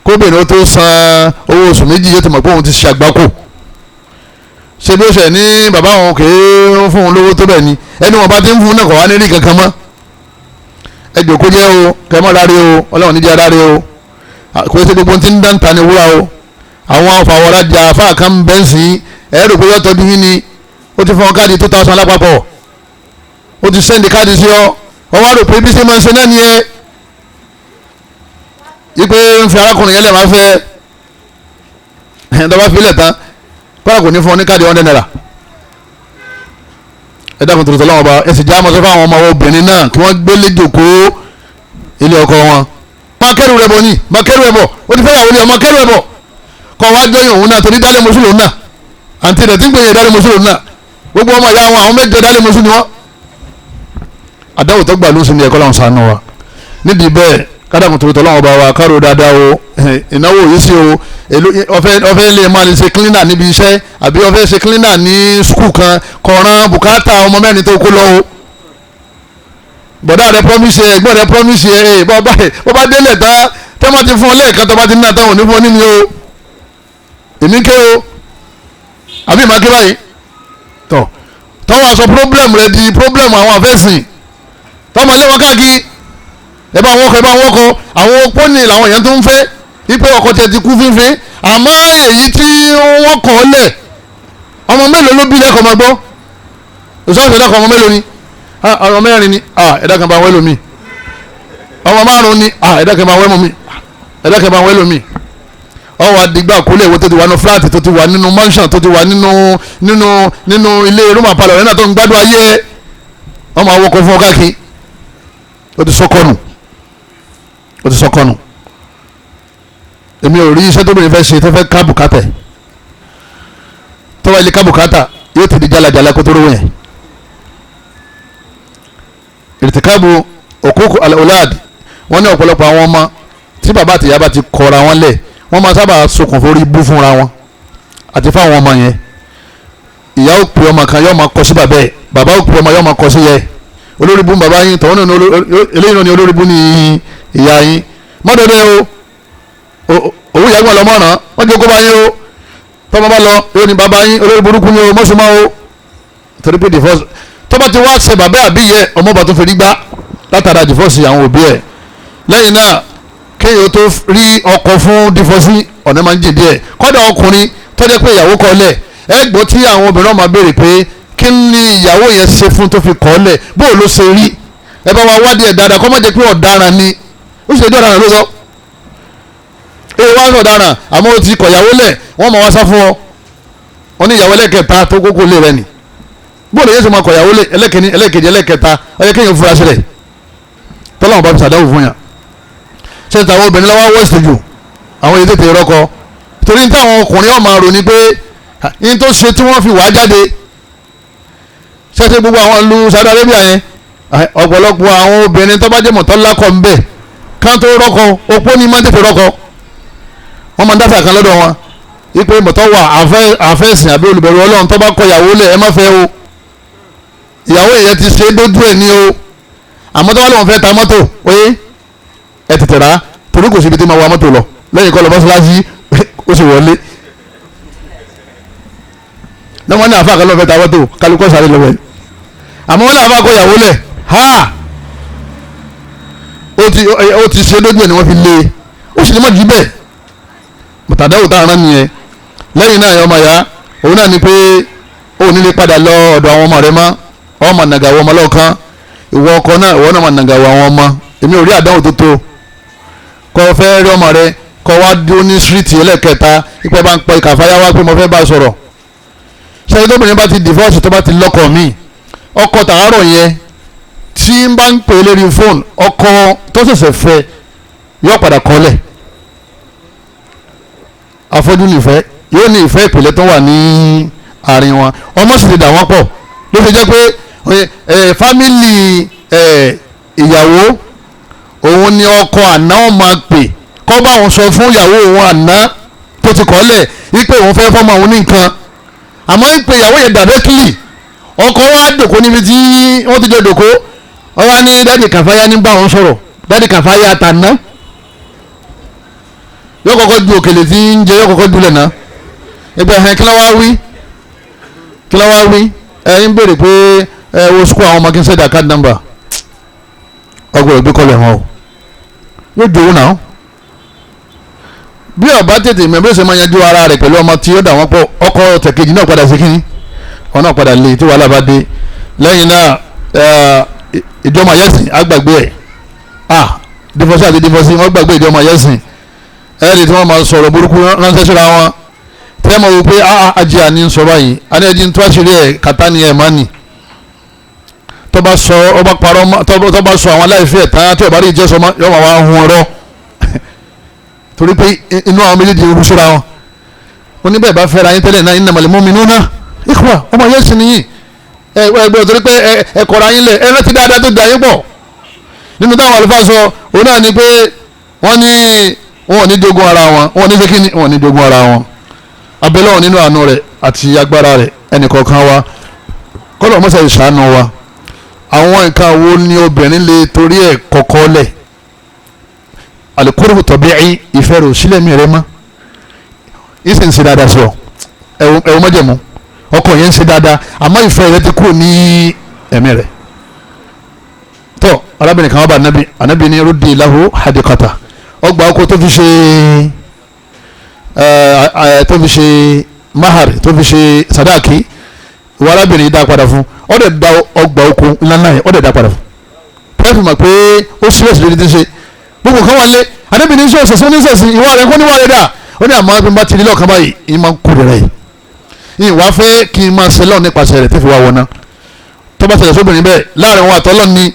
kóbìnrin ó tó san owó oṣù méjì yóò ti mọ̀ pé òun ti ṣe àgbákò ṣe bí ó ṣe ní bàbá àwọn kèé fún un lówó tó bẹ̀ ni ẹni wọn bá ti ń fún un náà kọ̀ wá ní rí kankan mọ́ ẹ jòkó jẹ́ o kẹmọ́ láre o ọlọ́run níjẹ́ láre o kò ṣe gbogbo ti ń dáńtà ní wúrà o àwọn afàwọ̀rajà afáàkàn bẹ́ǹsì ẹ̀rọ pé yọ́tọ̀ bí yín ni ó ti fún ọ káàdì 2000 lápapọ̀ ó ti sẹ́ndì káàdì sí ọ wọ́n wá rò pé bí ṣe máa ń ṣe náà ni ẹ ipe ń fi arákùnrin yẹn lè máa fẹ́ ẹ̀ tó bá fi lẹ̀ tán kọ́ra kò ní fún ọ ní káàdì 100 naira ẹ dákun tòlótò lọ́wọ́ bá ẹ sì já mọ́tò fáwọn ọmọ obìnrin náà kí wọ́n gbélé jòkó ilé ọkọ wọn máa kẹ́rù rẹ̀ bọ̀ ni máa kẹ́rù rẹ̀ bọ̀ ó ti fẹ́ yàwó ni ọmọ kẹ́rù rẹ̀ bọ̀ kọ́ wá jọyìn òun náà torí dálé mùsùlùmí náà àǹtí rẹ̀ tí ń gbìyànjú dálé mùsùlùmí náà gbogbo ọmọ ìyá wọn àwọn mẹ́jọ dálé mùsùlùmí wọn. àdáwò tó gbà ló sì ní ẹ̀kọ́ làwọn sànù wa nídìí bẹ́ẹ̀ kádàkùn tòlótò lọ́wọ́ bá wa kárò dáadáa o ìnáwó yìí sí o ọ̀fẹ́ lè máa lè ṣe cleaner níbi iṣẹ́ àbí ọ̀fẹ́ ṣe cleaner ní skul kan kọ̀ọ̀ràn bùkátà ọmọ mẹ́rin tó kó lọ o bọ̀dá rẹ promise ẹ ẹgbẹ́ rẹ promise ẹ bọ́ bá délẹ̀ tán tẹ́ wọ́n ti fún ọ lẹ́ẹ̀kan tó bá ti ní àtàwọn òní fún ọ nínú o èmi ké o àbí ìmọ̀ ké báyìí tọ̀ tọ́wọ́ aṣọ problem rẹ di problem àwọn àfẹ́sìn tọ́mọ lé wọn káàkiri ẹ bá wọn kọ àwọn opónì làwọn èèyàn tó ń fẹ́ wípé ọkọ tiẹ̀ ti kú fínfín àmọ́ èyí tí wọ́n kọ̀ ọ́ lẹ̀ ọmọ mélòó ló bí lẹ́kọ̀ọ́ máa gbọ́ òṣùwọ̀n ìṣẹ̀dá kan ọmọ mélòó ni ọmọ mẹ́rin ni ẹ̀dá kan bá wẹ́ lómi ọmọ márùn-ún ni ẹ̀dá kan bá wẹ́ mọ́mi ẹ̀dá kan bá wẹ́ lómi ọwọ́ àdìgbà kólé ìwé tó ti wà nínú fúláàtì tó ti wà nínú mansion tó ti wà nínú ilé rúmà palọ̀ rẹ̀ náà tó ń gbádùn ayé ọmọ awọkọ̀ fún ọ káàkiri ó ti sọkọnù èmi ò rí iṣẹ́ tóbìnrin fẹ́ ṣe tó fẹ́ ká bùkátà tó wá ilé ká bùkátà yóò ti di jalajala kó tó rówó yẹn ìrìtìkábù òkúkú alẹ́ọ̀láàd wọ́n ní ọ̀pọ̀lọpọ̀ àwọn ọmọ tí bàbá àtìyá bá ti kọra wọn lẹ̀ wọ́n máa sábà sokùn forí bú fúnra wọn àti fáwọn ọmọ yẹn ìyá ó pè ọmọ kan yóò máa kọ sí bàbá ẹ̀ bàbá ó pè ọmọ yóò máa kọ sí yẹ olórí bú bàbá yín tọ̀wọ́n náà eléyìí náà ni olórí bú ní ìyá yín mọ́dọ̀dẹ́ o òun ìyá gbọ́n lọ mọ́ràn wọ́n jẹ́ kó bá yín o tọ́mọ bá lọ yóò ní bàbá yín olórí burúkú ni o mọ́sùmá o torí pé divorce tọ́ba ti wá ṣe bàbá àbí yẹ ọmọ bá tó fèrè gbá látara divorce àwọn òbí ẹ̀ lẹ́yìn náà kéèyàn tó rí ọkọ fún divorce ọ̀nà máa ń jìn díẹ̀ kọ́dà ọkùnrin tó jẹ́ pé ìyàwó kọ́ lẹ̀ ẹ gbọ́ tí àwọn obìnrin máa béèrè pé kí ni ìyàwó yẹn ṣe fún tó fi kọ́ lẹ̀ bó ló ṣe rí ẹ bá wa wádìí ẹ̀ dáadáa kọ́ má jẹ́ pé ọ̀daràn ni ó ṣe ọ̀daràn ló sọ èyí wá ń ọ̀daràn àmọ́ ó ti kọ̀ ìyàwó lẹ̀ wọ́n máa wá sá fún ọ wọn ní ìyàwó ẹlẹ́kẹta tó kókó lé rẹ nì bóòlù yẹn sọ ma kọ̀ ìyàwó lẹ̀ ẹlẹ́kẹni ẹlẹ́kẹjì ẹlẹ́kẹta ọyẹ kéèyàn fura sílẹ̀ tọ́lá wọn bá fi sàdáwò fún yàn ṣe tàwọn obìnrin lọ́wọ́ west jù àwọn èyí tètè rọ́kọ torí táwọn ọkùnrin ọ̀ máa rò ní pé yín tó ṣe tí wọ́n fi wá jáde ṣẹ́ṣẹ́ gbogbo àwọn ìlú Saudi Arabia yẹn ọ̀pọ̀lọpọ̀ àwọn obìnrin tó bá jẹ́ mọ̀tọ́lá kọ́ ń bẹ̀ kán tó rọ́kọ opó ní máa ń tètè rọ́kọ wọ́n máa ń dáfà kan lọ́dọ̀ wọn ipe mọ̀tọ́ wà àfẹ́sìn àbí olùbẹ̀rù Ọlọ́run tó bá kọ ìyàwó lẹ̀ ẹ má fẹ́ o ìyàwó yẹn ti ṣe dójú ẹ̀ ní o àmọ́ tó wà lóun fẹ́ ta mọ́tò oye ẹ tètè rà torí kò síbi tí máa wa mọ́tò lọ lẹ́yìn kọ́ lọ mọ́ṣáláṣí ó sì wọlé náà wọ́n ní àfa kan lọ́ọ́ fẹ́ ta mọ́tò kálukọ́ sáré lọ́wọ́ ẹ̀ àmọ́ wọ́n ní àfa kọ ìyàwó lẹ̀ ha ó ti ṣe dójú ẹ̀ ni wọ́n fi lé ó sì ní mọ́ jù bẹ́ẹ̀ mọ̀tàdáwò tá a rán nìyẹn lẹ́yìn náà ọmọ ya òun náà ni pé ó nílé padà lọ ọ̀dọ̀ àwọn ọmọ rẹ mọ́ ọmọ nàgàwọ̀ ọmọ lọ́ọ̀kan ìwọ ọkọ náà ìwọ náà máa nàgàwọ̀ àwọn ọmọ èmi ò rí àdáwò tó tó kọ́ fẹ́ rí ọmọ rẹ kọ́ wá dúró ní síríìtì ẹlẹ́kẹta ipò bá ń pọ ìkàfáyà wá pé mo fẹ́ bá a sọ̀rọ̀ ṣẹ́yìn tóbìnrin bá ti divorce tó bá ti lọ́kọ mi ọkọ tàárọ̀ yẹn tí ń bá ń pè lórí fóònù ọkọ tó ṣẹ̀ṣẹ̀ fẹ́ yọ padà kọ́lẹ̀ afọ́jú nífẹ̀ẹ́ yóò ní ìfẹ́ ìpìlẹ̀ tó wà ní àárín wọn ọmọ sì ti dà wọ́n pọ̀ ló fi jẹ́ pé fámìlì ìyàwó òun ni ọkọ àná wọn máa pè kọ́ bá òun sọ fún ìyàwó òun àná tó ti kọ́lẹ̀ wípé òun fẹ́ fọ́mọ òun ní nǹkan àmọ́ ìpè ìyàwó yẹn directly ọkọ wa dòkó níbi tí wọ́n ti jọ dòkó wọ́n wá ní dádì kàfáyà ní bá òun sọ̀rọ̀ dádì kàfáyà àtàná yóò kọ́kọ́ ju òkèlè tí ń jẹ yóò kọ́kọ́ dúlẹ̀ náà ẹgbẹ́ ẹ̀hìn kí ló wá wí ẹ̀yin béèrè pé wo sukuu àwọn ọmọ kí n sẹ́dá card number ọgbọ̀n òbí kọlẹ̀ wọn o yóò jòwó náà bí ọba tètè mẹ́bí ó sì máa yanjú ara rẹ̀ pẹ̀lú ọmọ tí ó dà wọ́n pọ̀ ọkọ̀ tẹ̀kejì náà padà sí kínní ọ̀nà padà lè tí wàhálà bá dé lẹ́yìn náà ìjọba yẹ́sìn àgbàgbé ẹ̀ dífọ́sí àti dífọ́sí wọ́n gbàgbé ìjọba yẹ́sìn ẹ̀ẹ́dì tí wọ́n máa sọ̀rọ̀ burúkú ránṣẹ́ síra wọn tẹ́ mọ̀ wípé ajé àní ń sọ báyìí àní ẹ̀dín tó àṣírí ẹ̀ kàtá ni ẹ̀ máa nì tó bá sọ ọba parọ́ tó bá sọ àwọn aláìfẹ́ ẹ̀ tán tí ọba rí ìjẹ́ sọmọ yọ máa hun ọ̀rọ̀ torí pé inú àwọn méjèèjì ń rúṣọ́ra wọn wọn níbẹ̀ bá fẹ́ra yín tẹ́lẹ̀ náà innamal mu'minuna ikhwa ọmọ yẹn sì nìyí ẹgbẹ́ torí pé ẹ kọ̀ra yín lẹ̀ ẹ rántí dáadáa tó da yín pọ̀ nínú táwọn àlùfáà sọ òun náà ni pé wọ́n ní wọn ò ní jogún ara wọn wọn ò ní sékìní wọn ò ní jogún ara wọn abẹ́lẹ́ wọn nínú àánú rẹ̀ àti agbára rẹ̀ ẹnìkọ̀ọ̀kan wa kọ́lọ̀ mọ́sá ìṣàánú wa àwọn nǹkan wo ni obìnrin lè torí ẹ̀ kọ́kọ́ lẹ̀ alikóró tọ̀bíì ìfẹ́ rẹ̀ òsílẹ̀ mi rẹ̀ mọ́ ìsìn ṣe dáadáa sí ọ ẹ̀wọ̀n mọ́jẹ̀mú ọkọ yẹn ń ṣe dáadáa àmọ́ ìfẹ́ rẹ̀ ti kúrò ní ẹ̀mí rẹ̀ tọ́ arábìnrin kan wá bá anabi ní rúdi lahu hadikata ọgbà ọkọ tó fi ṣe mahar tó fi ṣe sadaki ìwà arábìnrin dá padà fún ọ dẹ̀ da ọgbà ọkọ ńláńlá yẹn ọ dẹ̀ dá padà fún pẹ́ẹ́fì mọ̀ pé ó sílẹ̀ sílẹ̀ ti ṣe gbogbo kan wà lé arábìnrin sọ ọ̀sẹ̀ sọ́ni sẹ̀sìn ìwà rẹ̀ kọ́ níwà rẹ̀ dà ó ní àmọ́ bí n bá ti rí lọ́ọ̀kan báyìí ìyẹn máa ń kú rẹ̀ yìí ìwà fẹ́ kí n máa ṣe lọ́ọ̀ nípasẹ̀ rẹ̀ tẹ́fì wá wọná tó bá ṣẹlẹ̀ sóbìnrin bẹ́ẹ̀ láàrin wọn àtọ́lọ́ ni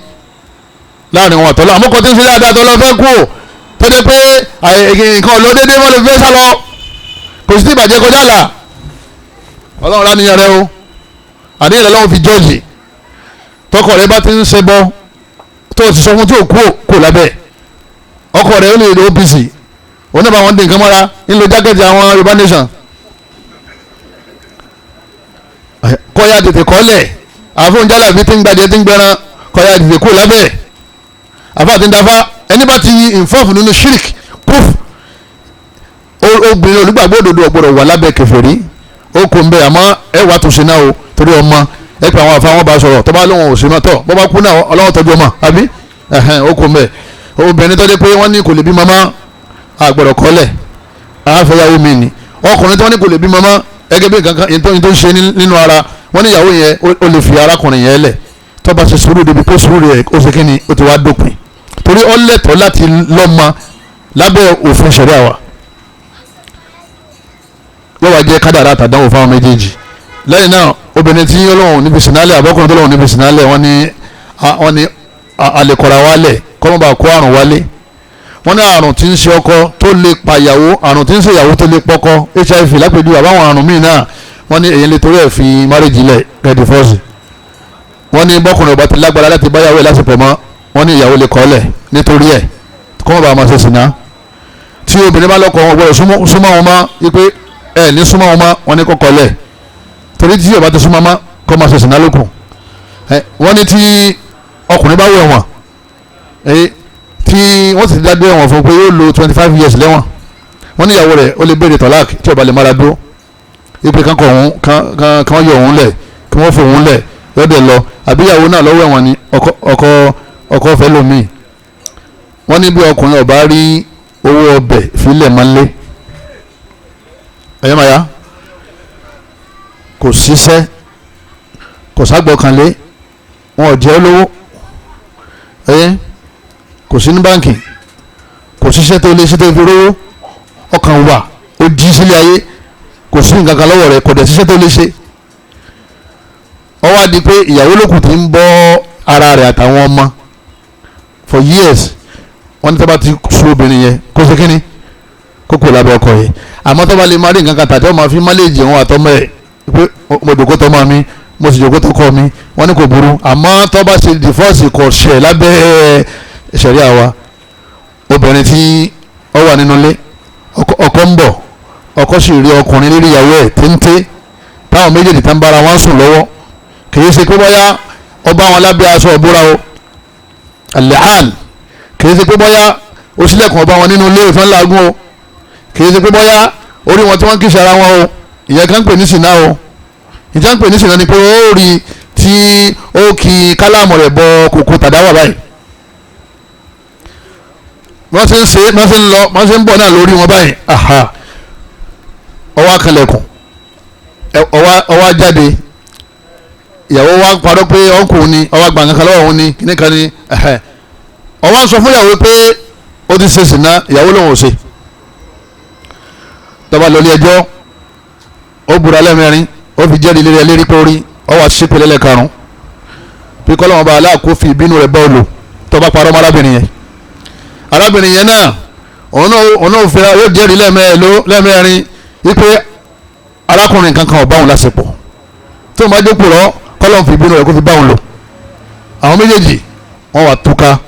láàrin wọn àtọ́lọ́ àmọ́kọ́ tí ń ṣe dáadáa tọ́lọ́ fẹ́ kú tó dé pé nǹkan ọ̀lọ́dẹ́dẹ́ wọn lè fẹ́ sá lọ kò sí ìbàjẹ́ kọjá là ọlọ́run láníyàn rẹ o àníyàn rẹ lọ́wọ́ fi jọ́ọ̀jì tọkọ rẹ bá ti ń ṣe bọ́ tó o ti sọ fún tí o kú lábẹ́ ọkọ rẹ ó lè lo OPC òun náà bá wọn dín nǹkan mọ́ra ń lo jákẹ́tì àwọn Yorùbá nation kọ́ya tètè kọ́lẹ̀ àfọ̀njálà bíi tí ń gbadìẹ tí ń gbẹran kọ́ya tètè kú lábẹ́ àfa àti ndafa ẹni bá ti involve nínú shirk poof obìnrin olùgbàgbọ́ òdodo ọ̀gbọ̀dọ̀ wà lábẹ́ kèfèrí ó kò ń bẹ àmọ́ ẹ wà tó ṣe náà o torí ọmọ ẹ pé àwọn àfa wọn bá sọ̀rọ̀ tó bá lóun ò sí náà tọ̀ bọ́ bá kú náà ọlọ́wọ́ tọ́jú ọmọ àbí ó kò ń bẹ obìnrin tó dé pé wọ́n ní kò lè bí mama àgbọ̀dọ̀ kọ́lẹ̀ àáfẹ́yàwó mi ni ọkùnrin tó wọ́n ní kò lè bí mama ẹgẹ́ bí nǹkan yẹn tó ń ṣe nínú ara wọ́n ní ìyàwó yẹn ó lè fi arákùnrin yẹn lẹ̀ tó bá ṣe sùúrù débi pé sùúrù rẹ̀ ó ṣe kíni ó ti wá dópin torí ó lẹ́tọ̀ọ́ láti lọ́mọ lábẹ́ òfin ṣẹ̀ríà wa yóò wá jẹ́ kádàrá àtàdánwò fáwọn méjèèjì lẹ́yìn náà obìnrin tí Ọlọ́run níbi sinálẹ̀ àbọ́kùnrin tó lọ́wọ́ níbi sinálẹ̀ wọ́n ní àlèkọ̀ra wálẹ̀ kọ́mọ́bà kó àrùn wálé wọ́n ní àrùn tí ń ṣe ọkọ tó lè pa ìyàwó àrùn tí ń ṣe ìyàwó tó lè pọ́kọ́ HIV lápèjú àbáwọn àrùn míì náà wọ́n ní èyí lè torí ẹ̀ fi márèjì lẹ̀ rẹ́dí fọ́ọ̀sì wọ́n ní bọ́kùnrin ọba ti lágbára láti báyàwó ẹ̀ lásìkò mọ́ wọ́n ní ìyàwó lè kọ́lẹ̀ nítorí ẹ̀ kọ́mọ́bà máa ṣe sìná tí obìnrin bá lọ́kọ wọn gbọ́dọ̀ súnmọ́ wọn mọ́ wípé ẹ̀ ní súnmọ́ wọn mọ́ wọn ní kọ́kọ́lẹ̀ torí tí ọba ti súnmọ́ mọ́ kọ́ máa ṣe sìná lókun wọ́n ní tí ọkùnrin bá wẹ̀ wọ́n tí wọ́n sì dájú ẹ̀wọ̀n fún pé yóò lo 25 years lẹ́wọ̀n wọ́n ní ìyàwó rẹ̀ ó lè béèrè tọ́láàkì tí ọba lè mára dúró ipe kan kọ òun kan yọ òun lẹ̀ kí wọ́n fò òun lẹ̀ yọ̀dẹ̀ lọ àbí ìyàwó náà lọ́wọ́ ẹ̀wọ̀n ni ọkọ fẹ́ lómi wọ́n ní bí ọkùnrin ọba rí owó ọbẹ̀ fílẹ̀ máa ń lé ẹ̀yẹ́màyà kò síṣẹ́ kò ságbọ́kànlé wọn ò jẹ́ olówó kò sí ní báǹkì kò síṣẹ́ tó lé sí tó fi rówó ọkàn wà ó jí sílé ayé kò sí nǹkan kan lọ́wọ́ rẹ̀ kò dẹ̀ síṣẹ́ tó lé ṣe ó wá di pé ìyàwó lókùn tí ń bọ́ ara rẹ̀ àtàwọn ọmọ for years wọ́n ní tó bá ti sú obìnrin yẹn kó ṣe kíni kó kò lábẹ́ ọkọ yẹn àmọ́ tó bá lè máa rí nǹkan kan tàbí ó máa fi máléèjì wọn àtọ́mọ́ ẹ̀ pé mo jòkó tọ́mọ mi mo sì jòkó tọkọ mi wọ́n ní kò burú àmọ́ tó bá ṣe divorce kò ṣẹ̀ lábẹ́ ṣẹ̀ríà wa. obìnrin tí ó wà nínú ilé ọkọ ń bọ̀ ọkọ sì rí ọkùnrin lérí ìyàwó ẹ̀ téńté táwọn méjèèjì tá ń bára wọn sùn lọ́wọ́ kì í ṣe pé bóyá ọba wọn lábẹ́ aṣọ ìbúra o al-li'an kì í ṣe pé bóyá ó sílẹ̀kùn ọba wọn nínú ilé ìfẹ́ ńlágún o kì í ṣe pé bóyá orí wọn tí wọ́n kì í ṣe ara wọn o ìyẹn kan ń pè ní sìnà o ìjà ń pè ní sìnà ni pé ó rí tí ó kì kálámù rẹ̀ bọ kòkó tàdáwà báyìí wọ́n ṣe ń ṣe wọ́n ṣe ń lọ wọ́n ṣe ń bọ̀ náà lórí wọn báyìí ọwọ́ akẹlẹ̀kùn ọwọ́ jáde ìyàwó wa parọ́ pé ọkùnrin ni ọwọ́ gbàngàn kan lọ́wọ́ òun ni kíní kan ni ọwọ́ sọ fún ìyàwó pé ó ti ṣe sìnà ìyàwó lòun ò ṣe tọ́ba lórí ẹjọ́ ó búra lẹ́mẹ̀rin ó fi jẹ́rìí lérí ẹlẹ́rìí pé orí ọwọ́ àṣìṣe lẹ́lẹ́ karùn-ún bí kọ́lọ́mọ bá aláàkó fi ìbínú rẹ̀ bá olò tọ́ba parọ́ mọ́ arábìnrin yẹn náà òun náà fẹ́ ó jẹ́rìí lẹ́mẹ̀rin wípé arákùnrin kankan ò bá òun láṣepọ̀ tí o máa dé kúrọ́ kọ́lọ́n fi ìbínú rẹ̀ kó fi bá òun lò àwọn méjèèjì wọ́n wà túká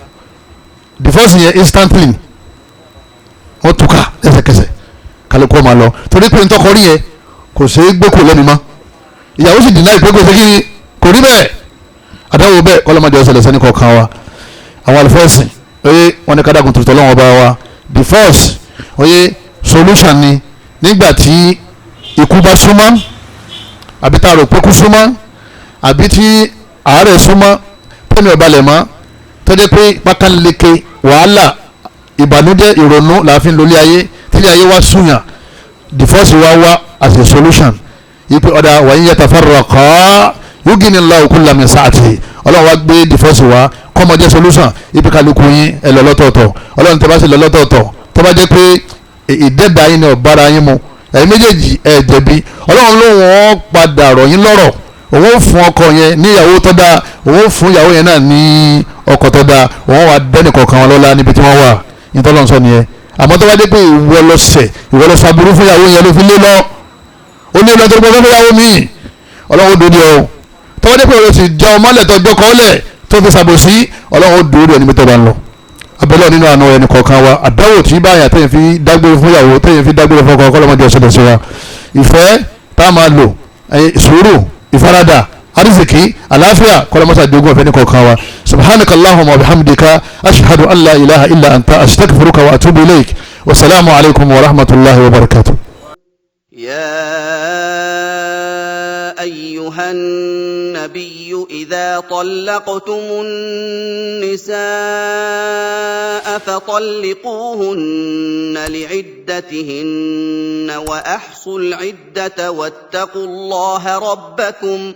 divorce yẹn instantly wọ́n túká lẹ́sẹ̀kẹsẹ̀ kálukú ọmọ lọ torí pé ntọ́kọrí yẹn kò ṣe é gbé kò lẹ́nu mọ́ ìyàwó sì dìnnà ìpé kò ṣe kí kò rí bẹ́ẹ̀ àdáwò bẹ́ẹ̀ kọ́lọ́mọdé ọ̀sẹ̀lẹ̀ sẹ́ni kọ̀ọ̀kan wa àwọn àlùfẹ́sìn oye wọn ní kádàkùn tuntun lọ́wọ́ bá wa divorce oye solution ni nígbà tí ikú bá súnmọ́ àbí tá a rò pé kú súnmọ́ àbí tí àárẹ̀ súnmọ́ pẹ́ẹ́nì ọ̀balẹ̀ mọ́ tọ́jú pé pákánleke wàhálà ìbànújẹ́ ìrònú làáfin lólé ayé tílé ayé wá súnyàn divorce wá as a solution yìí pé ọ̀dà wa in yatafarraqa yughnillahu kullam min sa'atihi ọlọ́run wá gbé divorce wá kọ́mọdé solution ibi kálukú yín ẹ lọ lọ́tọ̀ọ̀tọ̀ ọlọ́run tẹ́ bá sì lọ lọ́tọ̀ọ̀tọ̀ tó bá jẹ́ pé ìdẹ́dà yín ni ọ̀bára yín mu ẹ̀yin méjèèjì ẹ̀ jẹ̀bi ọlọ́run ló wọ́n padà rọ̀ yín lọ́rọ̀ òun fún ọkọ yẹn ní ìyàwó tó dáa òun fún ìyàwó yẹn náà ní ọkọ tó dáa òun wà dẹ́nì kọ̀ọ̀kan wọn lọ́la níbi tí wọ́n wà ní tọ́lọ́ sọ nìyẹn àmọ́ tó bá jẹ́ pé ìwọ lọ sàbúrú fún ìyàwó yẹn ló fi lé lọ ó lé lọ tó gbọ́ fún ìyàwó míì ọlọ́run ó dòdì ọ tó bá jẹ́ pé òun sì já ọmọlẹ̀ tó jọ kọ́lẹ̀ tó fi sàbòsí ọlọ́run ó dòdì ọ níbi tó bá ń lọ abẹ́lẹ́ nínú àna ẹni kọ̀ọ̀kan wa àdáwò tí báyà tẹ̀yìn fi dágbére fún ìyàwó tẹ̀yìn fi dágbére fún ọkọ ọlọ́mọdé ọ̀sẹ̀ sí wa ìfẹ́ tá a máa lò sùúrù ìfaradà ariziki àlàáfíà kọlọmọsá dogun ọ̀fẹ́ ní kọ̀ọ̀kan wa subhanaka allahumma wa bihamdika ashhadu an la ilaha illa anta astaghfiruka wa atubu ilayk wa salaamu alaykum wa rahmatullahi wa barakatuh. أيها النبي إذا طلقتم النساء فطلقوهن لعدتهن وأحصوا العدة واتقوا الله ربكم